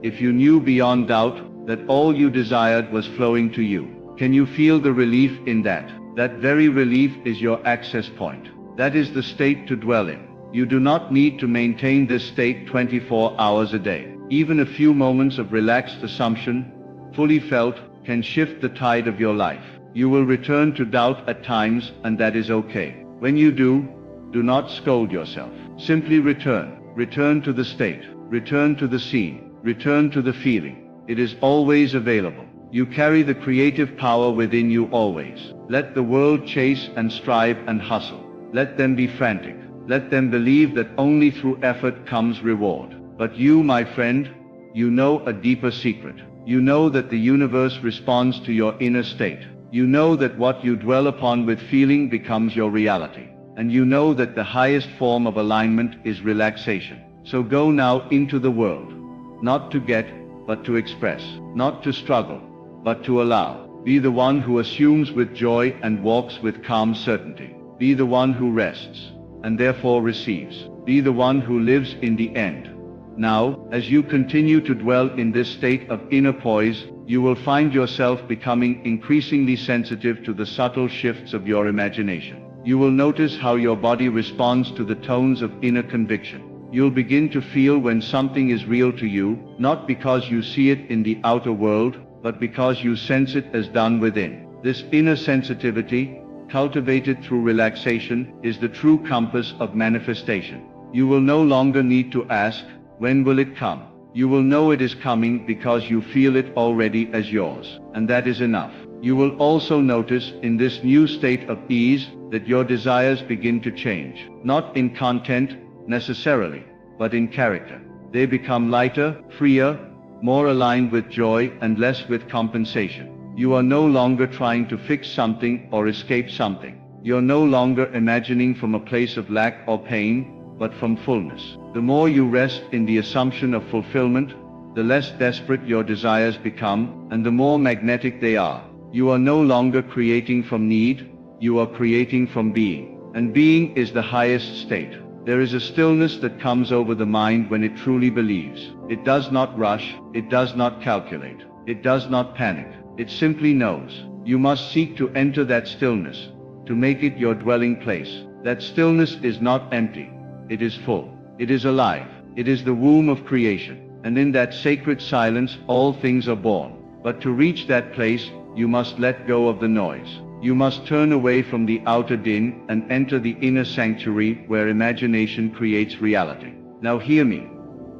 If you knew beyond doubt that all you desired was flowing to you. Can you feel the relief in that? That very relief is your access point. That is the state to dwell in. You do not need to maintain this state 24 hours a day. Even a few moments of relaxed assumption, fully felt, can shift the tide of your life. You will return to doubt at times, and that is okay. When you do not scold yourself. Simply return. Return to the state. Return to the scene. Return to the feeling. It is always available. You carry the creative power within you always. Let the world chase and strive and hustle. Let them be frantic. Let them believe that only through effort comes reward. But you, my friend, you know a deeper secret. You know that the universe responds to your inner state. You know that what you dwell upon with feeling becomes your reality. And you know that the highest form of alignment is relaxation. So go now into the world. Not to get, but to express. Not to struggle, but to allow. Be the one who assumes with joy and walks with calm certainty. Be the one who rests, and therefore receives. Be the one who lives in the end. Now, as you continue to dwell in this state of inner poise, you will find yourself becoming increasingly sensitive to the subtle shifts of your imagination. You will notice how your body responds to the tones of inner conviction. You'll begin to feel when something is real to you, not because you see it in the outer world, but because you sense it as done within. This inner sensitivity, cultivated through relaxation, is the true compass of manifestation. You will no longer need to ask, when will it come? You will know it is coming because you feel it already as yours, and that is enough. You will also notice in this new state of ease that your desires begin to change, not in content necessarily, but in character. They become lighter, freer, more aligned with joy and less with compensation. You are no longer trying to fix something or escape something. You're no longer imagining from a place of lack or pain, but from fullness. The more you rest in the assumption of fulfillment, the less desperate your desires become, and the more magnetic they are. You are no longer creating from need, you are creating from being. And being is the highest state. There is a stillness that comes over the mind when it truly believes. It does not rush, it does not calculate, it does not panic. It simply knows. You must seek to enter that stillness, to make it your dwelling place. That stillness is not empty. It is full. It is alive. It is the womb of creation. And in that sacred silence, all things are born. But to reach that place, you must let go of the noise. You must turn away from the outer din and enter the inner sanctuary where imagination creates reality. Now hear me.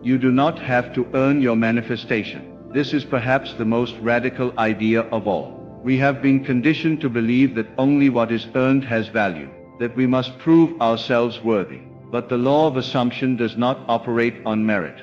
You do not have to earn your manifestation. This is perhaps the most radical idea of all. We have been conditioned to believe that only what is earned has value, that we must prove ourselves worthy. But the law of assumption does not operate on merit.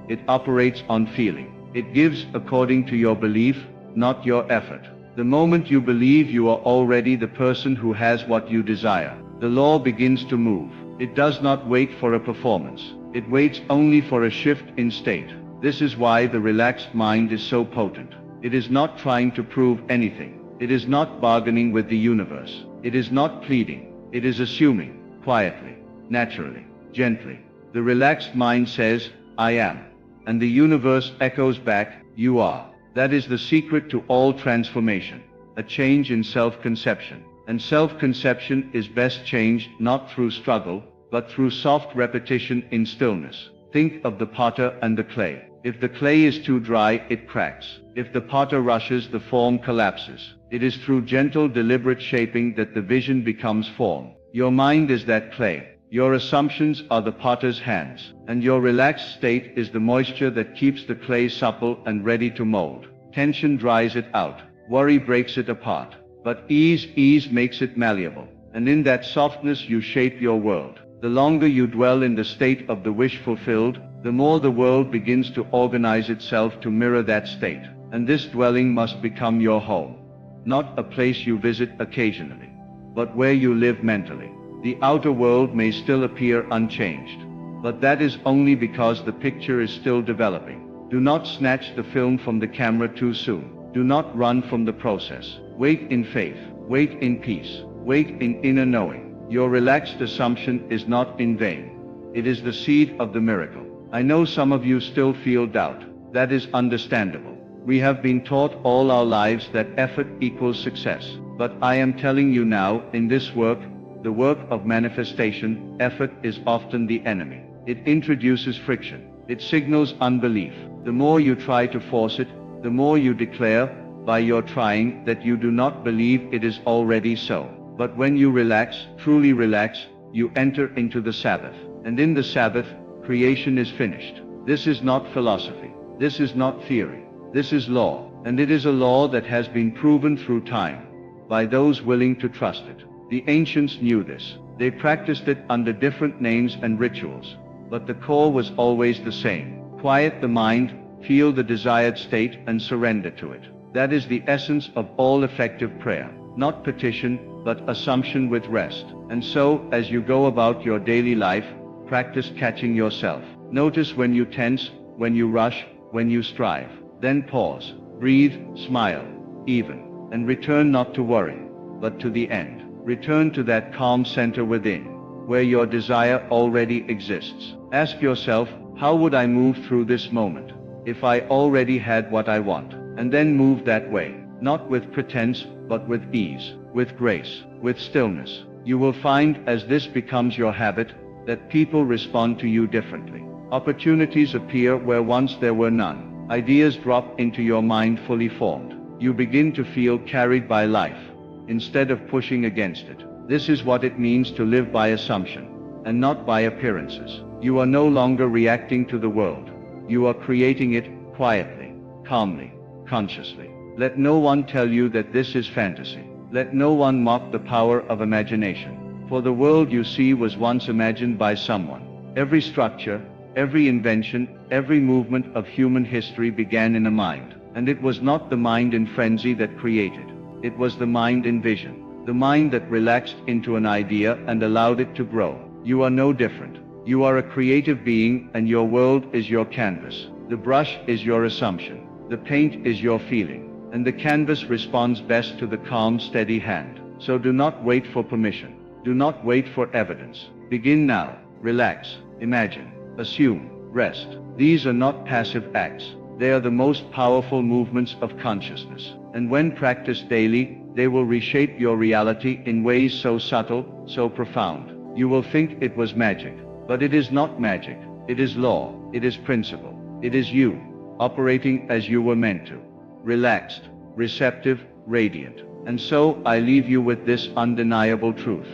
It operates on feeling. It gives according to your belief, not your effort. The moment you believe you are already the person who has what you desire, the law begins to move. It does not wait for a performance. It waits only for a shift in state. This is why the relaxed mind is so potent. It is not trying to prove anything. It is not bargaining with the universe. It is not pleading. It is assuming, quietly, naturally, gently. The relaxed mind says, I am. And the universe echoes back, you are. That is the secret to all transformation, a change in self-conception. And self-conception is best changed not through struggle, but through soft repetition in stillness. Think of the potter and the clay. If the clay is too dry, it cracks. If the potter rushes, the form collapses. It is through gentle, deliberate shaping that the vision becomes form. Your mind is that clay. Your assumptions are the potter's hands, and your relaxed state is the moisture that keeps the clay supple and ready to mold. Tension dries it out. Worry breaks it apart. But ease makes it malleable. And in that softness you shape your world. The longer you dwell in the state of the wish fulfilled, the more the world begins to organize itself to mirror that state. And this dwelling must become your home. Not a place you visit occasionally, but where you live mentally. The outer world may still appear unchanged, but that is only because the picture is still developing. Do not snatch the film from the camera too soon. Do not run from the process. Wait in faith. Wait in peace. Wait in inner knowing. Your relaxed assumption is not in vain. It is the seed of the miracle. I know some of you still feel doubt. That is understandable. We have been taught all our lives that effort equals success. But I am telling you now, in this work, the work of manifestation, effort is often the enemy. It introduces friction. It signals unbelief. The more you try to force it, the more you declare, by your trying, that you do not believe it is already so. But when you relax, truly relax, you enter into the Sabbath. And in the Sabbath, creation is finished. This is not philosophy. This is not theory. This is law. And it is a law that has been proven through time by those willing to trust it. The ancients knew this. They practiced it under different names and rituals, but the core was always the same. Quiet the mind, feel the desired state, and surrender to it. That is the essence of all effective prayer. Not petition, but assumption with rest. And so, as you go about your daily life, practice catching yourself. Notice when you tense, when you rush, when you strive. Then pause, breathe, smile, even, and return not to worry, but to the end. Return to that calm center within, where your desire already exists. Ask yourself, how would I move through this moment if I already had what I want? And then move that way, not with pretense, but with ease, with grace, with stillness. You will find, as this becomes your habit, that people respond to you differently. Opportunities appear where once there were none. Ideas drop into your mind fully formed. You begin to feel carried by life, instead of pushing against it. This is what it means to live by assumption, and not by appearances. You are no longer reacting to the world. You are creating it quietly, calmly, consciously. Let no one tell you that this is fantasy. Let no one mock the power of imagination. For the world you see was once imagined by someone. Every structure, every invention, every movement of human history began in a mind. And it was not the mind in frenzy that created. It was the mind in vision. The mind that relaxed into an idea and allowed it to grow. You are no different. You are a creative being, and your world is your canvas. The brush is your assumption. The paint is your feeling. And the canvas responds best to the calm, steady hand. So do not wait for permission. Do not wait for evidence. Begin now. Relax. Imagine. Assume. Rest. These are not passive acts. They are the most powerful movements of consciousness. And when practiced daily, they will reshape your reality in ways so subtle, so profound. You will think it was magic. But it is not magic. It is law. It is principle. It is you, operating as you were meant to. Relaxed, receptive, radiant. And so I leave you with this undeniable truth.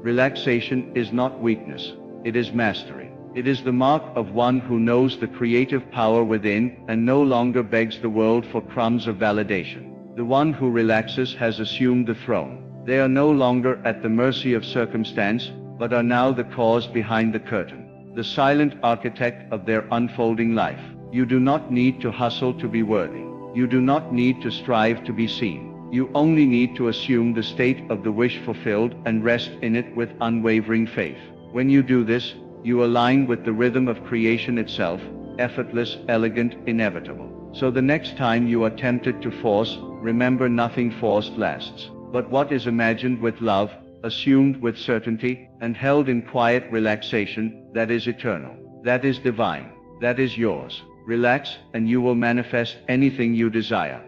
Relaxation is not weakness. It is mastery. It is the mark of one who knows the creative power within and no longer begs the world for crumbs of validation. The one who relaxes has assumed the throne. They are no longer at the mercy of circumstance, but are now the cause behind the curtain, the silent architect of their unfolding life. You do not need to hustle to be worthy. You do not need to strive to be seen. You only need to assume the state of the wish fulfilled and rest in it with unwavering faith. When you do this, you align with the rhythm of creation itself, effortless, elegant, inevitable. So the next time you are tempted to force, remember nothing forced lasts. But what is imagined with love, assumed with certainty, and held in quiet relaxation, that is eternal. That is divine. That is yours. Relax, and you will manifest anything you desire.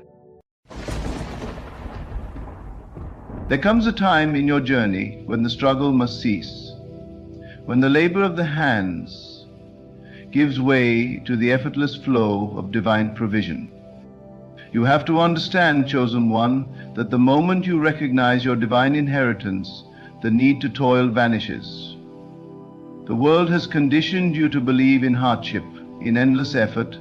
There comes a time in your journey when the struggle must cease, when the labor of the hands gives way to the effortless flow of divine provision. You have to understand, chosen one, that the moment you recognize your divine inheritance, the need to toil vanishes. The world has conditioned you to believe in hardship, in endless effort,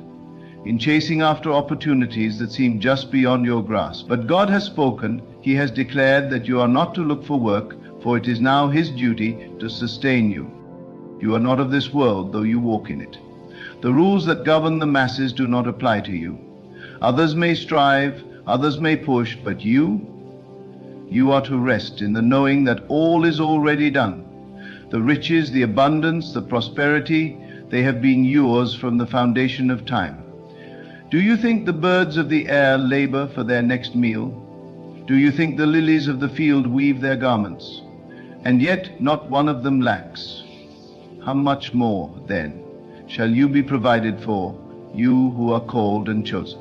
in chasing after opportunities that seem just beyond your grasp. But God has spoken. He has declared that you are not to look for work, for it is now His duty to sustain you. You are not of this world, though you walk in it. The rules that govern the masses do not apply to you. Others may strive, others may push, but you are to rest in the knowing that all is already done. The riches, the abundance, the prosperity, they have been yours from the foundation of time. Do you think the birds of the air labor for their next meal? Do you think the lilies of the field weave their garments? And yet not one of them lacks. How much more, then, shall you be provided for, you who are called and chosen?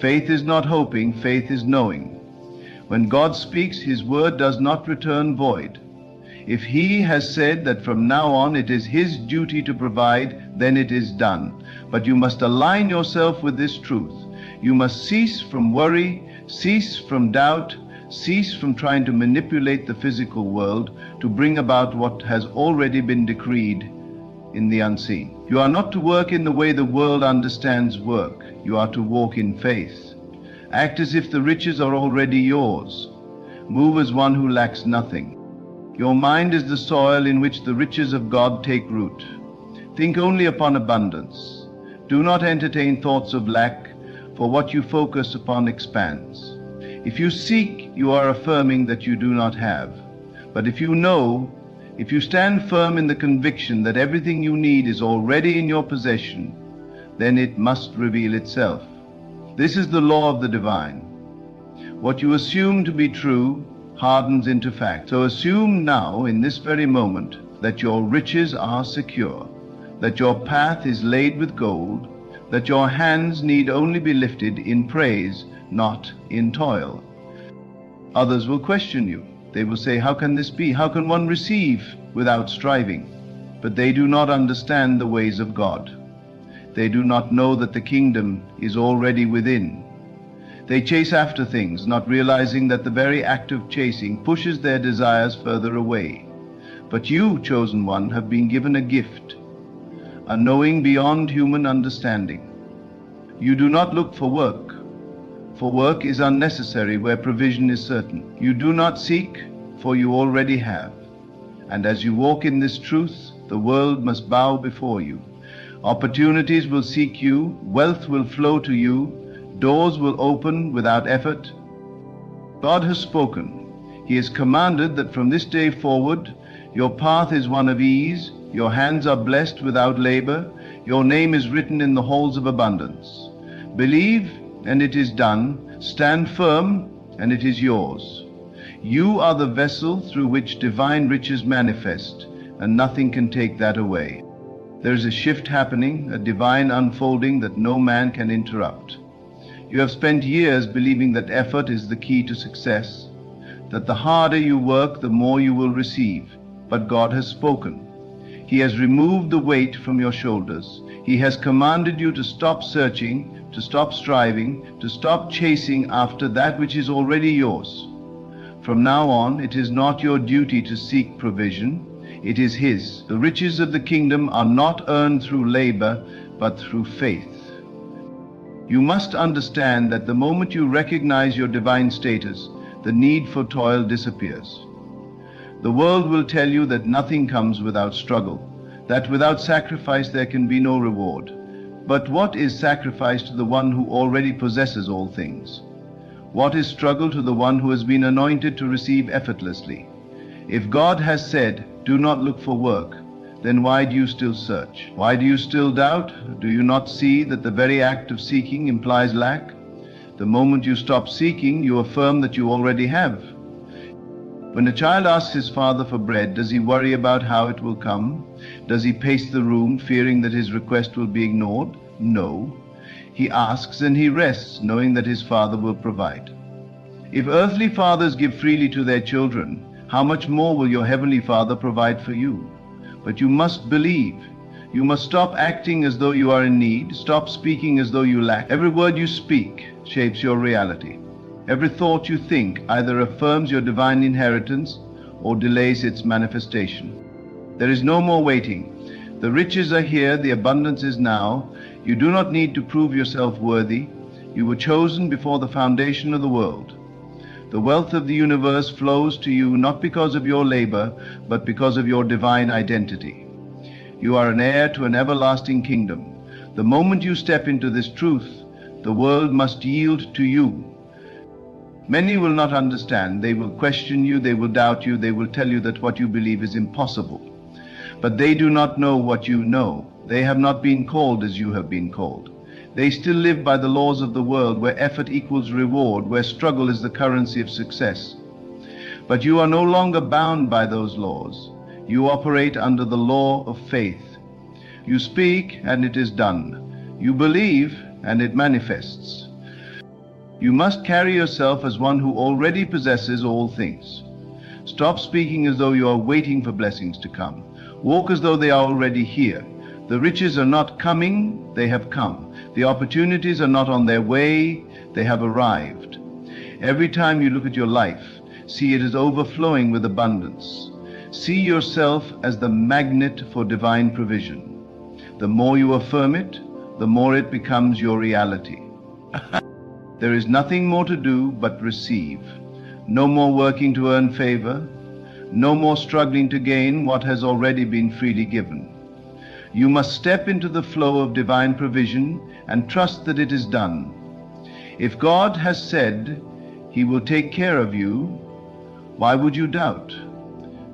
Faith is not hoping, faith is knowing. When God speaks, His word does not return void. If he has said that from now on it is his duty to provide, then it is done. But you must align yourself with this truth. You must cease from worry, cease from doubt, cease from trying to manipulate the physical world to bring about what has already been decreed in the unseen. You are not to work in the way the world understands work. You are to walk in faith. Act as if the riches are already yours. Move as one who lacks nothing. Your mind is the soil in which the riches of God take root. Think only upon abundance. Do not entertain thoughts of lack, for what you focus upon expands. If you seek, you are affirming that you do not have. But if you know, if you stand firm in the conviction that everything you need is already in your possession, then it must reveal itself. This is the law of the divine. What you assume to be true hardens into fact. So assume now, in this very moment, that your riches are secure, that your path is laid with gold, that your hands need only be lifted in praise, not in toil. Others will question you. They will say, how can this be? How can one receive without striving? But they do not understand the ways of God. They do not know that the kingdom is already within. They chase after things, not realizing that the very act of chasing pushes their desires further away. But you, chosen one, have been given a gift, a knowing beyond human understanding. You do not look for work is unnecessary where provision is certain. You do not seek, for you already have. And as you walk in this truth, the world must bow before you. Opportunities will seek you, wealth will flow to you, doors will open without effort. God has spoken. He has commanded that from this day forward, your path is one of ease, your hands are blessed without labor, your name is written in the halls of abundance. Believe, and it is done. Stand firm, and it is yours. You are the vessel through which divine riches manifest, and nothing can take that away. There is a shift happening, a divine unfolding that no man can interrupt. You have spent years believing that effort is the key to success, that the harder you work, the more you will receive. But God has spoken. He has removed the weight from your shoulders. He has commanded you to stop searching, to stop striving, to stop chasing after that which is already yours. From now on, it is not your duty to seek provision. It is His. The riches of the kingdom are not earned through labor, but through faith. You must understand that the moment you recognize your divine status, the need for toil disappears. The world will tell you that nothing comes without struggle, that without sacrifice there can be no reward. But what is sacrifice to the one who already possesses all things? What is struggle to the one who has been anointed to receive effortlessly? If God has said, do not look for work, then why do you still search? Why do you still doubt? Do you not see that the very act of seeking implies lack? The moment you stop seeking, you affirm that you already have. When a child asks his father for bread, does he worry about how it will come? Does he pace the room, fearing that his request will be ignored? No. He asks and he rests, knowing that his father will provide. If earthly fathers give freely to their children, how much more will your heavenly Father provide for you? But you must believe. You must stop acting as though you are in need. Stop speaking as though you lack. Every word you speak shapes your reality. Every thought you think either affirms your divine inheritance or delays its manifestation. There is no more waiting. The riches are here, the abundance is now. You do not need to prove yourself worthy. You were chosen before the foundation of the world. The wealth of the universe flows to you not because of your labor, but because of your divine identity. You are an heir to an everlasting kingdom. The moment you step into this truth, the world must yield to you. Many will not understand. They will question you, they will doubt you, they will tell you that what you believe is impossible. But they do not know what you know. They have not been called as you have been called. They still live by the laws of the world, where effort equals reward, where struggle is the currency of success. But you are no longer bound by those laws. You operate under the law of faith. You speak, and it is done. You believe, and it manifests. You must carry yourself as one who already possesses all things. Stop speaking as though you are waiting for blessings to come. Walk as though they are already here. The riches are not coming, they have come. The opportunities are not on their way, they have arrived. Every time you look at your life, see it as overflowing with abundance. See yourself as the magnet for divine provision. The more you affirm it, the more it becomes your reality. There is nothing more to do but receive. No more working to earn favor. No more struggling to gain what has already been freely given. You must step into the flow of divine provision and trust that it is done. If God has said He will take care of you, why would you doubt?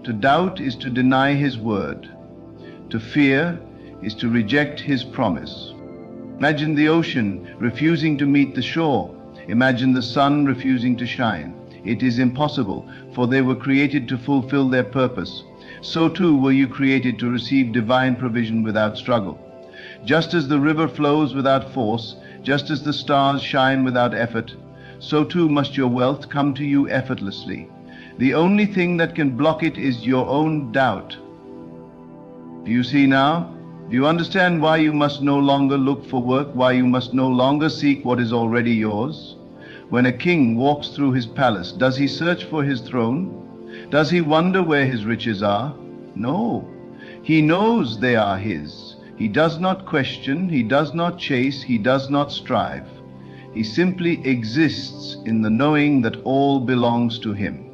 To doubt is to deny His word. To fear is to reject His promise. Imagine the ocean refusing to meet the shore. Imagine the sun refusing to shine. It is impossible, for they were created to fulfill their purpose. So too were you created to receive divine provision without struggle. Just as the river flows without force, just as the stars shine without effort, so too must your wealth come to you effortlessly. The only thing that can block it is your own doubt. Do you see now? Do you understand why you must no longer look for work, why you must no longer seek what is already yours? When a king walks through his palace, does he search for his throne? Does he wonder where his riches are? No. He knows they are his. He does not question, he does not chase, he does not strive. He simply exists in the knowing that all belongs to him.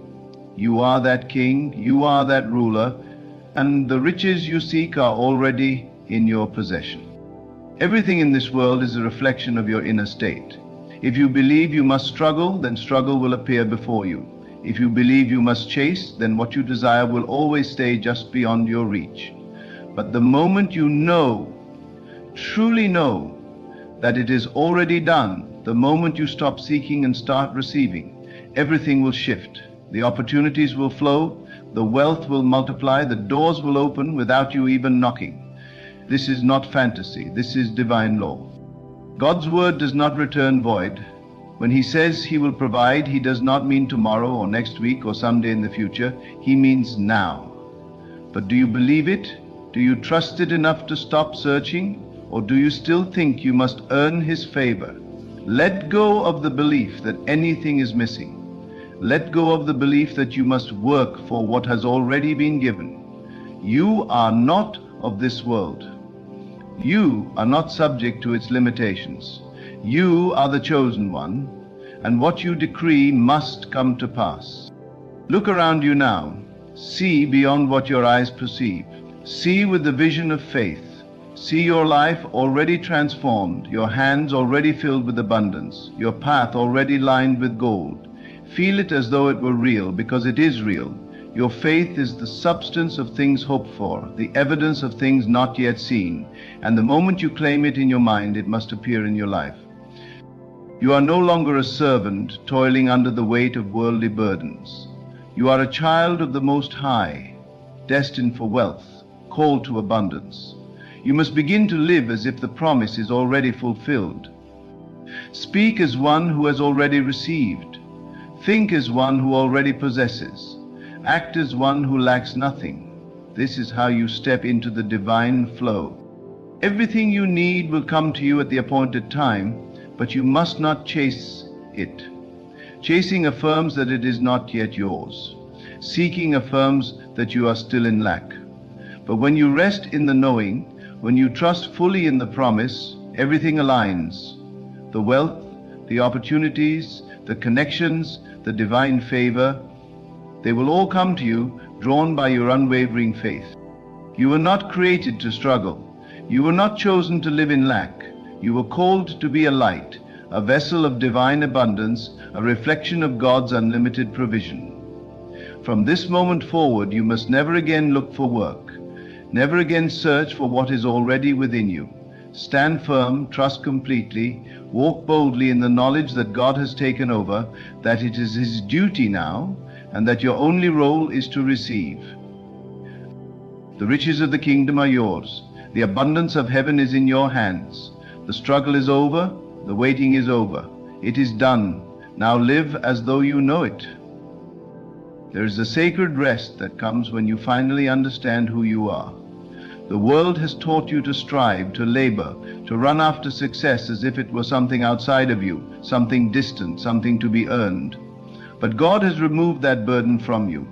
You are that king, you are that ruler, and the riches you seek are already in your possession. Everything in this world is a reflection of your inner state. If you believe you must struggle, then struggle will appear before you. If you believe you must chase, then what you desire will always stay just beyond your reach. But the moment you know, truly know, that it is already done, the moment you stop seeking and start receiving, everything will shift. The opportunities will flow, the wealth will multiply, the doors will open without you even knocking. This is not fantasy, this is divine law. God's word does not return void. When He says He will provide, He does not mean tomorrow or next week or someday in the future. He means now. But do you believe it? Do you trust it enough to stop searching? Or do you still think you must earn His favor? Let go of the belief that anything is missing. Let go of the belief that you must work for what has already been given. You are not of this world. You are not subject to its limitations. You are the chosen one, and what you decree must come to pass. Look around you now. See beyond what your eyes perceive. See with the vision of faith. See your life already transformed, your hands already filled with abundance, your path already lined with gold. Feel it as though it were real, because it is real. Your faith is the substance of things hoped for, the evidence of things not yet seen, and the moment you claim it in your mind, it must appear in your life. You are no longer a servant toiling under the weight of worldly burdens. You are a child of the Most High, destined for wealth, called to abundance. You must begin to live as if the promise is already fulfilled. Speak as one who has already received. Think as one who already possesses. Act as one who lacks nothing. This is how you step into the divine flow. Everything you need will come to you at the appointed time, but you must not chase it. Chasing affirms that it is not yet yours. Seeking affirms that you are still in lack. But when you rest in the knowing, when you trust fully in the promise, everything aligns. The wealth, the opportunities, the connections, the divine favor, they will all come to you, drawn by your unwavering faith. You were not created to struggle. You were not chosen to live in lack. You were called to be a light, a vessel of divine abundance, a reflection of God's unlimited provision. From this moment forward, you must never again look for work, never again search for what is already within you. Stand firm, trust completely, walk boldly in the knowledge that God has taken over, that it is His duty now, and that your only role is to receive. The riches of the kingdom are yours. The abundance of heaven is in your hands. The struggle is over. The waiting is over. It is done. Now live as though you know it. There is a sacred rest that comes when you finally understand who you are. The world has taught you to strive, to labor, to run after success as if it were something outside of you, something distant, something to be earned. But God has removed that burden from you.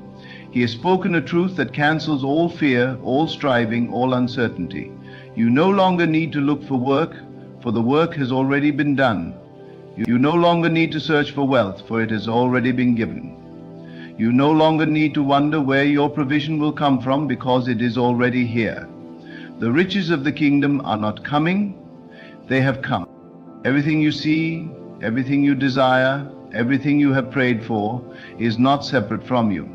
He has spoken a truth that cancels all fear, all striving, all uncertainty. You no longer need to look for work, for the work has already been done. You no longer need to search for wealth, for it has already been given. You no longer need to wonder where your provision will come from, because it is already here. The riches of the kingdom are not coming, they have come. Everything you see, everything you desire, everything you have prayed for is not separate from you.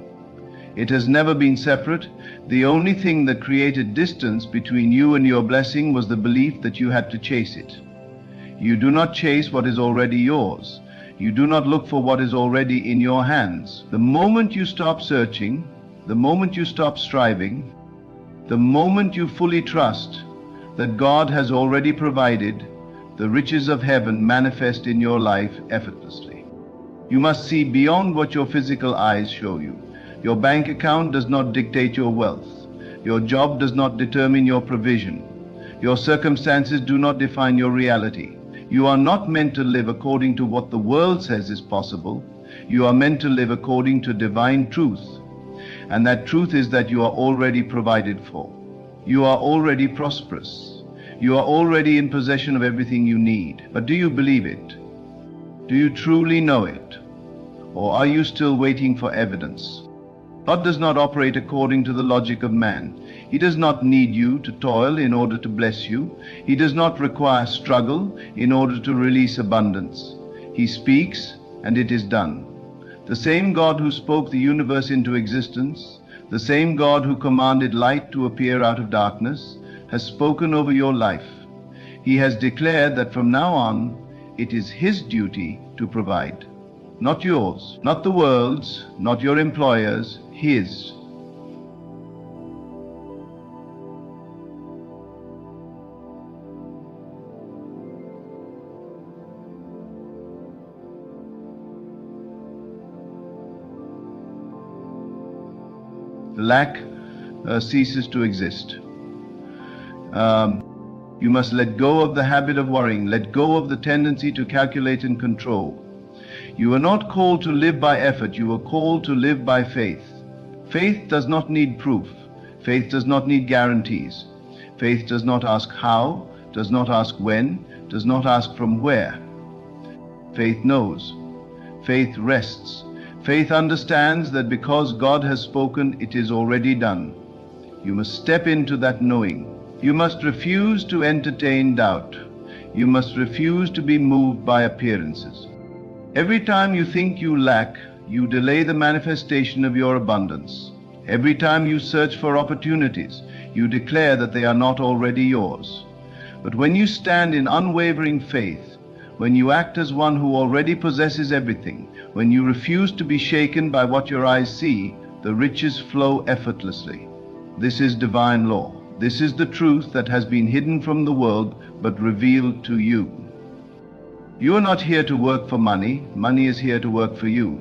It has never been separate. The only thing that created distance between you and your blessing was the belief that you had to chase it. You do not chase what is already yours. You do not look for what is already in your hands. The moment you stop searching, the moment you stop striving, the moment you fully trust that God has already provided, the riches of heaven manifest in your life effortlessly. You must see beyond what your physical eyes show you. Your bank account does not dictate your wealth. Your job does not determine your provision. Your circumstances do not define your reality. You are not meant to live according to what the world says is possible. You are meant to live according to divine truth. And that truth is that you are already provided for. You are already prosperous. You are already in possession of everything you need. But do you believe it? Do you truly know it? Or are you still waiting for evidence? God does not operate according to the logic of man. He does not need you to toil in order to bless you. He does not require struggle in order to release abundance. He speaks, and it is done. The same God who spoke the universe into existence, the same God who commanded light to appear out of darkness, has spoken over your life. He has declared that from now on, it is His duty to provide. Not yours, not the world's, not your employer's, His. The lack ceases to exist. You must let go of the habit of worrying, let go of the tendency to calculate and control. You are not called to live by effort, you are called to live by faith. Faith does not need proof. Faith does not need guarantees. Faith does not ask how, does not ask when, does not ask from where. Faith knows. Faith rests. Faith understands that because God has spoken, it is already done. You must step into that knowing. You must refuse to entertain doubt. You must refuse to be moved by appearances. Every time you think you lack, you delay the manifestation of your abundance. Every time you search for opportunities, you declare that they are not already yours. But when you stand in unwavering faith, when you act as one who already possesses everything, when you refuse to be shaken by what your eyes see, the riches flow effortlessly. This is divine law. This is the truth that has been hidden from the world but revealed to you. You are not here to work for money. Money is here to work for you.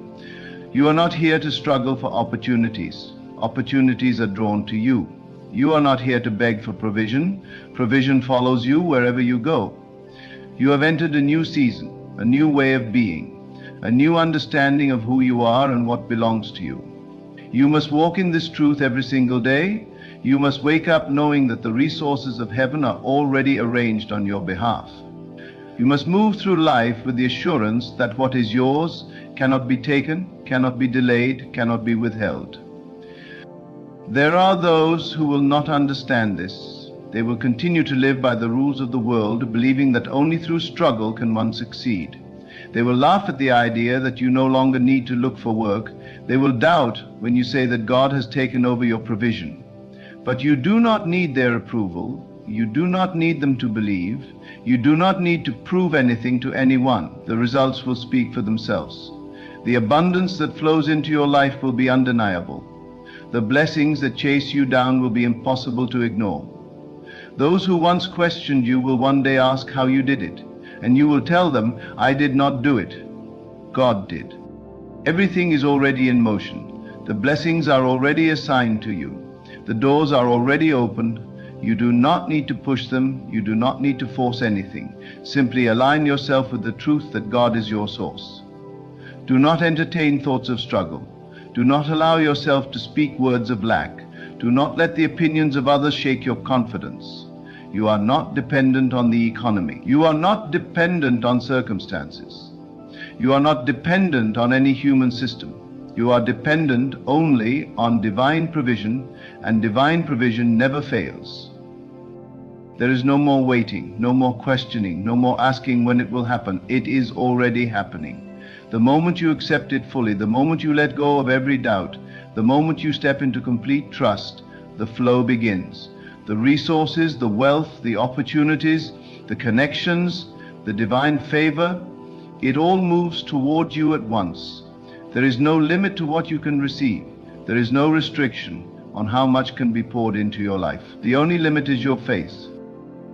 You are not here to struggle for opportunities. Opportunities are drawn to you. You are not here to beg for provision. Provision follows you wherever you go. You have entered a new season, a new way of being, a new understanding of who you are and what belongs to you. You must walk in this truth every single day. You must wake up knowing that the resources of heaven are already arranged on your behalf. You must move through life with the assurance that what is yours cannot be taken, cannot be delayed, cannot be withheld. There are those who will not understand this. They will continue to live by the rules of the world, believing that only through struggle can one succeed. They will laugh at the idea that you no longer need to look for work. They will doubt when you say that God has taken over your provision. But you do not need their approval. You do not need them to believe. You do not need to prove anything to anyone. The results will speak for themselves. The abundance that flows into your life will be undeniable. The blessings that chase you down will be impossible to ignore. Those who once questioned you will one day ask how you did it, and you will tell them, I did not do it. God did. Everything is already in motion. The blessings are already assigned to you. The doors are already opened. You do not need to push them. You do not need to force anything. Simply align yourself with the truth that God is your source. Do not entertain thoughts of struggle. Do not allow yourself to speak words of lack. Do not let the opinions of others shake your confidence. You are not dependent on the economy. You are not dependent on circumstances. You are not dependent on any human system. You are dependent only on divine provision, and divine provision never fails. There is no more waiting, no more questioning, no more asking when it will happen. It is already happening. The moment you accept it fully, the moment you let go of every doubt, the moment you step into complete trust, the flow begins. The resources, the wealth, the opportunities, the connections, the divine favor, it all moves toward you at once. There is no limit to what you can receive. There is no restriction on how much can be poured into your life. The only limit is your faith.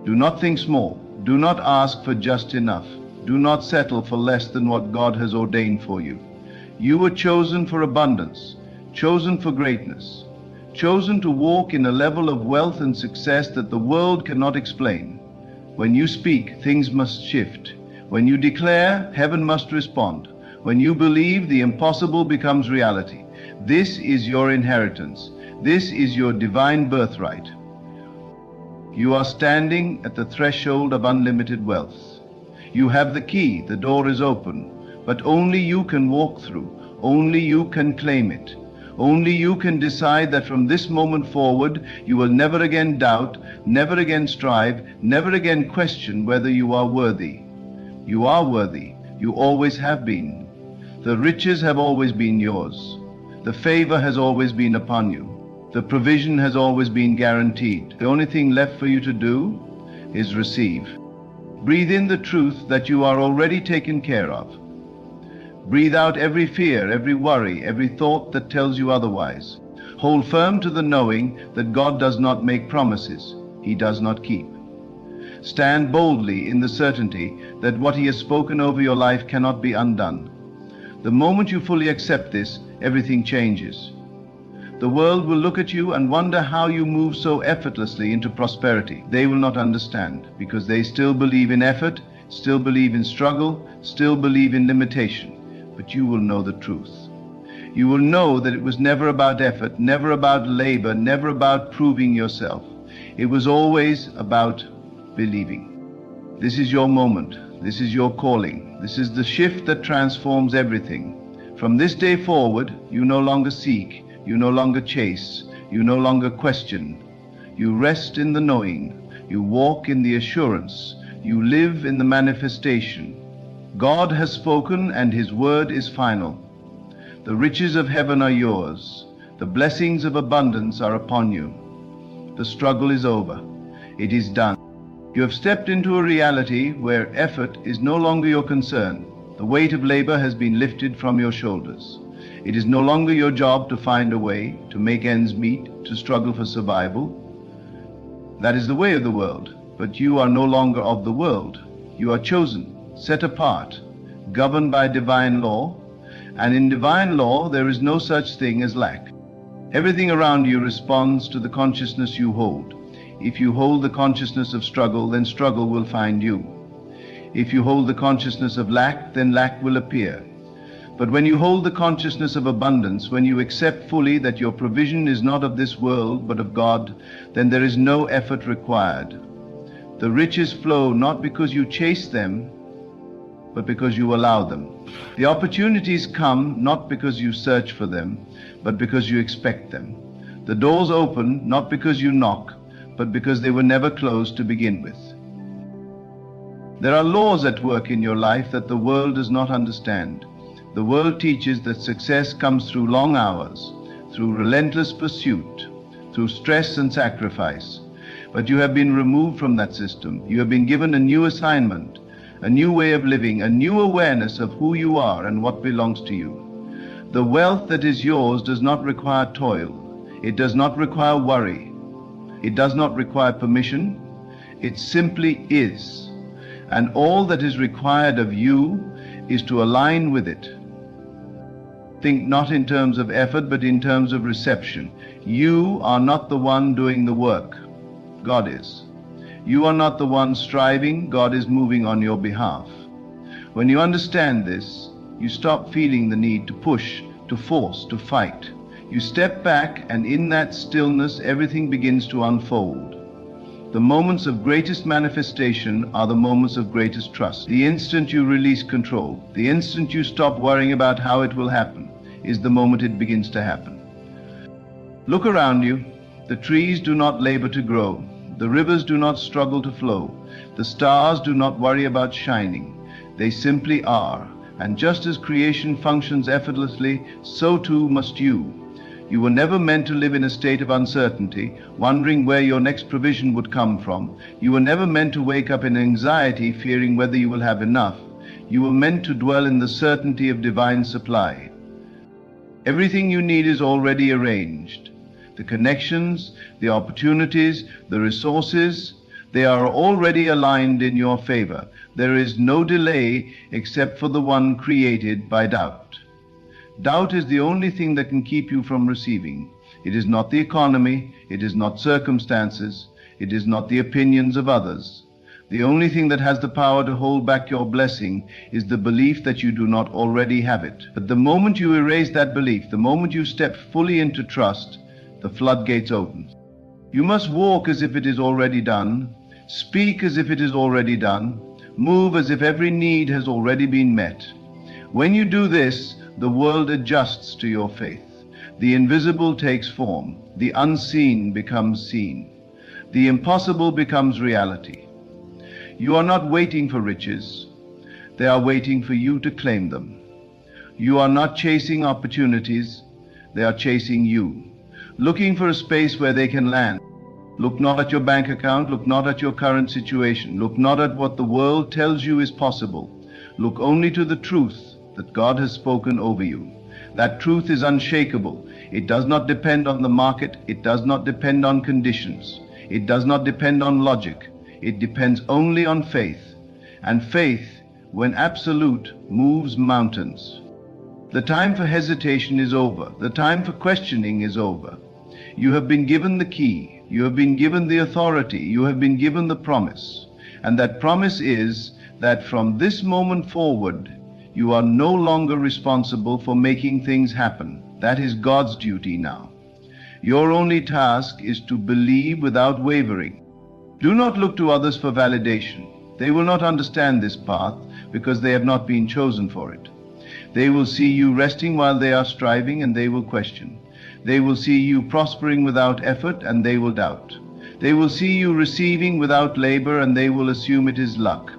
Do not think small. Do not ask for just enough. Do not settle for less than what God has ordained for you. You were chosen for abundance, chosen for greatness, chosen to walk in a level of wealth and success that the world cannot explain. When you speak, things must shift. When you declare, heaven must respond. When you believe, the impossible becomes reality. This is your inheritance. This is your divine birthright. You are standing at the threshold of unlimited wealth. You have the key, the door is open, but only you can walk through. Only you can claim it. Only you can decide that from this moment forward, you will never again doubt, never again strive, never again question whether you are worthy. You are worthy. You always have been. The riches have always been yours. The favor has always been upon you. The provision has always been guaranteed. The only thing left for you to do is receive. Breathe in the truth that you are already taken care of. Breathe out every fear, every worry, every thought that tells you otherwise. Hold firm to the knowing that God does not make promises He does not keep. Stand boldly in the certainty that what He has spoken over your life cannot be undone. The moment you fully accept this, everything changes. The world will look at you and wonder how you move so effortlessly into prosperity. They will not understand, because they still believe in effort, still believe in struggle, still believe in limitation. But you will know the truth. You will know that it was never about effort, never about labor, never about proving yourself. It was always about believing. This is your moment. This is your calling. This is the shift that transforms everything. From this day forward, you no longer seek, you no longer chase, you no longer question. You rest in the knowing, you walk in the assurance, you live in the manifestation. God has spoken and His word is final. The riches of heaven are yours. The blessings of abundance are upon you. The struggle is over. It is done. You have stepped into a reality where effort is no longer your concern. The weight of labor has been lifted from your shoulders. It is no longer your job to find a way, to make ends meet, to struggle for survival. That is the way of the world, but you are no longer of the world. You are chosen, set apart, governed by divine law, and in divine law there is no such thing as lack. Everything around you responds to the consciousness you hold. If you hold the consciousness of struggle, then struggle will find you. If you hold the consciousness of lack, then lack will appear. But when you hold the consciousness of abundance, when you accept fully that your provision is not of this world but of God, then there is no effort required. The riches flow not because you chase them, but because you allow them. The opportunities come not because you search for them, but because you expect them. The doors open not because you knock, but because they were never closed to begin with. There are laws at work in your life that the world does not understand. The world teaches that success comes through long hours, through relentless pursuit, through stress and sacrifice. But you have been removed from that system. You have been given a new assignment, a new way of living, a new awareness of who you are and what belongs to you. The wealth that is yours does not require toil. It does not require worry. It does not require permission. It simply is. And all that is required of you is to align with it. Think not in terms of effort, but in terms of reception. You are not the one doing the work. God is. You are not the one striving. God is moving on your behalf. When you understand this, you stop feeling the need to push, to force, to fight. You step back, and in that stillness, everything begins to unfold. The moments of greatest manifestation are the moments of greatest trust. The instant you release control, the instant you stop worrying about how it will happen, is the moment it begins to happen. Look around you. The trees do not labor to grow. The rivers do not struggle to flow. The stars do not worry about shining. They simply are. And just as creation functions effortlessly, so too must you. You were never meant to live in a state of uncertainty, wondering where your next provision would come from. You were never meant to wake up in anxiety, fearing whether you will have enough. You were meant to dwell in the certainty of divine supply. Everything you need is already arranged. The connections, the opportunities, the resources, they are already aligned in your favor. There is no delay except for the one created by doubt. Doubt is the only thing that can keep you from receiving. It is not the economy, it is not circumstances, it is not the opinions of others. The only thing that has the power to hold back your blessing is the belief that you do not already have it. But the moment you erase that belief, the moment you step fully into trust, the floodgates open. You must walk as if it is already done, speak as if it is already done, move as if every need has already been met. When you do this, the world adjusts to your faith. The invisible takes form. The unseen becomes seen. The impossible becomes reality. You are not waiting for riches. They are waiting for you to claim them. You are not chasing opportunities. They are chasing you, looking for a space where they can land. Look not at your bank account. Look not at your current situation. Look not at what the world tells you is possible. Look only to the truth that God has spoken over you. That truth is unshakable. It does not depend on the market. It does not depend on conditions. It does not depend on logic. It depends only on faith. And faith, when absolute, moves mountains. The time for hesitation is over. The time for questioning is over. You have been given the key. You have been given the authority. You have been given the promise. And that promise is that from this moment forward, you are no longer responsible for making things happen. That is God's duty now. Your only task is to believe without wavering. Do not look to others for validation. They will not understand this path because they have not been chosen for it. They will see you resting while they are striving, and they will question. They will see you prospering without effort, and they will doubt. They will see you receiving without labor, and they will assume it is luck.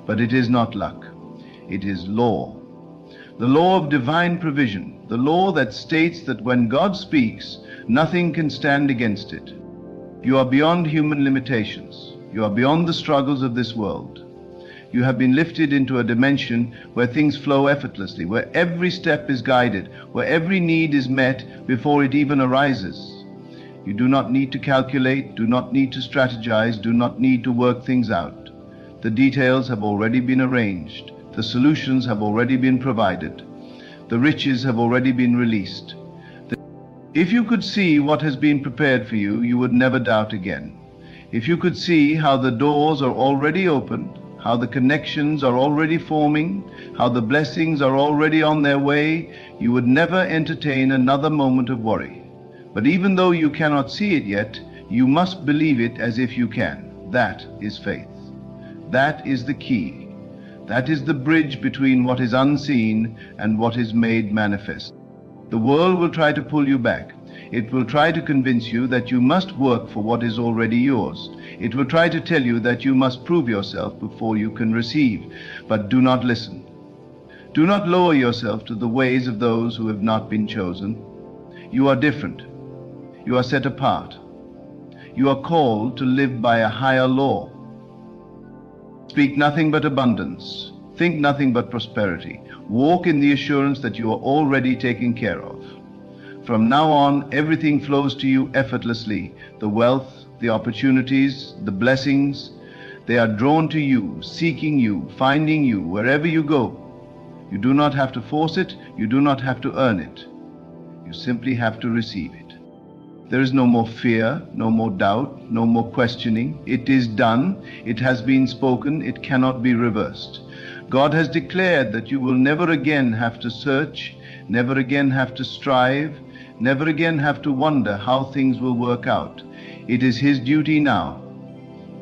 But it is not luck. It is law. The law of divine provision, the law that states that when God speaks, nothing can stand against it. You are beyond human limitations. You are beyond the struggles of this world. You have been lifted into a dimension where things flow effortlessly, where every step is guided, where every need is met before it even arises. You do not need to calculate, do not need to strategize, do not need to work things out. The details have already been arranged. The solutions have already been provided. The riches have already been released. If you could see what has been prepared for you, you would never doubt again. If you could see how the doors are already opened, how the connections are already forming, how the blessings are already on their way, you would never entertain another moment of worry. But even though you cannot see it yet, you must believe it as if you can. That is faith. That is the key. That is the bridge between what is unseen and what is made manifest. The world will try to pull you back. It will try to convince you that you must work for what is already yours. It will try to tell you that you must prove yourself before you can receive. But do not listen. Do not lower yourself to the ways of those who have not been chosen. You are different. You are set apart. You are called to live by a higher law. Speak nothing but abundance. Think nothing but prosperity. Walk in the assurance that you are already taken care of. From now on, everything flows to you effortlessly. The wealth, the opportunities, the blessings, they are drawn to you, seeking you, finding you wherever you go. You do not have to force it. You do not have to earn it. You simply have to receive it. There is no more fear, no more doubt, no more questioning. It is done. It has been spoken. It cannot be reversed. God has declared that you will never again have to search, never again have to strive, never again have to wonder how things will work out. It is His duty now.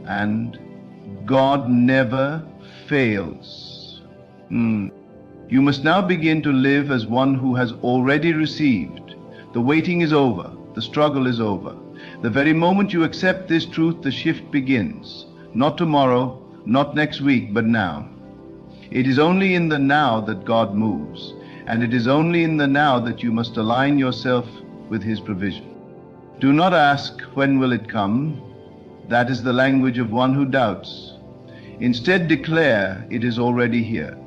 And God never fails. You must now begin to live as one who has already received. The waiting is over. The struggle is over. The very moment you accept this truth, the shift begins. Not tomorrow, not next week, but now. It is only in the now that God moves, and it is only in the now that you must align yourself with His provision. Do not ask, when will it come? That is the language of one who doubts. Instead, declare, it is already here.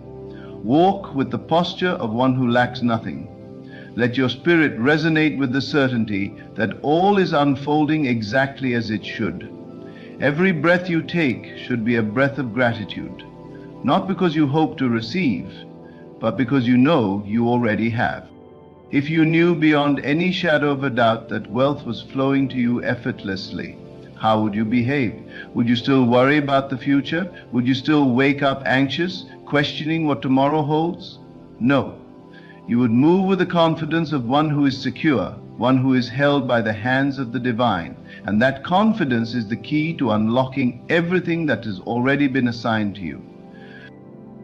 Walk with the posture of one who lacks nothing. Let your spirit resonate with the certainty that all is unfolding exactly as it should. Every breath you take should be a breath of gratitude, not because you hope to receive, but because you know you already have. If you knew beyond any shadow of a doubt that wealth was flowing to you effortlessly, how would you behave? Would you still worry about the future? Would you still wake up anxious, questioning what tomorrow holds? No. You would move with the confidence of one who is secure, one who is held by the hands of the divine. And that confidence is the key to unlocking everything that has already been assigned to you.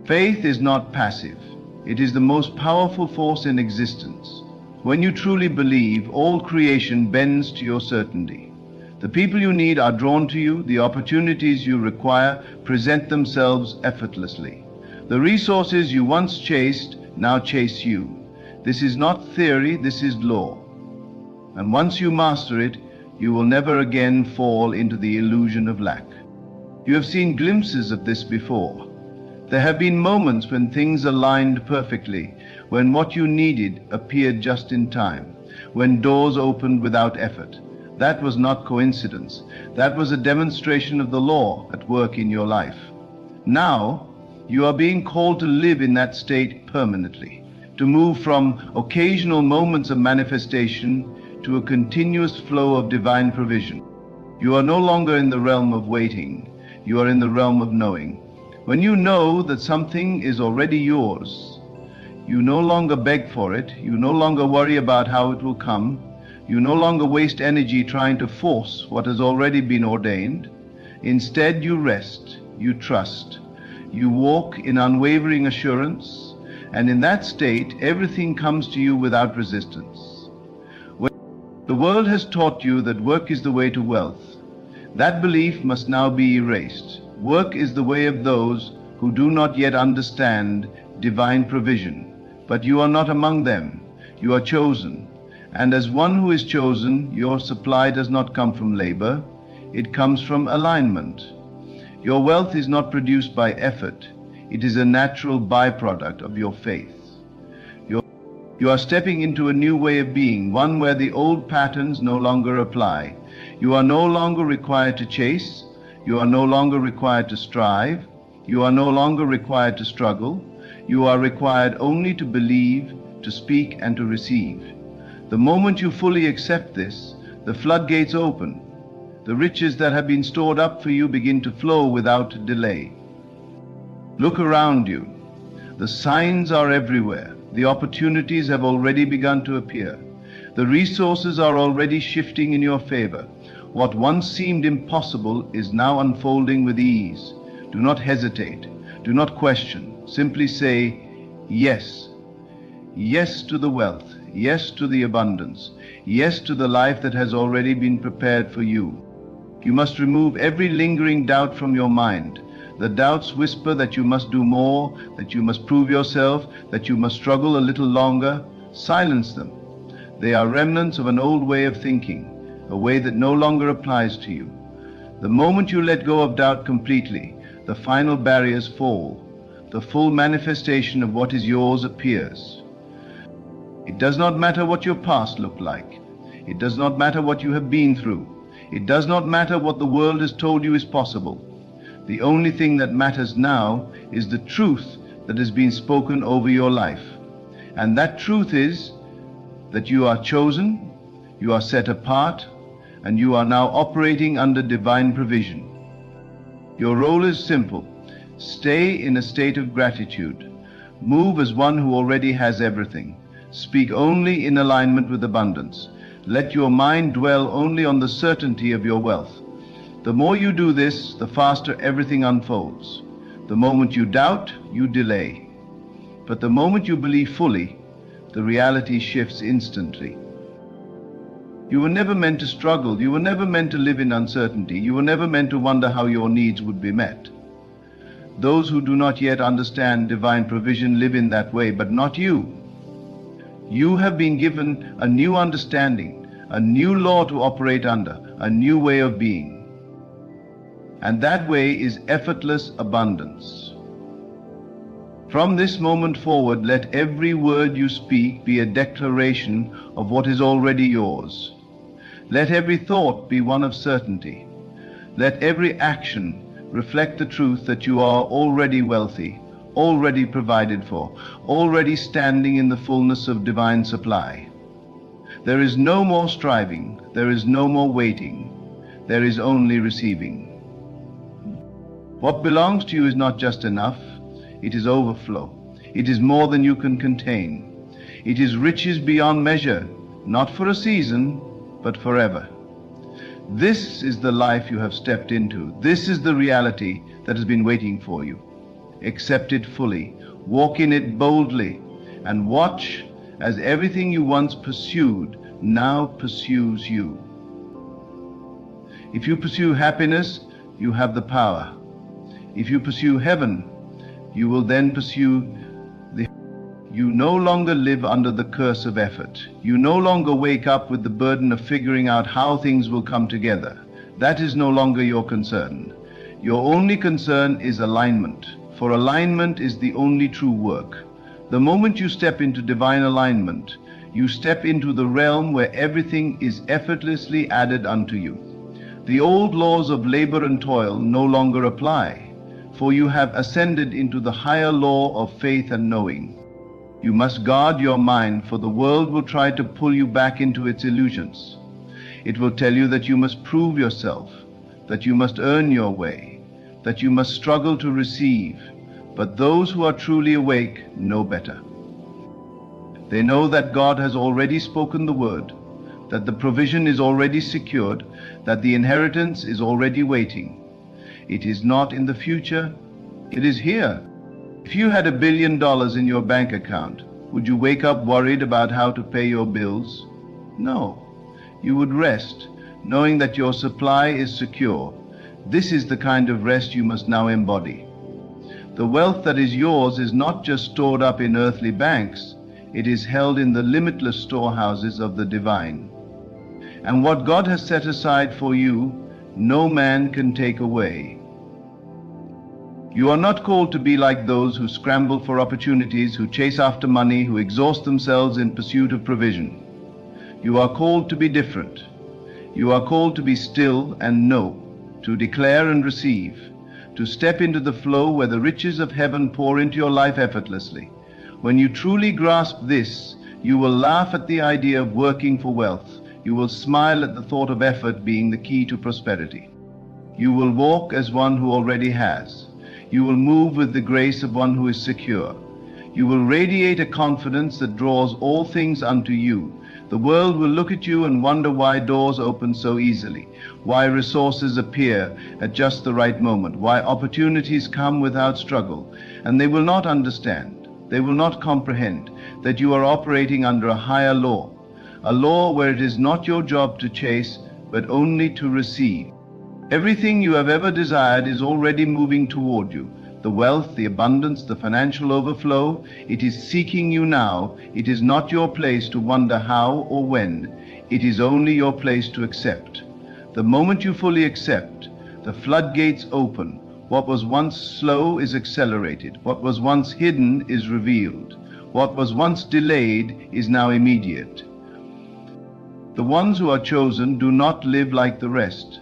Faith is not passive. It is the most powerful force in existence. When you truly believe, all creation bends to your certainty. The people you need are drawn to you. The opportunities you require present themselves effortlessly. The resources you once chased now chase you. This is not theory, this is law. And once you master it, you will never again fall into the illusion of lack. You have seen glimpses of this before. There have been moments when things aligned perfectly, when what you needed appeared just in time, when doors opened without effort. That was not coincidence. That was a demonstration of the law at work in your life. Now, you are being called to live in that state permanently, to move from occasional moments of manifestation to a continuous flow of divine provision. You are no longer in the realm of waiting. You are in the realm of knowing. When you know that something is already yours, you no longer beg for it. You no longer worry about how it will come. You no longer waste energy trying to force what has already been ordained. Instead, you rest, you trust. You walk in unwavering assurance, and in that state, everything comes to you without resistance. When the world has taught you that work is the way to wealth, that belief must now be erased. Work is the way of those who do not yet understand divine provision, but you are not among them. You are chosen, and as one who is chosen, your supply does not come from labor, it comes from alignment. Your wealth is not produced by effort. It is a natural byproduct of your faith. You are stepping into a new way of being, one where the old patterns no longer apply. You are no longer required to chase. You are no longer required to strive. You are no longer required to struggle. You are required only to believe, to speak, and to receive. The moment you fully accept this, the floodgates open. The riches that have been stored up for you begin to flow without delay. Look around you. The signs are everywhere. The opportunities have already begun to appear. The resources are already shifting in your favor. What once seemed impossible is now unfolding with ease. Do not hesitate. Do not question. Simply say, yes. Yes to the wealth. Yes to the abundance. Yes to the life that has already been prepared for you. You must remove every lingering doubt from your mind. The doubts whisper that you must do more, that you must prove yourself, that you must struggle a little longer. Silence them. They are remnants of an old way of thinking, a way that no longer applies to you. The moment you let go of doubt completely, the final barriers fall. The full manifestation of what is yours appears. It does not matter what your past looked like. It does not matter what you have been through. It does not matter what the world has told you is possible. The only thing that matters now is the truth that has been spoken over your life. And that truth is that you are chosen, you are set apart, and you are now operating under divine provision. Your role is simple. Stay in a state of gratitude. Move as one who already has everything. Speak only in alignment with abundance. Let your mind dwell only on the certainty of your wealth. The more you do this, the faster everything unfolds. The moment you doubt, you delay. But the moment you believe fully, the reality shifts instantly. You were never meant to struggle. You were never meant to live in uncertainty. You were never meant to wonder how your needs would be met. Those who do not yet understand divine provision live in that way, but not you. You have been given a new understanding, a new law to operate under, a new way of being. And that way is effortless abundance. From this moment forward, let every word you speak be a declaration of what is already yours. Let every thought be one of certainty. Let every action reflect the truth that you are already wealthy, already provided for, already standing in the fullness of divine supply. There is no more striving, there is no more waiting, there is only receiving. What belongs to you is not just enough, it is overflow. It is more than you can contain. It is riches beyond measure, not for a season, but forever. This is the life you have stepped into. This is the reality that has been waiting for you. Accept it fully, walk in it boldly, and watch as everything you once pursued now pursues you. If you pursue happiness, you have the power. If you pursue heaven, you will then pursue You no longer live under the curse of effort. You no longer wake up with the burden of figuring out how things will come together. That is no longer your concern. Your only concern is alignment, for alignment is the only true work. The moment you step into divine alignment, you step into the realm where everything is effortlessly added unto you. The old laws of labor and toil no longer apply, for you have ascended into the higher law of faith and knowing. You must guard your mind, for the world will try to pull you back into its illusions. It will tell you that you must prove yourself, that you must earn your way, that you must struggle to receive. But those who are truly awake know better. They know that God has already spoken the word, that the provision is already secured, that the inheritance is already waiting. It is not in the future, it is here. If you had $1 billion in your bank account, would you wake up worried about how to pay your bills? No. You would rest, knowing that your supply is secure. This is the kind of rest you must now embody. The wealth that is yours is not just stored up in earthly banks, it is held in the limitless storehouses of the divine. And what God has set aside for you, no man can take away. You are not called to be like those who scramble for opportunities, who chase after money, who exhaust themselves in pursuit of provision. You are called to be different. You are called to be still and know, to declare and receive, to step into the flow where the riches of heaven pour into your life effortlessly. When you truly grasp this, you will laugh at the idea of working for wealth. You will smile at the thought of effort being the key to prosperity. You will walk as one who already has. You will move with the grace of one who is secure. You will radiate a confidence that draws all things unto you. The world will look at you and wonder why doors open so easily, why resources appear at just the right moment, why opportunities come without struggle. And they will not understand, they will not comprehend that you are operating under a higher law, a law where it is not your job to chase, but only to receive. Everything you have ever desired is already moving toward you. The wealth, the abundance, the financial overflow, it is seeking you now. It is not your place to wonder how or when. It is only your place to accept. The moment you fully accept, the floodgates open. What was once slow is accelerated. What was once hidden is revealed. What was once delayed is now immediate. The ones who are chosen do not live like the rest.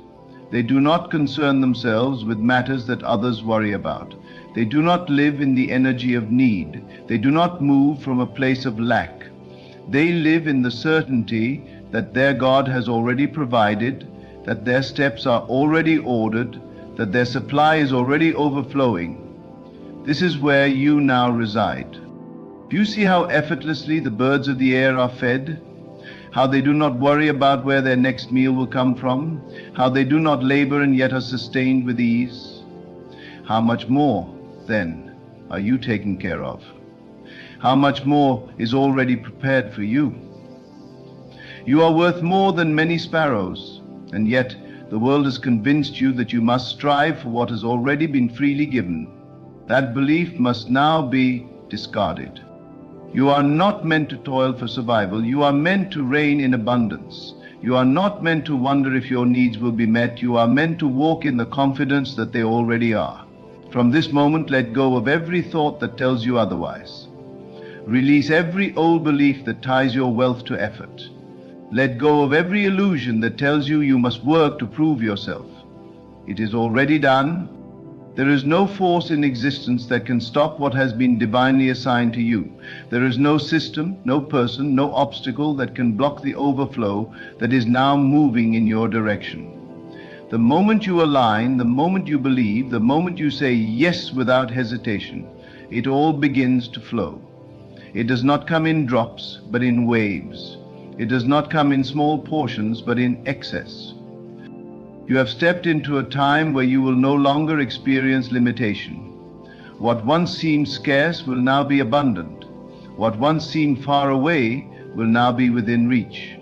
They do not concern themselves with matters that others worry about. They do not live in the energy of need. They do not move from a place of lack. They live in the certainty that their God has already provided, that their steps are already ordered, that their supply is already overflowing. This is where you now reside. Do you see how effortlessly the birds of the air are fed? How they do not worry about where their next meal will come from? How they do not labor and yet are sustained with ease? How much more, then, are you taken care of? How much more is already prepared for you? You are worth more than many sparrows, and yet the world has convinced you that you must strive for what has already been freely given. That belief must now be discarded. You are not meant to toil for survival. You are meant to reign in abundance. You are not meant to wonder if your needs will be met. You are meant to walk in the confidence that they already are. From this moment, let go of every thought that tells you otherwise. Release every old belief that ties your wealth to effort. Let go of every illusion that tells you you must work to prove yourself. It is already done. There is no force in existence that can stop what has been divinely assigned to you. There is no system, no person, no obstacle that can block the overflow that is now moving in your direction. The moment you align, the moment you believe, the moment you say yes without hesitation, it all begins to flow. It does not come in drops, but in waves. It does not come in small portions, but in excess. You have stepped into a time where you will no longer experience limitation. What once seemed scarce will now be abundant. What once seemed far away will now be within reach.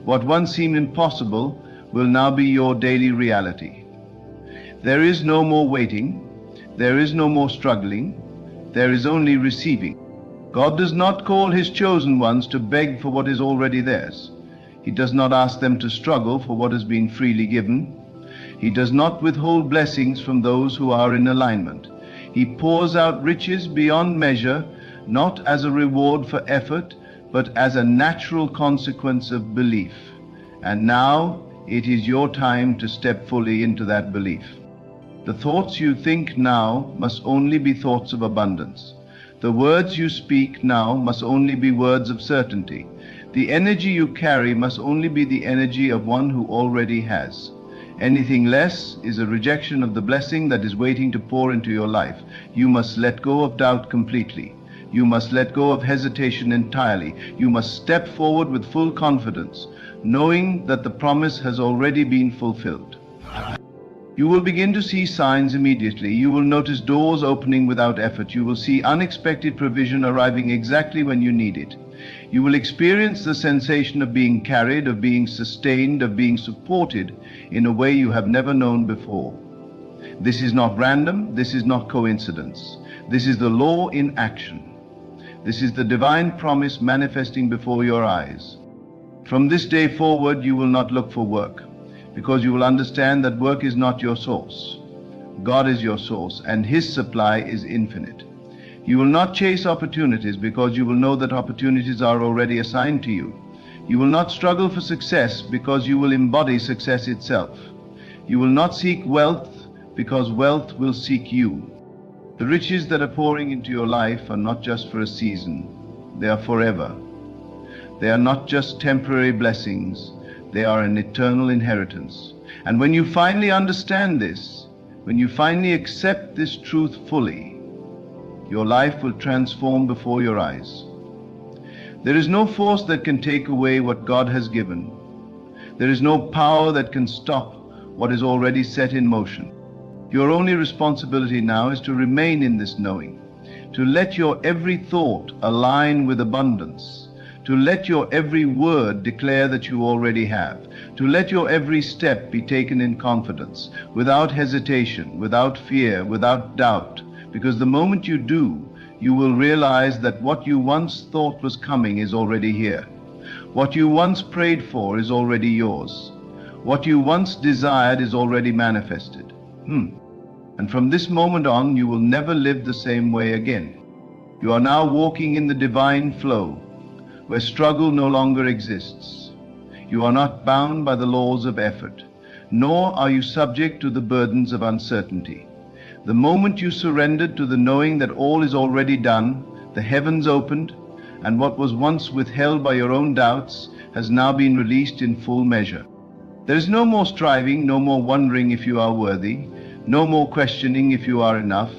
What once seemed impossible will now be your daily reality. There is no more waiting. There is no more struggling. There is only receiving. God does not call his chosen ones to beg for what is already theirs. He does not ask them to struggle for what has been freely given. He does not withhold blessings from those who are in alignment. He pours out riches beyond measure, not as a reward for effort, but as a natural consequence of belief. And now it is your time to step fully into that belief. The thoughts you think now must only be thoughts of abundance. The words you speak now must only be words of certainty. The energy you carry must only be the energy of one who already has. Anything less is a rejection of the blessing that is waiting to pour into your life. You must let go of doubt completely. You must let go of hesitation entirely. You must step forward with full confidence, knowing that the promise has already been fulfilled. You will begin to see signs immediately. You will notice doors opening without effort. You will see unexpected provision arriving exactly when you need it. You will experience the sensation of being carried, of being sustained, of being supported in a way you have never known before. This is not random. This is not coincidence. This is the law in action. This is the divine promise manifesting before your eyes. From this day forward, you will not look for work, because you will understand that work is not your source. God is your source, and his supply is infinite. You will not chase opportunities, because you will know that opportunities are already assigned to you. You will not struggle for success, because you will embody success itself. You will not seek wealth, because wealth will seek you. The riches that are pouring into your life are not just for a season. They are forever. They are not just temporary blessings. They are an eternal inheritance. And when you finally understand this, when you finally accept this truth fully, your life will transform before your eyes. There is no force that can take away what God has given. There is no power that can stop what is already set in motion. Your only responsibility now is to remain in this knowing, to let your every thought align with abundance, to let your every word declare that you already have, to let your every step be taken in confidence, without hesitation, without fear, without doubt, because the moment you do, you will realize that what you once thought was coming is already here. What you once prayed for is already yours. What you once desired is already manifested. And from this moment on, you will never live the same way again. You are now walking in the divine flow, where struggle no longer exists. You are not bound by the laws of effort. nor are you subject to the burdens of uncertainty. The moment you surrendered to the knowing that all is already done, the heavens opened, and what was once withheld by your own doubts has now been released in full measure. There is no more striving, no more wondering if you are worthy, no more questioning if you are enough.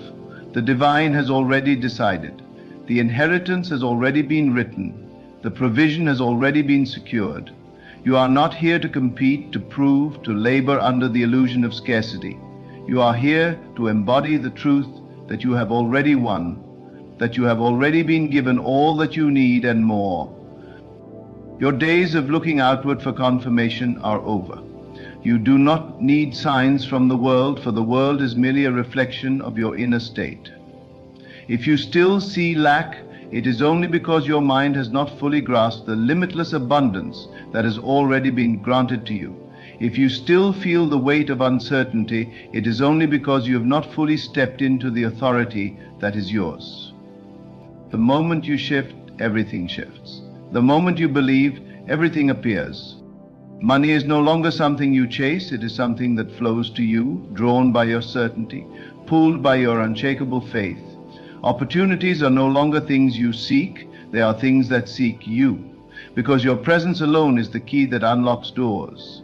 The divine has already decided. The inheritance has already been written. The provision has already been secured. You are not here to compete, to prove, to labor under the illusion of scarcity. You are here to embody the truth that you have already won, that you have already been given all that you need and more. Your days of looking outward for confirmation are over. You do not need signs from the world, for the world is merely a reflection of your inner state. If you still see lack, it is only because your mind has not fully grasped the limitless abundance that has already been granted to you. If you still feel the weight of uncertainty, it is only because you have not fully stepped into the authority that is yours. The moment you shift, everything shifts. The moment you believe, everything appears. Money is no longer something you chase, it is something that flows to you, drawn by your certainty, pulled by your unshakable faith. Opportunities are no longer things you seek, they are things that seek you, because your presence alone is the key that unlocks doors.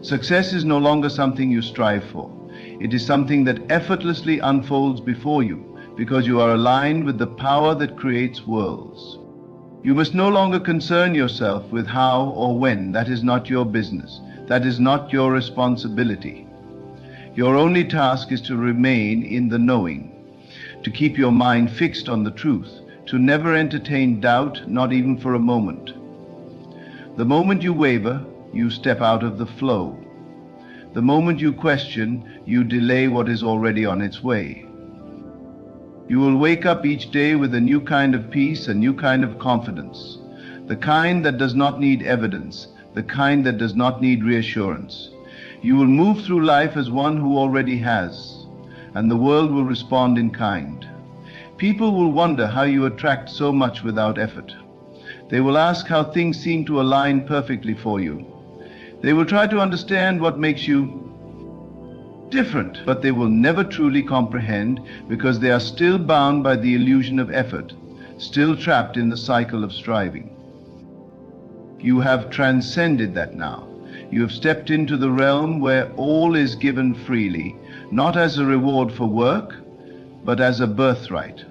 Success is no longer something you strive for. It is something that effortlessly unfolds before you, because you are aligned with the power that creates worlds. You must no longer concern yourself with how or when. That is not your business. That is not your responsibility. Your only task is to remain in the knowing, to keep your mind fixed on the truth, to never entertain doubt, not even for a moment. The moment you waver, you step out of the flow. The moment you question, you delay what is already on its way. You will wake up each day with a new kind of peace, a new kind of confidence, the kind that does not need evidence, the kind that does not need reassurance. You will move through life as one who already has, and the world will respond in kind. People will wonder how you attract so much without effort. They will ask how things seem to align perfectly for you. They will try to understand what makes you different, but they will never truly comprehend, because they are still bound by the illusion of effort, still trapped in the cycle of striving. You have transcended that now. You have stepped into the realm where all is given freely, not as a reward for work, but as a birthright.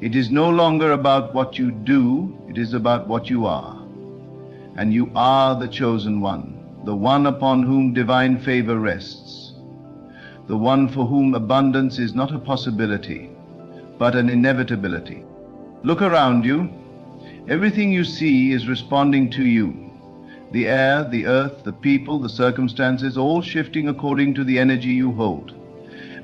It is no longer about what you do, it is about what you are. And you are the chosen one, the one upon whom divine favor rests, the one for whom abundance is not a possibility, but an inevitability. Look around you. Everything you see is responding to you. The air, the earth, the people, the circumstances, all shifting according to the energy you hold.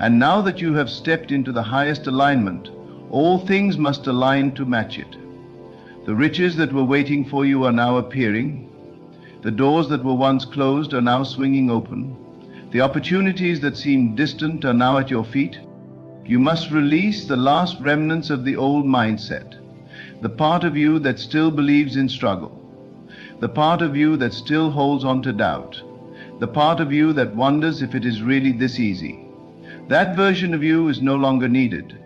And now that you have stepped into the highest alignment, all things must align to match it. The riches that were waiting for you are now appearing. The doors that were once closed are now swinging open. The opportunities that seemed distant are now at your feet. You must release the last remnants of the old mindset, the part of you that still believes in struggle, the part of you that still holds on to doubt, the part of you that wonders if it is really this easy. That version of you is no longer needed.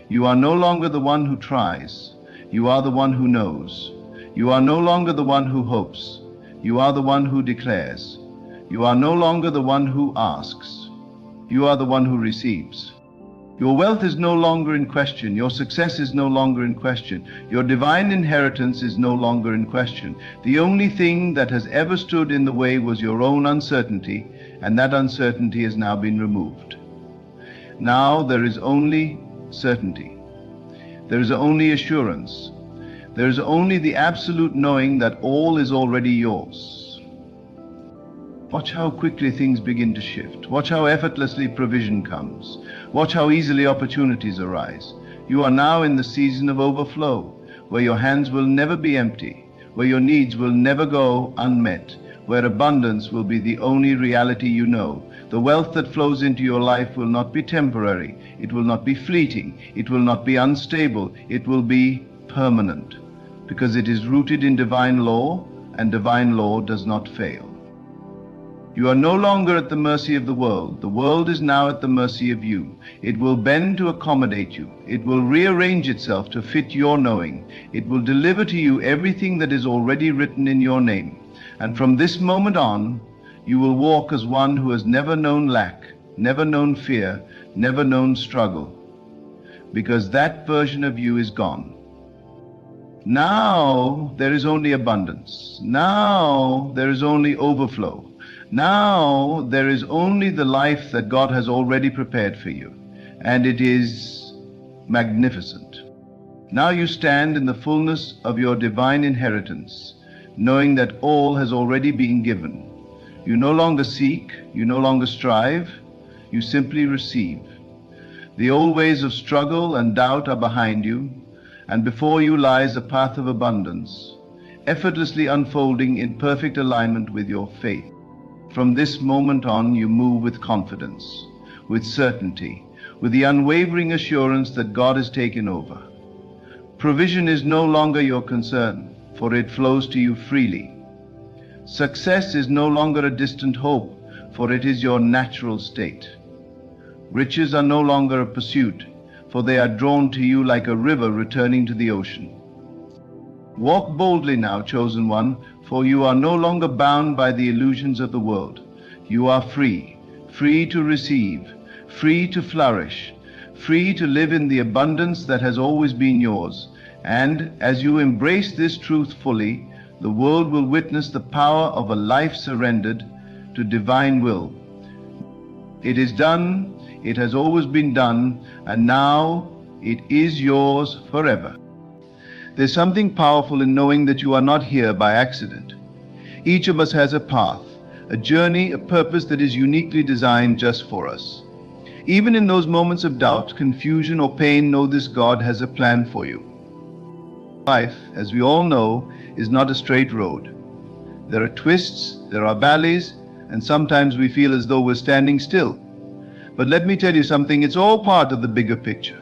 You are no longer the one who tries. You are the one who knows. You are no longer the one who hopes. You are the one who declares. You are no longer the one who asks. You are the one who receives. Your wealth is no longer in question. Your success is no longer in question. Your divine inheritance is no longer in question. The only thing that has ever stood in the way was your own uncertainty, and that uncertainty has now been removed. Now there is only certainty. There is only assurance. There is only the absolute knowing that all is already yours. Watch how quickly things begin to shift. Watch how effortlessly provision comes. Watch how easily opportunities arise. You are now in the season of overflow, where your hands will never be empty, where your needs will never go unmet, where abundance will be the only reality you know. The wealth that flows into your life will not be temporary. It will not be fleeting. It will not be unstable. It will be permanent, because it is rooted in divine law, and divine law does not fail. You are no longer at the mercy of the world. The world is now at the mercy of you. It will bend to accommodate you. It will rearrange itself to fit your knowing. It will deliver to you everything that is already written in your name. And from this moment on, you will walk as one who has never known lack, never known fear, never known struggle, because that version of you is gone. Now there is only abundance. Now there is only overflow. Now there is only the life that God has already prepared for you, and it is magnificent. Now you stand in the fullness of your divine inheritance, knowing that all has already been given. You no longer seek, you no longer strive, you simply receive. The old ways of struggle and doubt are behind you, and before you lies a path of abundance, effortlessly unfolding in perfect alignment with your faith. From this moment on, you move with confidence, with certainty, with the unwavering assurance that God has taken over. Provision is no longer your concern, for it flows to you freely. Success is no longer a distant hope, for it is your natural state. Riches are no longer a pursuit, for they are drawn to you like a river returning to the ocean. Walk boldly now, chosen one, for you are no longer bound by the illusions of the world. You are free, free to receive, free to flourish, free to live in the abundance that has always been yours. And as you embrace this truth fully, the world will witness the power of a life surrendered to divine will. It is done, it has always been done, and now it is yours forever. There's something powerful in knowing that you are not here by accident. Each of us has a path, a journey, a purpose that is uniquely designed just for us. Even in those moments of doubt, confusion, or pain, know this: God has a plan for you. Life, as we all know, is not a straight road. There are twists, there are valleys, and sometimes we feel as though we're standing still. But let me tell you something, it's all part of the bigger picture.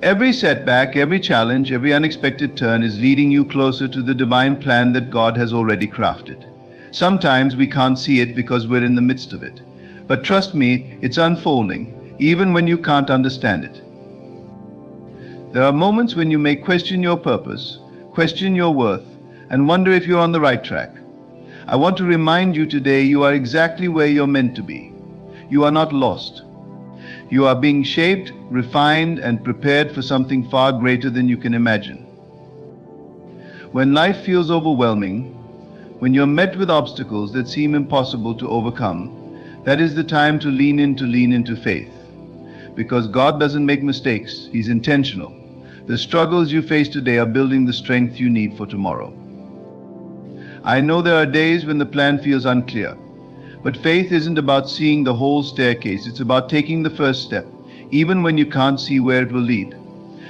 Every setback, every challenge, every unexpected turn is leading you closer to the divine plan that God has already crafted. Sometimes we can't see it because we're in the midst of it. But trust me, it's unfolding, even when you can't understand it. There are moments when you may question your purpose, question your worth, and wonder if you're on the right track. I want to remind you today, you are exactly where you're meant to be. You are not lost. You are being shaped, refined, and prepared for something far greater than you can imagine. When life feels overwhelming, when you're met with obstacles that seem impossible to overcome, that is the time to lean into faith. Because God doesn't make mistakes, He's intentional. The struggles you face today are building the strength you need for tomorrow. I know there are days when the plan feels unclear. But faith isn't about seeing the whole staircase, it's about taking the first step, even when you can't see where it will lead.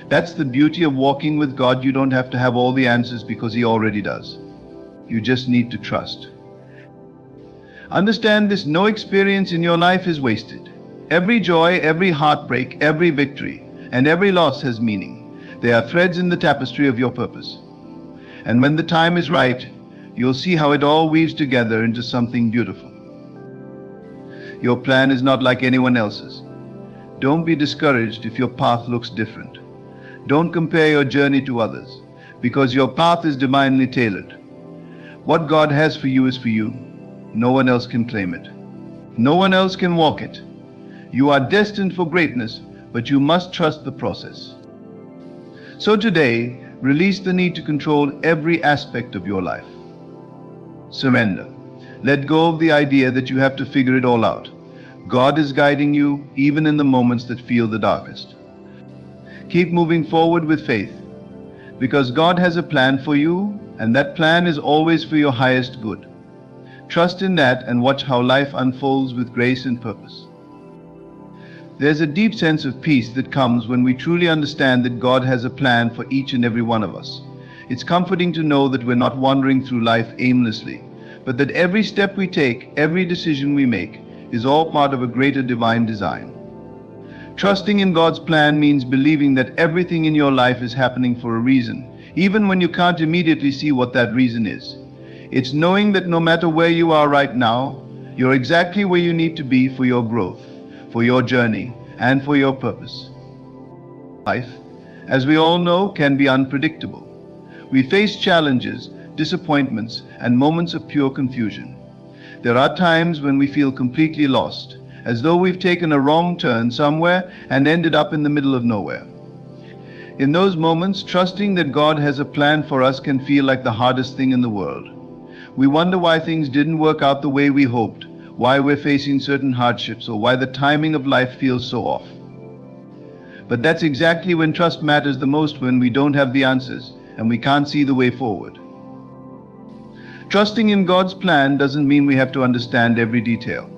That's the beauty of walking with God. You don't have to have all the answers because He already does. You just need to trust. Understand this: no experience in your life is wasted. Every joy, every heartbreak, every victory, and every loss has meaning. They are threads in the tapestry of your purpose. And when the time is right, you'll see how it all weaves together into something beautiful. Your plan is not like anyone else's. Don't be discouraged if your path looks different. Don't compare your journey to others, because your path is divinely tailored. What God has for you is for you. No one else can claim it. No one else can walk it. You are destined for greatness, but you must trust the process. So today, release the need to control every aspect of your life. Surrender. Let go of the idea that you have to figure it all out. God is guiding you even in the moments that feel the darkest. Keep moving forward with faith, because God has a plan for you, and that plan is always for your highest good. Trust in that and watch how life unfolds with grace and purpose. There's a deep sense of peace that comes when we truly understand that God has a plan for each and every one of us. It's comforting to know that we're not wandering through life aimlessly, but that every step we take, every decision we make, is all part of a greater divine design. Trusting in God's plan means believing that everything in your life is happening for a reason, even when you can't immediately see what that reason is. It's knowing that no matter where you are right now, you're exactly where you need to be for your growth, for your journey, and for your purpose. Life, as we all know, can be unpredictable. We face challenges, disappointments, and moments of pure confusion. There are times when we feel completely lost, as though we've taken a wrong turn somewhere and ended up in the middle of nowhere. In those moments, trusting that God has a plan for us can feel like the hardest thing in the world. We wonder why things didn't work out the way we hoped, why we're facing certain hardships, or why the timing of life feels so off. But that's exactly when trust matters the most, when we don't have the answers and we can't see the way forward. Trusting in God's plan doesn't mean we have to understand every detail.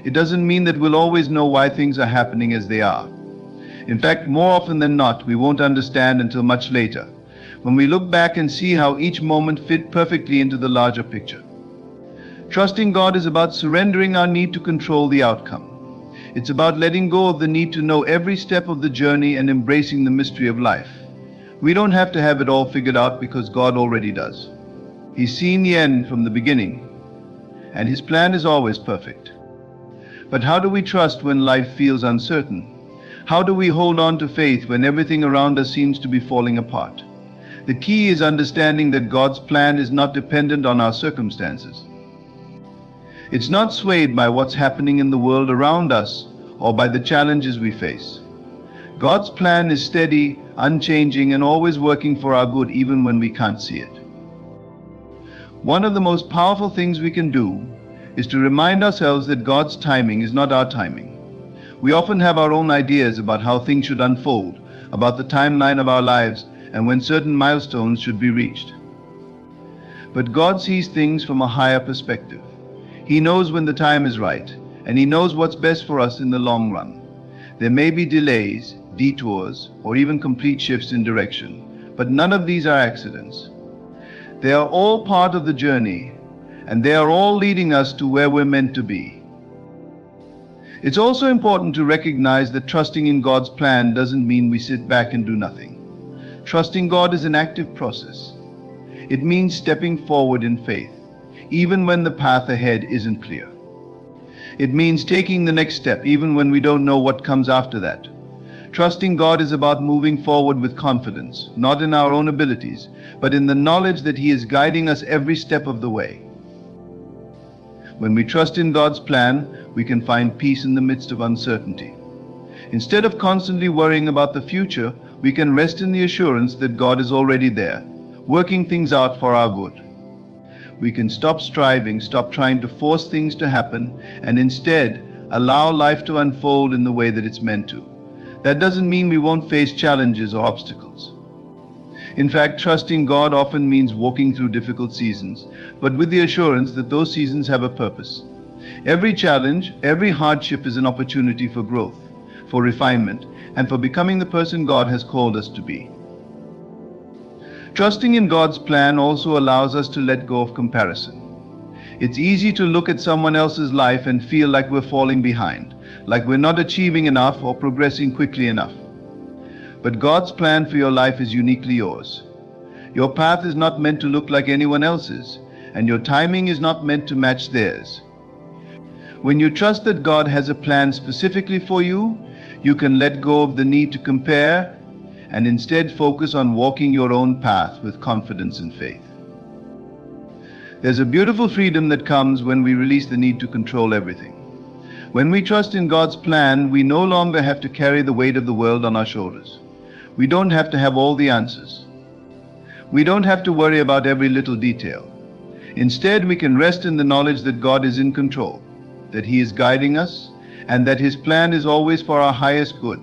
It doesn't mean that we'll always know why things are happening as they are. In fact, more often than not, we won't understand until much later, when we look back and see how each moment fit perfectly into the larger picture. Trusting God is about surrendering our need to control the outcome. It's about letting go of the need to know every step of the journey and embracing the mystery of life. We don't have to have it all figured out because God already does. He's seen the end from the beginning, and His plan is always perfect. But how do we trust when life feels uncertain? How do we hold on to faith when everything around us seems to be falling apart? The key is understanding that God's plan is not dependent on our circumstances. It's not swayed by what's happening in the world around us or by the challenges we face. God's plan is steady, unchanging, and always working for our good even when we can't see it. One of the most powerful things we can do is to remind ourselves that God's timing is not our timing. We often have our own ideas about how things should unfold, about the timeline of our lives, and when certain milestones should be reached. But God sees things from a higher perspective. He knows when the time is right, and He knows what's best for us in the long run. There may be delays, detours, or even complete shifts in direction, but none of these are accidents. They are all part of the journey, and they are all leading us to where we're meant to be. It's also important to recognize that trusting in God's plan doesn't mean we sit back and do nothing. Trusting God is an active process. It means stepping forward in faith, even when the path ahead isn't clear. It means taking the next step, even when we don't know what comes after that. Trusting God is about moving forward with confidence, not in our own abilities, but in the knowledge that He is guiding us every step of the way. When we trust in God's plan, we can find peace in the midst of uncertainty. Instead of constantly worrying about the future, we can rest in the assurance that God is already there, working things out for our good. We can stop striving, stop trying to force things to happen, and instead allow life to unfold in the way that it's meant to. That doesn't mean we won't face challenges or obstacles. In fact, trusting God often means walking through difficult seasons, but with the assurance that those seasons have a purpose. Every challenge, every hardship is an opportunity for growth, for refinement, and for becoming the person God has called us to be. Trusting in God's plan also allows us to let go of comparison. It's easy to look at someone else's life and feel like we're falling behind, like we're not achieving enough or progressing quickly enough. But God's plan for your life is uniquely yours. Your path is not meant to look like anyone else's, and your timing is not meant to match theirs. When you trust that God has a plan specifically for you, you can let go of the need to compare and instead focus on walking your own path with confidence and faith. There's a beautiful freedom that comes when we release the need to control everything. When we trust in God's plan, we no longer have to carry the weight of the world on our shoulders. We don't have to have all the answers. We don't have to worry about every little detail. Instead, we can rest in the knowledge that God is in control, that He is guiding us, and that His plan is always for our highest good.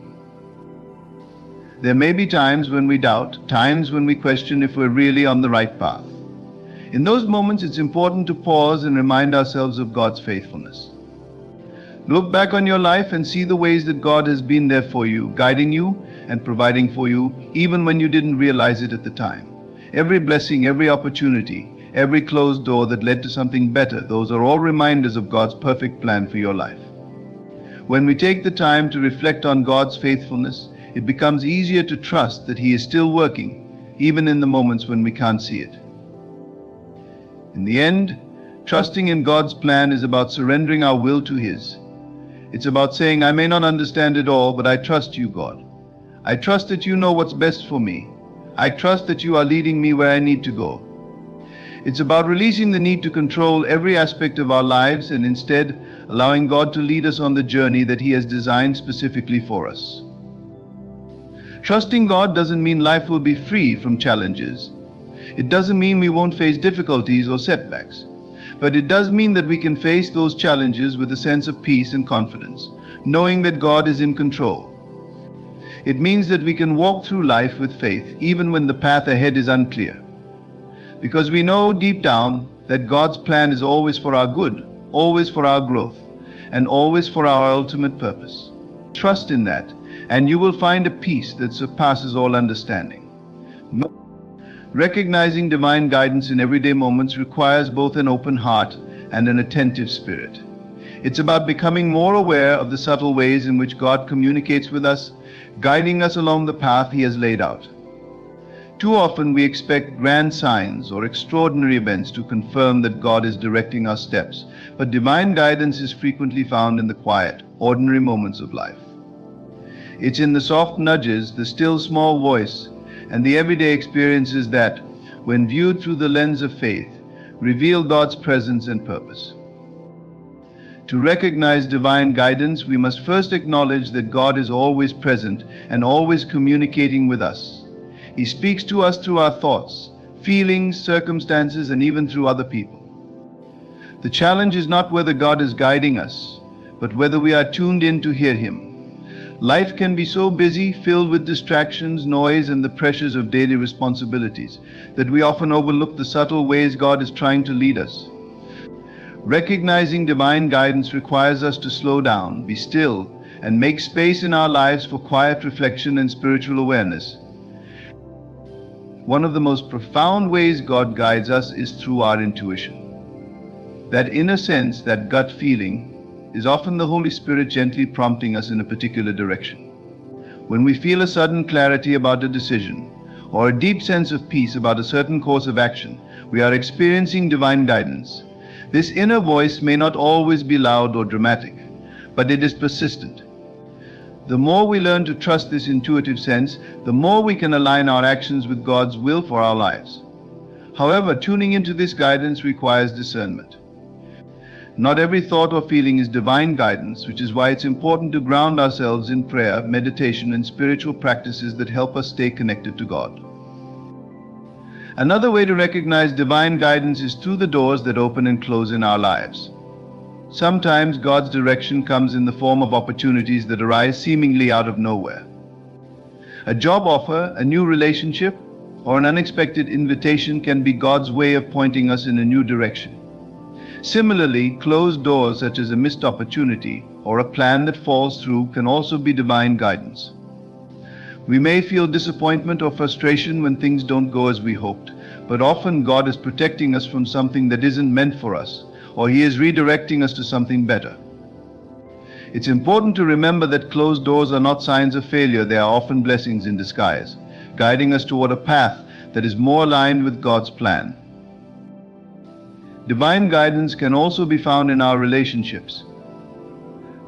There may be times when we doubt, times when we question if we're really on the right path. In those moments, it's important to pause and remind ourselves of God's faithfulness. Look back on your life and see the ways that God has been there for you, guiding you and providing for you, even when you didn't realize it at the time. Every blessing, every opportunity, every closed door that led to something better, those are all reminders of God's perfect plan for your life. When we take the time to reflect on God's faithfulness, it becomes easier to trust that He is still working, even in the moments when we can't see it. In the end, trusting in God's plan is about surrendering our will to His. It's about saying, I may not understand it all, but I trust you, God. I trust that you know what's best for me. I trust that you are leading me where I need to go. It's about releasing the need to control every aspect of our lives and instead allowing God to lead us on the journey that He has designed specifically for us. Trusting God doesn't mean life will be free from challenges. It doesn't mean we won't face difficulties or setbacks. But it does mean that we can face those challenges with a sense of peace and confidence, knowing that God is in control. It means that we can walk through life with faith even when the path ahead is unclear. Because we know deep down that God's plan is always for our good, always for our growth, and always for our ultimate purpose. Trust in that, and you will find a peace that surpasses all understanding. Recognizing divine guidance in everyday moments requires both an open heart and an attentive spirit. It's about becoming more aware of the subtle ways in which God communicates with us, guiding us along the path He has laid out. Too often we expect grand signs or extraordinary events to confirm that God is directing our steps, but divine guidance is frequently found in the quiet, ordinary moments of life. It's in the soft nudges, the still small voice, and the everyday experiences that, when viewed through the lens of faith, reveal God's presence and purpose. To recognize divine guidance, we must first acknowledge that God is always present and always communicating with us. He speaks to us through our thoughts, feelings, circumstances, and even through other people. The challenge is not whether God is guiding us, but whether we are tuned in to hear Him. Life can be so busy, filled with distractions, noise, and the pressures of daily responsibilities, that we often overlook the subtle ways God is trying to lead us. Recognizing divine guidance requires us to slow down, be still, and make space in our lives for quiet reflection and spiritual awareness. One of the most profound ways God guides us is through our intuition. That inner sense, that gut feeling, is often the Holy Spirit gently prompting us in a particular direction. When we feel a sudden clarity about a decision, or a deep sense of peace about a certain course of action, we are experiencing divine guidance. This inner voice may not always be loud or dramatic, but it is persistent. The more we learn to trust this intuitive sense, the more we can align our actions with God's will for our lives. However, tuning into this guidance requires discernment. Not every thought or feeling is divine guidance, which is why it's important to ground ourselves in prayer, meditation, and spiritual practices that help us stay connected to God. Another way to recognize divine guidance is through the doors that open and close in our lives. Sometimes God's direction comes in the form of opportunities that arise seemingly out of nowhere. A job offer, a new relationship, or an unexpected invitation can be God's way of pointing us in a new direction. Similarly, closed doors such as a missed opportunity or a plan that falls through can also be divine guidance. We may feel disappointment or frustration when things don't go as we hoped, but often God is protecting us from something that isn't meant for us, or He is redirecting us to something better. It's important to remember that closed doors are not signs of failure, they are often blessings in disguise, guiding us toward a path that is more aligned with God's plan. Divine guidance can also be found in our relationships.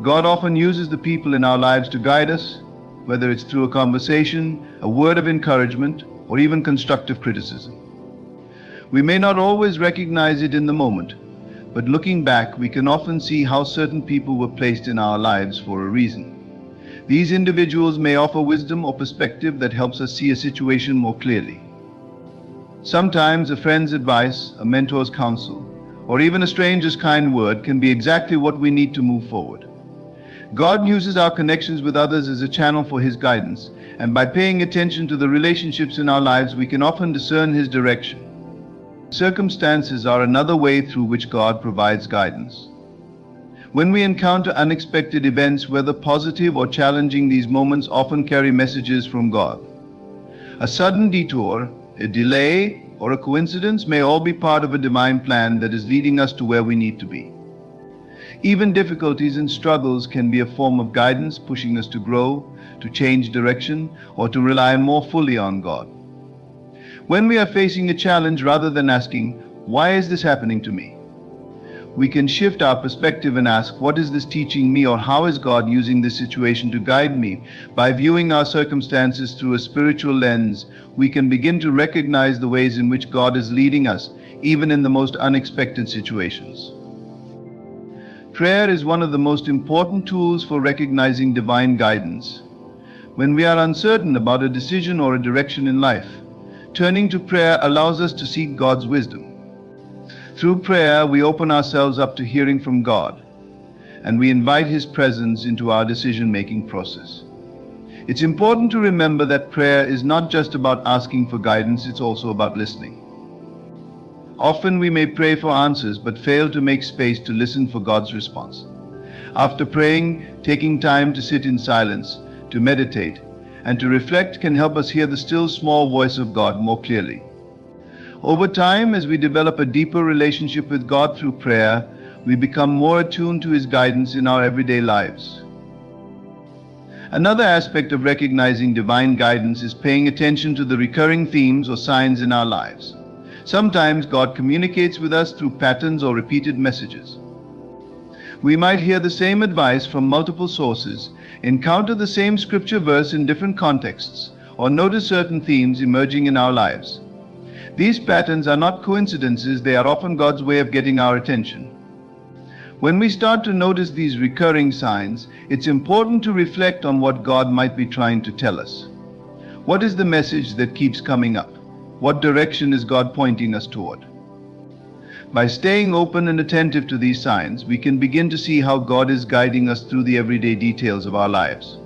God often uses the people in our lives to guide us, whether it's through a conversation, a word of encouragement, or even constructive criticism. We may not always recognize it in the moment, but looking back, we can often see how certain people were placed in our lives for a reason. These individuals may offer wisdom or perspective that helps us see a situation more clearly. Sometimes a friend's advice, a mentor's counsel, or even a stranger's kind word can be exactly what we need to move forward. God uses our connections with others as a channel for His guidance, and by paying attention to the relationships in our lives, we can often discern His direction. Circumstances are another way through which God provides guidance. When we encounter unexpected events, whether positive or challenging, these moments often carry messages from God. A sudden detour, a delay, or a coincidence may all be part of a divine plan that is leading us to where we need to be. Even difficulties and struggles can be a form of guidance, pushing us to grow, to change direction, or to rely more fully on God. When we are facing a challenge, rather than asking, Why is this happening to me? We can shift our perspective and ask, what is this teaching me, or how is God using this situation to guide me? By viewing our circumstances through a spiritual lens, we can begin to recognize the ways in which God is leading us, even in the most unexpected situations. Prayer is one of the most important tools for recognizing divine guidance. When we are uncertain about a decision or a direction in life, turning to prayer allows us to seek God's wisdom. Through prayer, we open ourselves up to hearing from God, and we invite His presence into our decision-making process. It's important to remember that prayer is not just about asking for guidance, it's also about listening. Often we may pray for answers, but fail to make space to listen for God's response. After praying, taking time to sit in silence, to meditate, and to reflect can help us hear the still small voice of God more clearly. Over time, as we develop a deeper relationship with God through prayer, we become more attuned to His guidance in our everyday lives. Another aspect of recognizing divine guidance is paying attention to the recurring themes or signs in our lives. Sometimes God communicates with us through patterns or repeated messages. We might hear the same advice from multiple sources, encounter the same scripture verse in different contexts, or notice certain themes emerging in our lives. These patterns are not coincidences, they are often God's way of getting our attention. When we start to notice these recurring signs, it's important to reflect on what God might be trying to tell us. What is the message that keeps coming up? What direction is God pointing us toward? By staying open and attentive to these signs, we can begin to see how God is guiding us through the everyday details of our lives.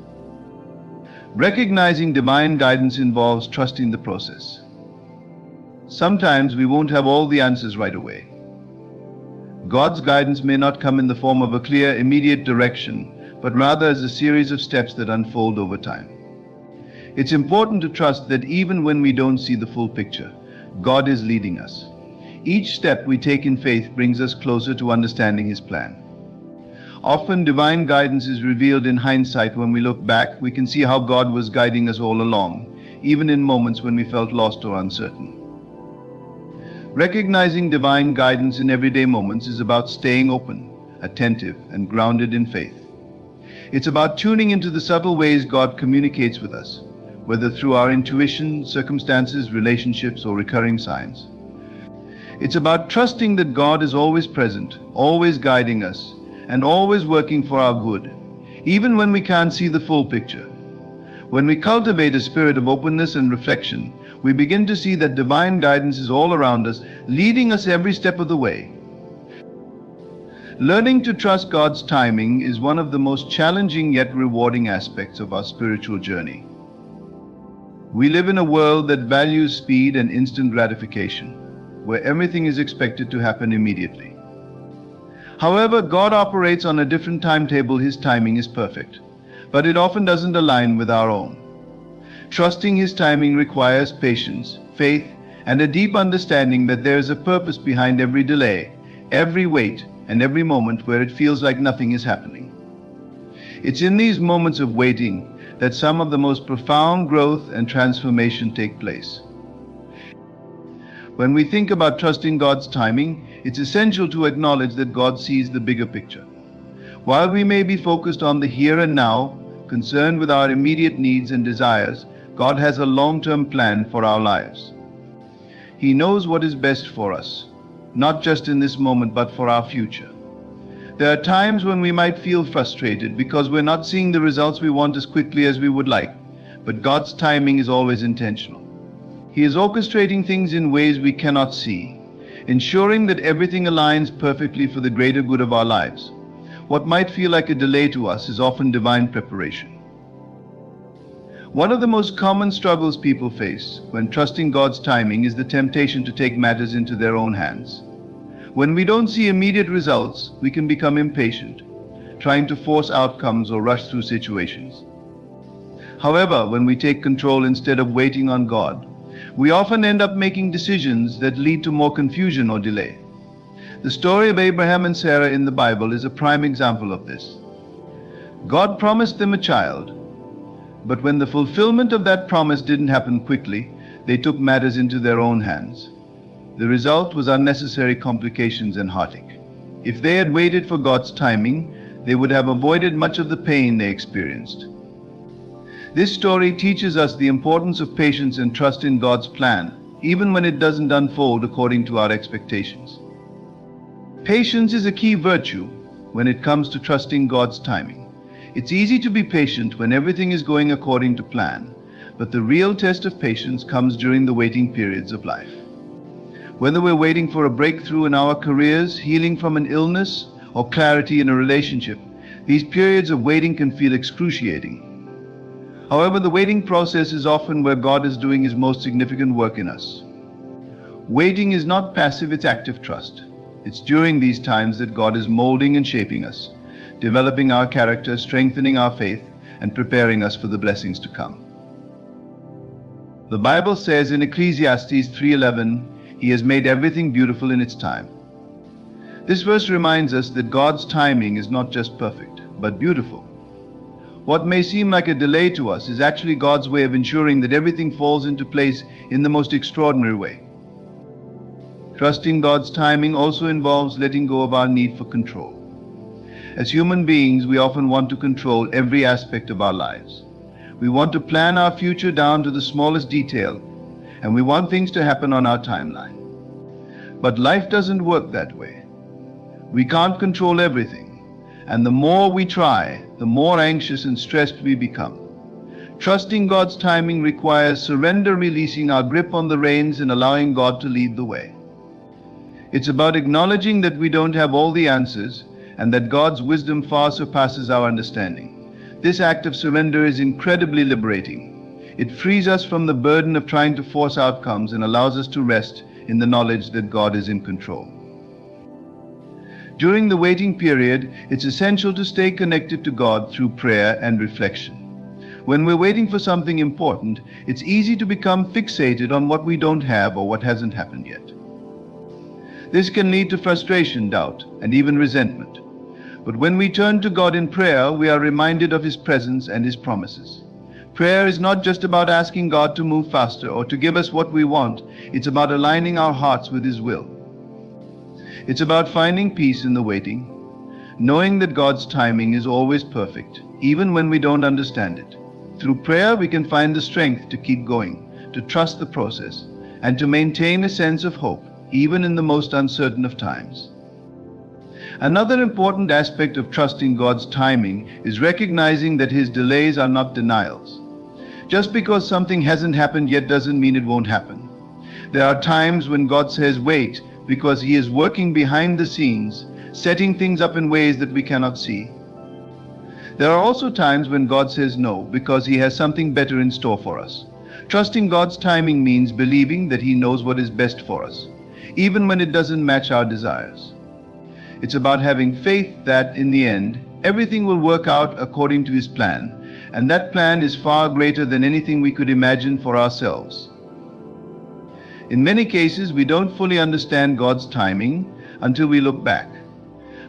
Recognizing divine guidance involves trusting the process. Sometimes we won't have all the answers right away. God's guidance may not come in the form of a clear, immediate direction, but rather as a series of steps that unfold over time. It's important to trust that even when we don't see the full picture, God is leading us. Each step we take in faith brings us closer to understanding His plan. Often divine guidance is revealed in hindsight. When we look back, we can see how God was guiding us all along, even in moments when we felt lost or uncertain. Recognizing divine guidance in everyday moments is about staying open, attentive, and grounded in faith. It's about tuning into the subtle ways God communicates with us, whether through our intuition, circumstances, relationships, or recurring signs. It's about trusting that God is always present, always guiding us, and always working for our good, even when we can't see the full picture. When we cultivate a spirit of openness and reflection, we begin to see that divine guidance is all around us, leading us every step of the way. Learning to trust God's timing is one of the most challenging yet rewarding aspects of our spiritual journey. We live in a world that values speed and instant gratification, where everything is expected to happen immediately. However, God operates on a different timetable. His timing is perfect, but it often doesn't align with our own. Trusting His timing requires patience, faith, and a deep understanding that there is a purpose behind every delay, every wait, and every moment where it feels like nothing is happening. It's in these moments of waiting that some of the most profound growth and transformation take place. When we think about trusting God's timing, it's essential to acknowledge that God sees the bigger picture. While we may be focused on the here and now, concerned with our immediate needs and desires, God has a long-term plan for our lives. He knows what is best for us, not just in this moment, but for our future. There are times when we might feel frustrated because we're not seeing the results we want as quickly as we would like, but God's timing is always intentional. He is orchestrating things in ways we cannot see, ensuring that everything aligns perfectly for the greater good of our lives. What might feel like a delay to us is often divine preparation. One of the most common struggles people face when trusting God's timing is the temptation to take matters into their own hands. When we don't see immediate results, we can become impatient, trying to force outcomes or rush through situations. However, when we take control instead of waiting on God, we often end up making decisions that lead to more confusion or delay. The story of Abraham and Sarah in the Bible is a prime example of this. God promised them a child, but when the fulfillment of that promise didn't happen quickly, they took matters into their own hands. The result was unnecessary complications and heartache. If they had waited for God's timing, they would have avoided much of the pain they experienced. This story teaches us the importance of patience and trust in God's plan, even when it doesn't unfold according to our expectations. Patience is a key virtue when it comes to trusting God's timing. It's easy to be patient when everything is going according to plan, but the real test of patience comes during the waiting periods of life. Whether we're waiting for a breakthrough in our careers, healing from an illness, or clarity in a relationship, these periods of waiting can feel excruciating. However, the waiting process is often where God is doing His most significant work in us. Waiting is not passive, it's active trust. It's during these times that God is molding and shaping us, developing our character, strengthening our faith, and preparing us for the blessings to come. The Bible says in Ecclesiastes 3:11, He has made everything beautiful in its time. This verse reminds us that God's timing is not just perfect, but beautiful. What may seem like a delay to us is actually God's way of ensuring that everything falls into place in the most extraordinary way. Trusting God's timing also involves letting go of our need for control. As human beings, we often want to control every aspect of our lives. We want to plan our future down to the smallest detail, and we want things to happen on our timeline. But life doesn't work that way. We can't control everything, and the more we try, the more anxious and stressed we become. Trusting God's timing requires surrender, releasing our grip on the reins and allowing God to lead the way. It's about acknowledging that we don't have all the answers and that God's wisdom far surpasses our understanding. This act of surrender is incredibly liberating. It frees us from the burden of trying to force outcomes and allows us to rest in the knowledge that God is in control. During the waiting period, it's essential to stay connected to God through prayer and reflection. When we're waiting for something important, it's easy to become fixated on what we don't have or what hasn't happened yet. This can lead to frustration, doubt, and even resentment. But when we turn to God in prayer, we are reminded of His presence and His promises. Prayer is not just about asking God to move faster or to give us what we want. It's about aligning our hearts with His will. It's about finding peace in the waiting, knowing that God's timing is always perfect, even when we don't understand it. Through prayer, we can find the strength to keep going, to trust the process, and to maintain a sense of hope, even in the most uncertain of times. Another important aspect of trusting God's timing is recognizing that His delays are not denials. Just because something hasn't happened yet doesn't mean it won't happen. There are times when God says wait because He is working behind the scenes, setting things up in ways that we cannot see. There are also times when God says no because He has something better in store for us. Trusting God's timing means believing that He knows what is best for us, even when it doesn't match our desires. It's about having faith that, in the end, everything will work out according to His plan, and that plan is far greater than anything we could imagine for ourselves. In many cases, we don't fully understand God's timing until we look back.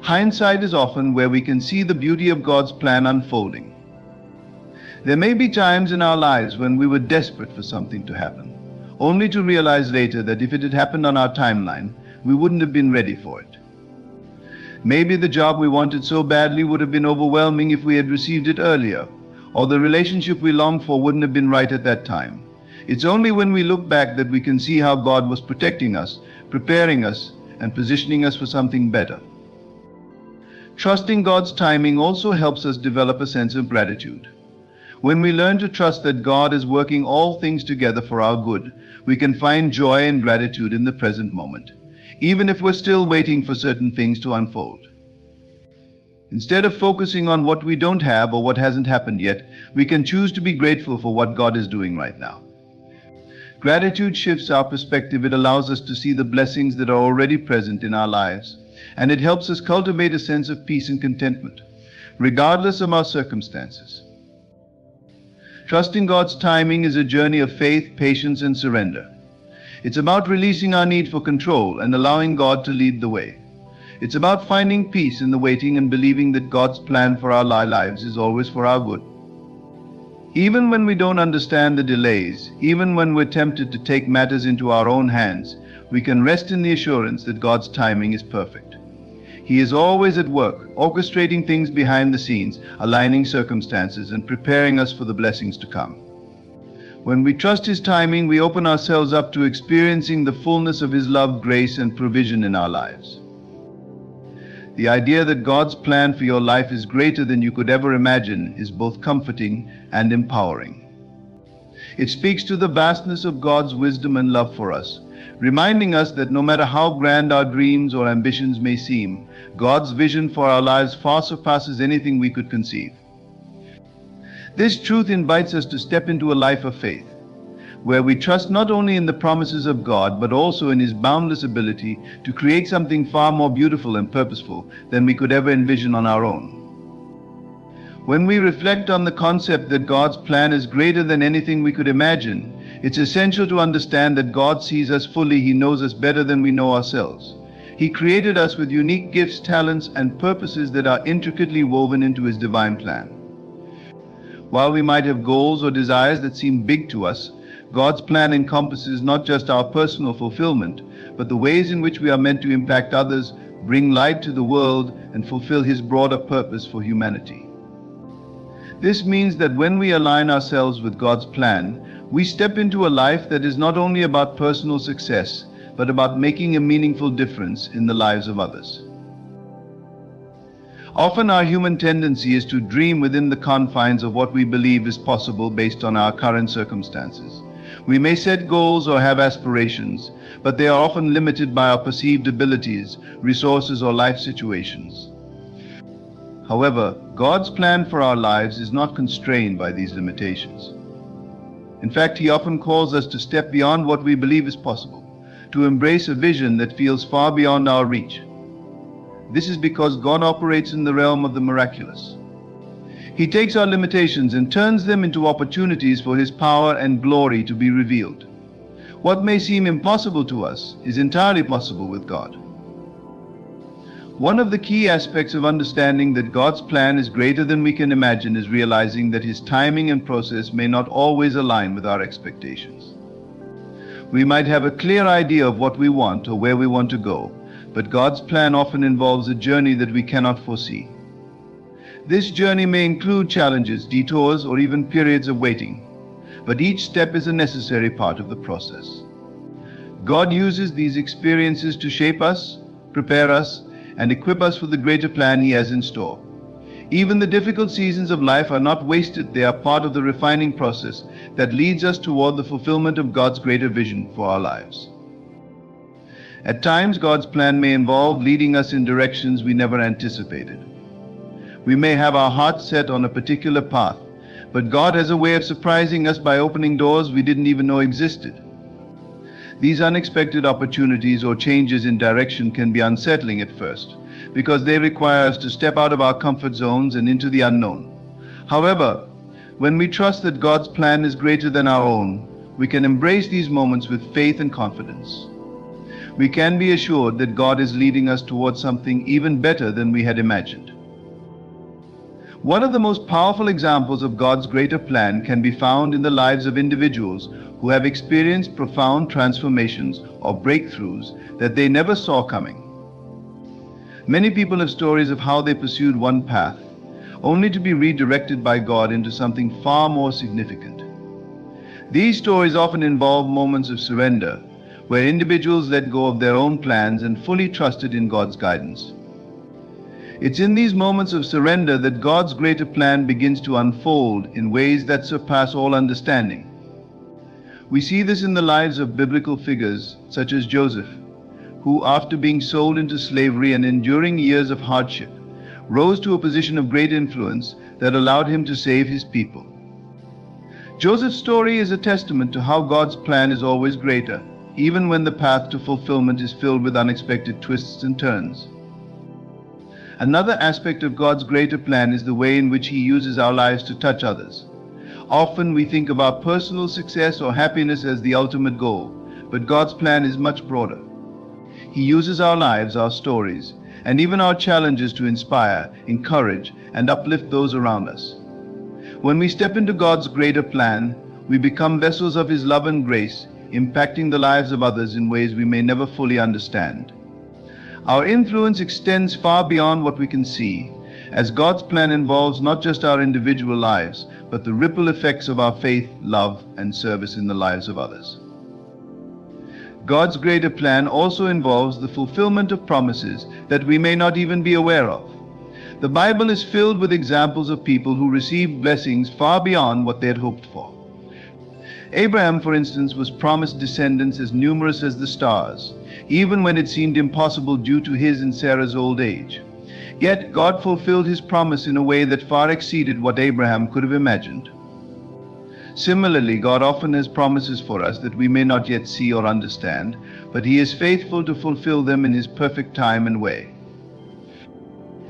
Hindsight is often where we can see the beauty of God's plan unfolding. There may be times in our lives when we were desperate for something to happen, only to realize later that if it had happened on our timeline, we wouldn't have been ready for it. Maybe the job we wanted so badly would have been overwhelming if we had received it earlier, or the relationship we longed for wouldn't have been right at that time. It's only when we look back that we can see how God was protecting us, preparing us, and positioning us for something better. Trusting God's timing also helps us develop a sense of gratitude. When we learn to trust that God is working all things together for our good, we can find joy and gratitude in the present moment, even if we're still waiting for certain things to unfold. Instead of focusing on what we don't have or what hasn't happened yet, we can choose to be grateful for what God is doing right now. Gratitude shifts our perspective. It allows us to see the blessings that are already present in our lives, and it helps us cultivate a sense of peace and contentment, regardless of our circumstances. Trusting God's timing is a journey of faith, patience, and surrender. It's about releasing our need for control and allowing God to lead the way. It's about finding peace in the waiting and believing that God's plan for our lives is always for our good. Even when we don't understand the delays, even when we're tempted to take matters into our own hands, we can rest in the assurance that God's timing is perfect. He is always at work, orchestrating things behind the scenes, aligning circumstances, and preparing us for the blessings to come. When we trust His timing, we open ourselves up to experiencing the fullness of His love, grace, and provision in our lives. The idea that God's plan for your life is greater than you could ever imagine is both comforting and empowering. It speaks to the vastness of God's wisdom and love for us, reminding us that no matter how grand our dreams or ambitions may seem, God's vision for our lives far surpasses anything we could conceive. This truth invites us to step into a life of faith, where we trust not only in the promises of God, but also in His boundless ability to create something far more beautiful and purposeful than we could ever envision on our own. When we reflect on the concept that God's plan is greater than anything we could imagine, it's essential to understand that God sees us fully. He knows us better than we know ourselves. He created us with unique gifts, talents, and purposes that are intricately woven into His divine plan. While we might have goals or desires that seem big to us, God's plan encompasses not just our personal fulfillment, but the ways in which we are meant to impact others, bring light to the world, and fulfill His broader purpose for humanity. This means that when we align ourselves with God's plan, we step into a life that is not only about personal success, but about making a meaningful difference in the lives of others. Often our human tendency is to dream within the confines of what we believe is possible based on our current circumstances. We may set goals or have aspirations, but they are often limited by our perceived abilities, resources, or life situations. However, God's plan for our lives is not constrained by these limitations. In fact, He often calls us to step beyond what we believe is possible, to embrace a vision that feels far beyond our reach. This is because God operates in the realm of the miraculous. He takes our limitations and turns them into opportunities for His power and glory to be revealed. What may seem impossible to us is entirely possible with God. One of the key aspects of understanding that God's plan is greater than we can imagine is realizing that His timing and process may not always align with our expectations. We might have a clear idea of what we want or where we want to go, but God's plan often involves a journey that we cannot foresee. This journey may include challenges, detours, or even periods of waiting, but each step is a necessary part of the process. God uses these experiences to shape us, prepare us, and equip us for the greater plan He has in store. Even the difficult seasons of life are not wasted. They are part of the refining process that leads us toward the fulfillment of God's greater vision for our lives. At times, God's plan may involve leading us in directions we never anticipated. We may have our hearts set on a particular path, but God has a way of surprising us by opening doors we didn't even know existed. These unexpected opportunities or changes in direction can be unsettling at first, because they require us to step out of our comfort zones and into the unknown. However, when we trust that God's plan is greater than our own, we can embrace these moments with faith and confidence. We can be assured that God is leading us towards something even better than we had imagined. One of the most powerful examples of God's greater plan can be found in the lives of individuals who have experienced profound transformations or breakthroughs that they never saw coming. Many people have stories of how they pursued one path, only to be redirected by God into something far more significant. These stories often involve moments of surrender, where individuals let go of their own plans and fully trusted in God's guidance. It's in these moments of surrender that God's greater plan begins to unfold in ways that surpass all understanding. We see this in the lives of biblical figures such as Joseph, who, after being sold into slavery and enduring years of hardship, rose to a position of great influence that allowed him to save his people. Joseph's story is a testament to how God's plan is always greater, even when the path to fulfillment is filled with unexpected twists and turns. Another aspect of God's greater plan is the way in which He uses our lives to touch others. Often we think of our personal success or happiness as the ultimate goal, but God's plan is much broader. He uses our lives, our stories, and even our challenges to inspire, encourage, and uplift those around us. When we step into God's greater plan, we become vessels of His love and grace, impacting the lives of others in ways we may never fully understand. Our influence extends far beyond what we can see, as God's plan involves not just our individual lives, but the ripple effects of our faith, love, and service in the lives of others. God's greater plan also involves the fulfillment of promises that we may not even be aware of. The Bible is filled with examples of people who received blessings far beyond what they had hoped for. Abraham, for instance, was promised descendants as numerous as the stars, even when it seemed impossible due to his and Sarah's old age. Yet God fulfilled His promise in a way that far exceeded what Abraham could have imagined. Similarly, God often has promises for us that we may not yet see or understand, but He is faithful to fulfill them in His perfect time and way.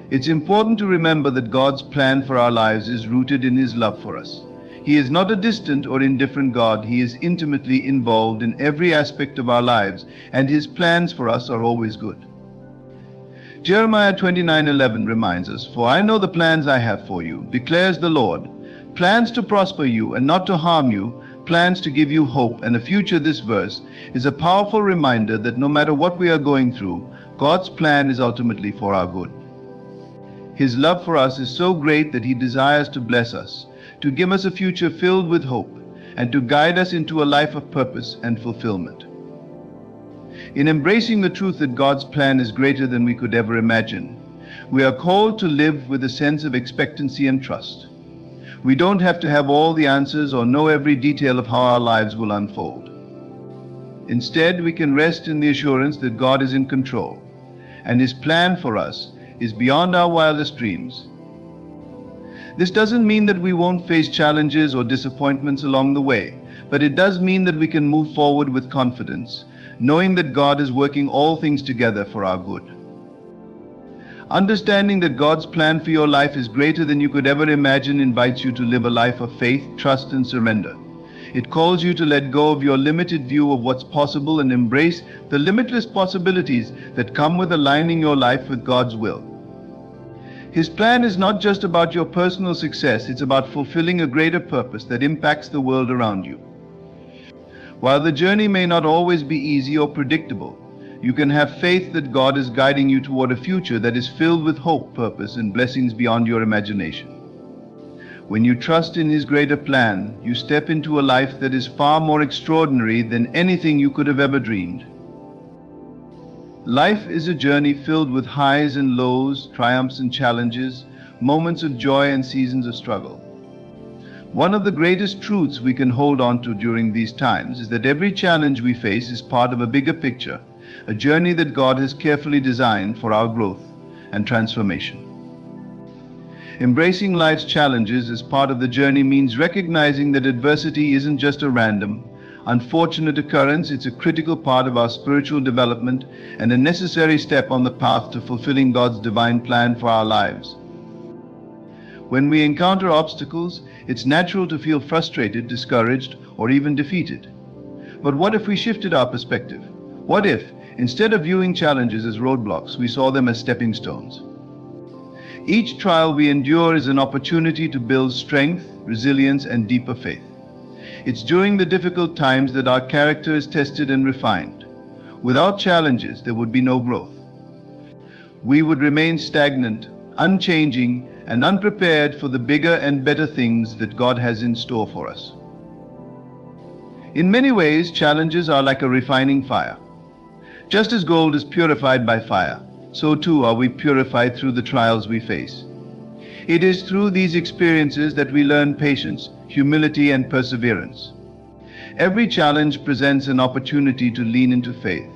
It's important to remember that God's plan for our lives is rooted in His love for us. He is not a distant or indifferent God. He is intimately involved in every aspect of our lives, and His plans for us are always good. Jeremiah 29:11 reminds us, "For I know the plans I have for you, declares the Lord, plans to prosper you and not to harm you, plans to give you hope and a future." This verse is a powerful reminder that no matter what we are going through, God's plan is ultimately for our good. His love for us is so great that He desires to bless us, to give us a future filled with hope, and to guide us into a life of purpose and fulfillment. In embracing the truth that God's plan is greater than we could ever imagine, we are called to live with a sense of expectancy and trust. We don't have to have all the answers or know every detail of how our lives will unfold. Instead, we can rest in the assurance that God is in control, and His plan for us is beyond our wildest dreams. This doesn't mean that we won't face challenges or disappointments along the way, but it does mean that we can move forward with confidence, knowing that God is working all things together for our good. Understanding that God's plan for your life is greater than you could ever imagine invites you to live a life of faith, trust, and surrender. It calls you to let go of your limited view of what's possible and embrace the limitless possibilities that come with aligning your life with God's will. His plan is not just about your personal success, it's about fulfilling a greater purpose that impacts the world around you. While the journey may not always be easy or predictable, you can have faith that God is guiding you toward a future that is filled with hope, purpose, and blessings beyond your imagination. When you trust in His greater plan, you step into a life that is far more extraordinary than anything you could have ever dreamed. Life is a journey filled with highs and lows, triumphs and challenges, moments of joy and seasons of struggle. One of the greatest truths we can hold on to during these times is that every challenge we face is part of a bigger picture, a journey that God has carefully designed for our growth and transformation. Embracing life's challenges as part of the journey means recognizing that adversity isn't just a random, unfortunate occurrence. It's a critical part of our spiritual development and a necessary step on the path to fulfilling God's divine plan for our lives. When we encounter obstacles, it's natural to feel frustrated, discouraged, or even defeated. But what if we shifted our perspective? What if, instead of viewing challenges as roadblocks, we saw them as stepping stones? Each trial we endure is an opportunity to build strength, resilience, and deeper faith. It's during the difficult times that our character is tested and refined. Without challenges, there would be no growth. We would remain stagnant, unchanging, and unprepared for the bigger and better things that God has in store for us. In many ways, challenges are like a refining fire. Just as gold is purified by fire, so too are we purified through the trials we face. It is through these experiences that we learn patience, humility, and perseverance. Every challenge presents an opportunity to lean into faith,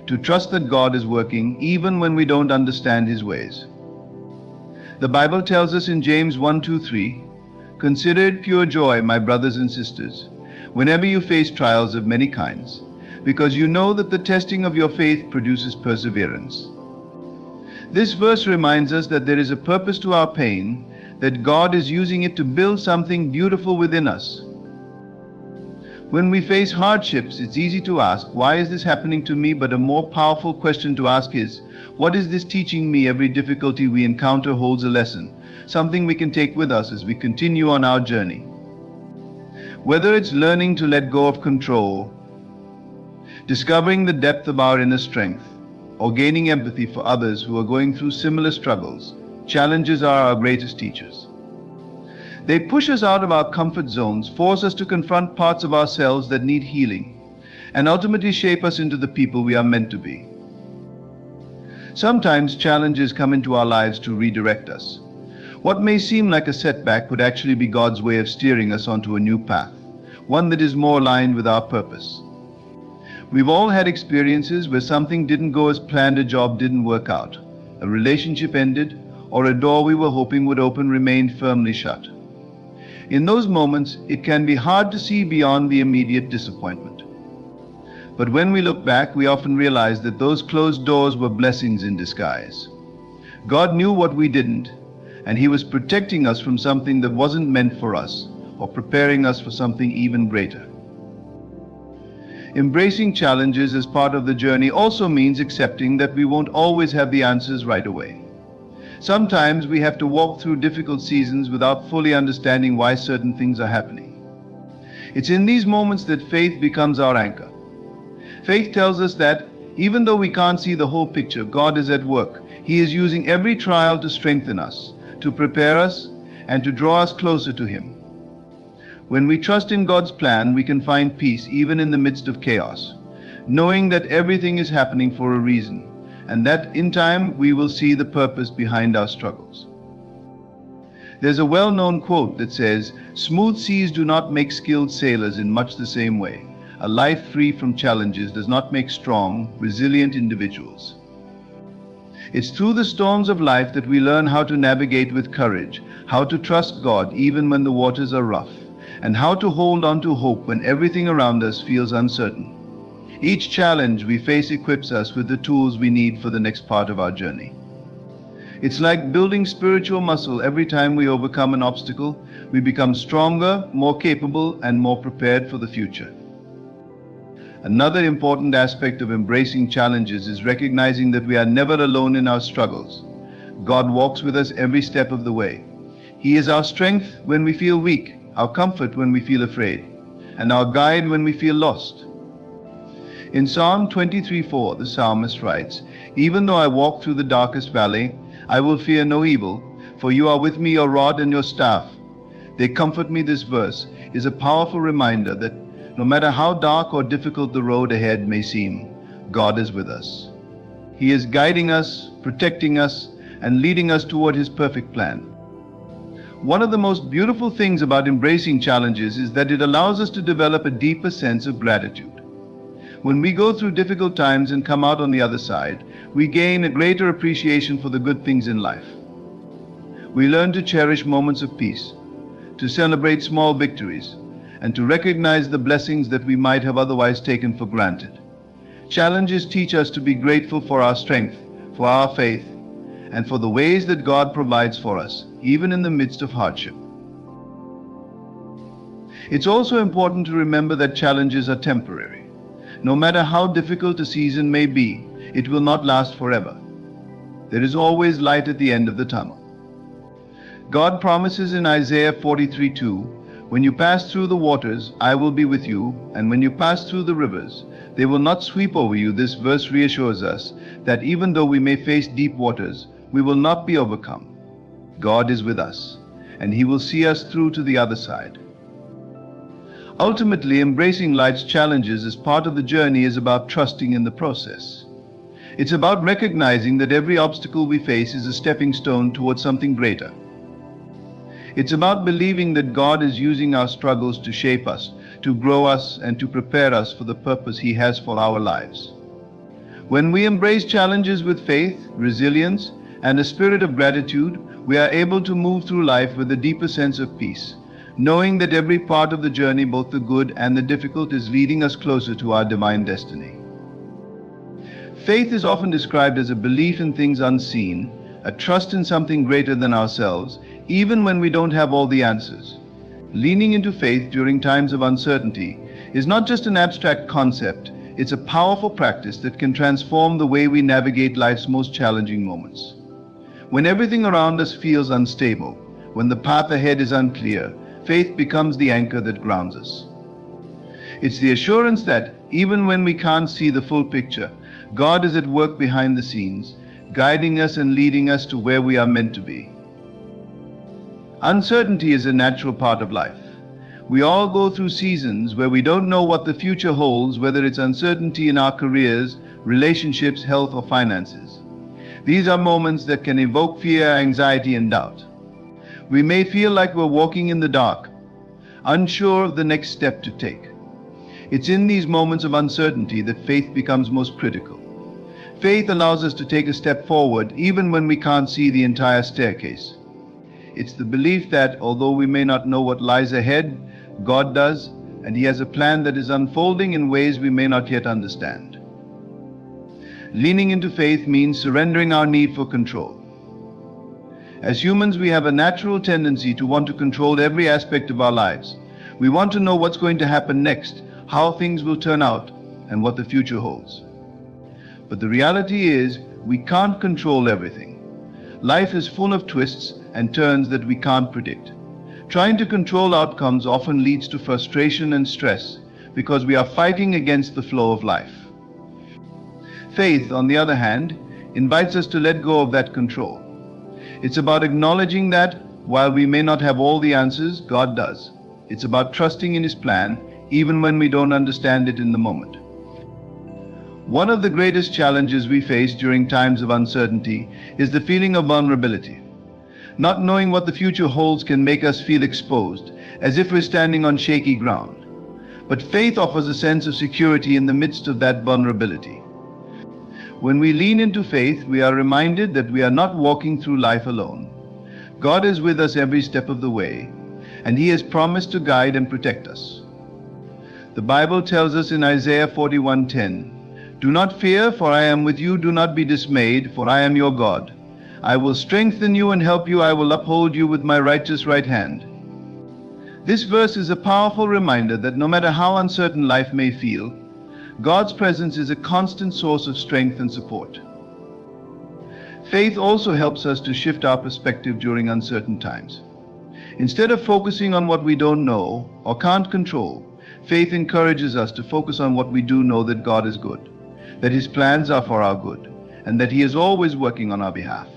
to trust that God is working even when we don't understand His ways. The Bible tells us in James 1:2-3, "Consider it pure joy, my brothers and sisters, whenever you face trials of many kinds, because you know that the testing of your faith produces perseverance." This verse reminds us that there is a purpose to our pain, that God is using it to build something beautiful within us. When we face hardships, it's easy to ask, "Why is this happening to me?" But a more powerful question to ask is, "What is this teaching me?" Every difficulty we encounter holds a lesson, something we can take with us as we continue on our journey. Whether it's learning to let go of control, discovering the depth of our inner strength, or gaining empathy for others who are going through similar struggles, challenges are our greatest teachers. They push us out of our comfort zones, force us to confront parts of ourselves that need healing, and ultimately shape us into the people we are meant to be. Sometimes challenges come into our lives to redirect us. What may seem like a setback could actually be God's way of steering us onto a new path, one that is more aligned with our purpose. We've all had experiences where something didn't go as planned, a job didn't work out, a relationship ended, or a door we were hoping would open remained firmly shut. In those moments, it can be hard to see beyond the immediate disappointment. But when we look back, we often realize that those closed doors were blessings in disguise. God knew what we didn't, and He was protecting us from something that wasn't meant for us, or preparing us for something even greater. Embracing challenges as part of the journey also means accepting that we won't always have the answers right away. Sometimes we have to walk through difficult seasons without fully understanding why certain things are happening. It's in these moments that faith becomes our anchor. Faith tells us that even though we can't see the whole picture, God is at work. He is using every trial to strengthen us, to prepare us, and to draw us closer to Him. When we trust in God's plan, we can find peace even in the midst of chaos, knowing that everything is happening for a reason, and that in time we will see the purpose behind our struggles. There's a well-known quote that says, "Smooth seas do not make skilled sailors in much the same way. A life free from challenges does not make strong, resilient individuals." It's through the storms of life that we learn how to navigate with courage, how to trust God even when the waters are rough, and how to hold on to hope when everything around us feels uncertain. Each challenge we face equips us with the tools we need for the next part of our journey. It's like building spiritual muscle. Every time we overcome an obstacle, we become stronger, more capable, and more prepared for the future. Another important aspect of embracing challenges is recognizing that we are never alone in our struggles. God walks with us every step of the way. He is our strength when we feel weak, our comfort when we feel afraid, and our guide when we feel lost. In Psalm 23:4, the psalmist writes, "Even though I walk through the darkest valley, I will fear no evil, for you are with me, your rod and your staff. They comfort me." This verse is a powerful reminder that no matter how dark or difficult the road ahead may seem, God is with us. He is guiding us, protecting us, and leading us toward His perfect plan. One of the most beautiful things about embracing challenges is that it allows us to develop a deeper sense of gratitude. When we go through difficult times and come out on the other side, we gain a greater appreciation for the good things in life. We learn to cherish moments of peace, to celebrate small victories, and to recognize the blessings that we might have otherwise taken for granted. Challenges teach us to be grateful for our strength, for our faith, and for the ways that God provides for us, even in the midst of hardship. It's also important to remember that challenges are temporary. No matter how difficult a season may be, it will not last forever. There is always light at the end of the tunnel. God promises in Isaiah 43:2, "When you pass through the waters, I will be with you, and when you pass through the rivers, they will not sweep over you." This verse reassures us that even though we may face deep waters, we will not be overcome. God is with us, and He will see us through to the other side. Ultimately, embracing life's challenges as part of the journey is about trusting in the process. It's about recognizing that every obstacle we face is a stepping stone towards something greater. It's about believing that God is using our struggles to shape us, to grow us, and to prepare us for the purpose He has for our lives. When we embrace challenges with faith, resilience, and a spirit of gratitude, we are able to move through life with a deeper sense of peace, knowing that every part of the journey, both the good and the difficult, is leading us closer to our divine destiny. Faith is often described as a belief in things unseen, a trust in something greater than ourselves, even when we don't have all the answers. Leaning into faith during times of uncertainty is not just an abstract concept, it's a powerful practice that can transform the way we navigate life's most challenging moments. When everything around us feels unstable, when the path ahead is unclear, faith becomes the anchor that grounds us. It's the assurance that, even when we can't see the full picture, God is at work behind the scenes, guiding us and leading us to where we are meant to be. Uncertainty is a natural part of life. We all go through seasons where we don't know what the future holds, whether it's uncertainty in our careers, relationships, health, or finances. These are moments that can evoke fear, anxiety, and doubt. We may feel like we're walking in the dark, unsure of the next step to take. It's in these moments of uncertainty that faith becomes most critical. Faith allows us to take a step forward even when we can't see the entire staircase. It's the belief that, although we may not know what lies ahead, God does, and He has a plan that is unfolding in ways we may not yet understand. Leaning into faith means surrendering our need for control. As humans, we have a natural tendency to want to control every aspect of our lives. We want to know what's going to happen next, how things will turn out, and what the future holds. But the reality is, we can't control everything. Life is full of twists and turns that we can't predict. Trying to control outcomes often leads to frustration and stress because we are fighting against the flow of life. Faith, on the other hand, invites us to let go of that control. It's about acknowledging that, while we may not have all the answers, God does. It's about trusting in His plan, even when we don't understand it in the moment. One of the greatest challenges we face during times of uncertainty is the feeling of vulnerability. Not knowing what the future holds can make us feel exposed, as if we're standing on shaky ground. But faith offers a sense of security in the midst of that vulnerability. When we lean into faith, we are reminded that we are not walking through life alone. God is with us every step of the way, and He has promised to guide and protect us. The Bible tells us in Isaiah 41:10, "Do not fear, for I am with you. Do not be dismayed, for I am your God. I will strengthen you and help you. I will uphold you with my righteous right hand." This verse is a powerful reminder that no matter how uncertain life may feel, God's presence is a constant source of strength and support. Faith also helps us to shift our perspective during uncertain times. Instead of focusing on what we don't know or can't control, faith encourages us to focus on what we do know, that God is good, that His plans are for our good, and that He is always working on our behalf.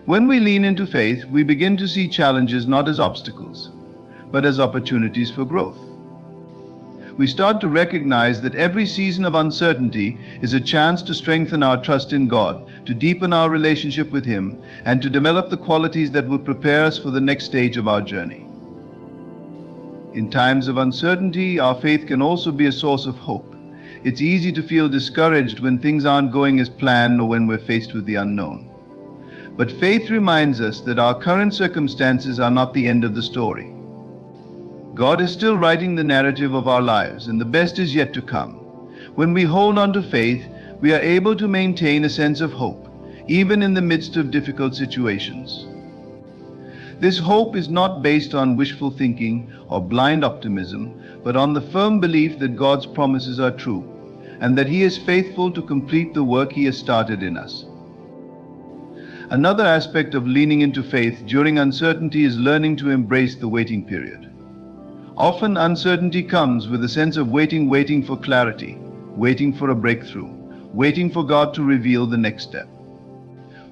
When we lean into faith, we begin to see challenges not as obstacles, but as opportunities for growth. We start to recognize that every season of uncertainty is a chance to strengthen our trust in God, to deepen our relationship with Him, and to develop the qualities that will prepare us for the next stage of our journey. In times of uncertainty, our faith can also be a source of hope. It's easy to feel discouraged when things aren't going as planned or when we're faced with the unknown. But faith reminds us that our current circumstances are not the end of the story. God is still writing the narrative of our lives, and the best is yet to come. When we hold on to faith, we are able to maintain a sense of hope, even in the midst of difficult situations. This hope is not based on wishful thinking or blind optimism, but on the firm belief that God's promises are true, and that He is faithful to complete the work He has started in us. Another aspect of leaning into faith during uncertainty is learning to embrace the waiting period. Often uncertainty comes with a sense of waiting for clarity, waiting for a breakthrough, waiting for God to reveal the next step.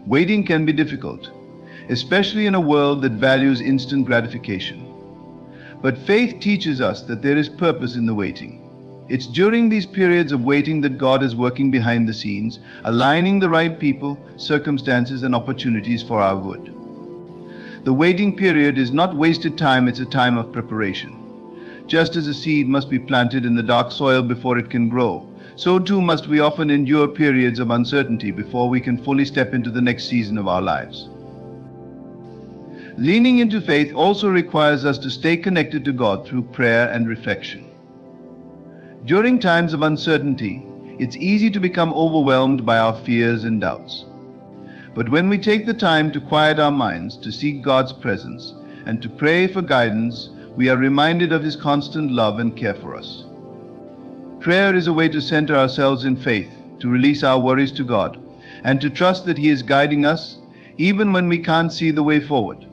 Waiting can be difficult, especially in a world that values instant gratification. But faith teaches us that there is purpose in the waiting. It's during these periods of waiting that God is working behind the scenes, aligning the right people, circumstances, and opportunities for our good. The waiting period is not wasted time, it's a time of preparation. Just as a seed must be planted in the dark soil before it can grow, so too must we often endure periods of uncertainty before we can fully step into the next season of our lives. Leaning into faith also requires us to stay connected to God through prayer and reflection. During times of uncertainty, it's easy to become overwhelmed by our fears and doubts. But when we take the time to quiet our minds, to seek God's presence, and to pray for guidance, we are reminded of His constant love and care for us. Prayer is a way to center ourselves in faith, to release our worries to God, and to trust that He is guiding us, even when we can't see the way forward.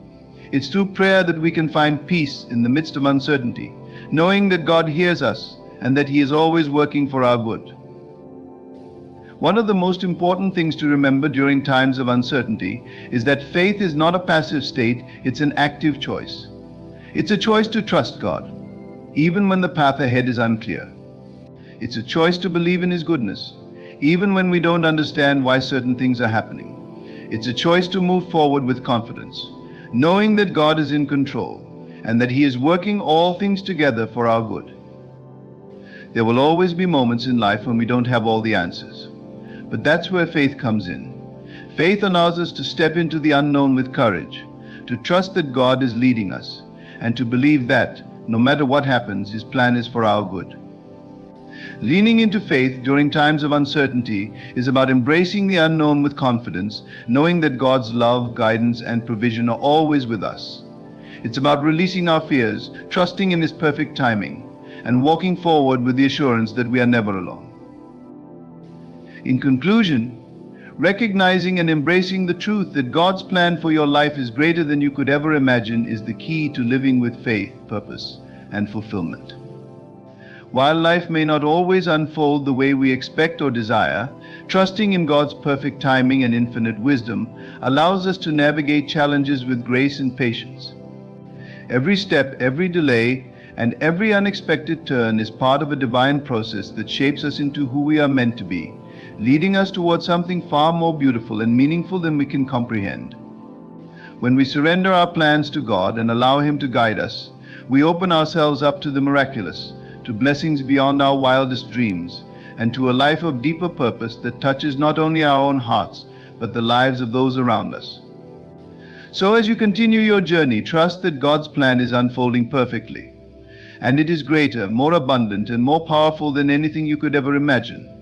It's through prayer that we can find peace in the midst of uncertainty, knowing that God hears us and that He is always working for our good. One of the most important things to remember during times of uncertainty is that faith is not a passive state, it's an active choice. It's a choice to trust God, even when the path ahead is unclear. It's a choice to believe in His goodness, even when we don't understand why certain things are happening. It's a choice to move forward with confidence, knowing that God is in control and that He is working all things together for our good. There will always be moments in life when we don't have all the answers. But that's where faith comes in. Faith allows us to step into the unknown with courage, to trust that God is leading us, and to believe that, no matter what happens, His plan is for our good. Leaning into faith during times of uncertainty is about embracing the unknown with confidence, knowing that God's love, guidance, and provision are always with us. It's about releasing our fears, trusting in His perfect timing, and walking forward with the assurance that we are never alone. In conclusion, recognizing and embracing the truth that God's plan for your life is greater than you could ever imagine is the key to living with faith, purpose, and fulfillment. While life may not always unfold the way we expect or desire, trusting in God's perfect timing and infinite wisdom allows us to navigate challenges with grace and patience. Every step, every delay, and every unexpected turn is part of a divine process that shapes us into who we are meant to be, leading us towards something far more beautiful and meaningful than we can comprehend. When we surrender our plans to God and allow Him to guide us, we open ourselves up to the miraculous, to blessings beyond our wildest dreams, and to a life of deeper purpose that touches not only our own hearts, but the lives of those around us. So as you continue your journey, trust that God's plan is unfolding perfectly, and it is greater, more abundant, and more powerful than anything you could ever imagine.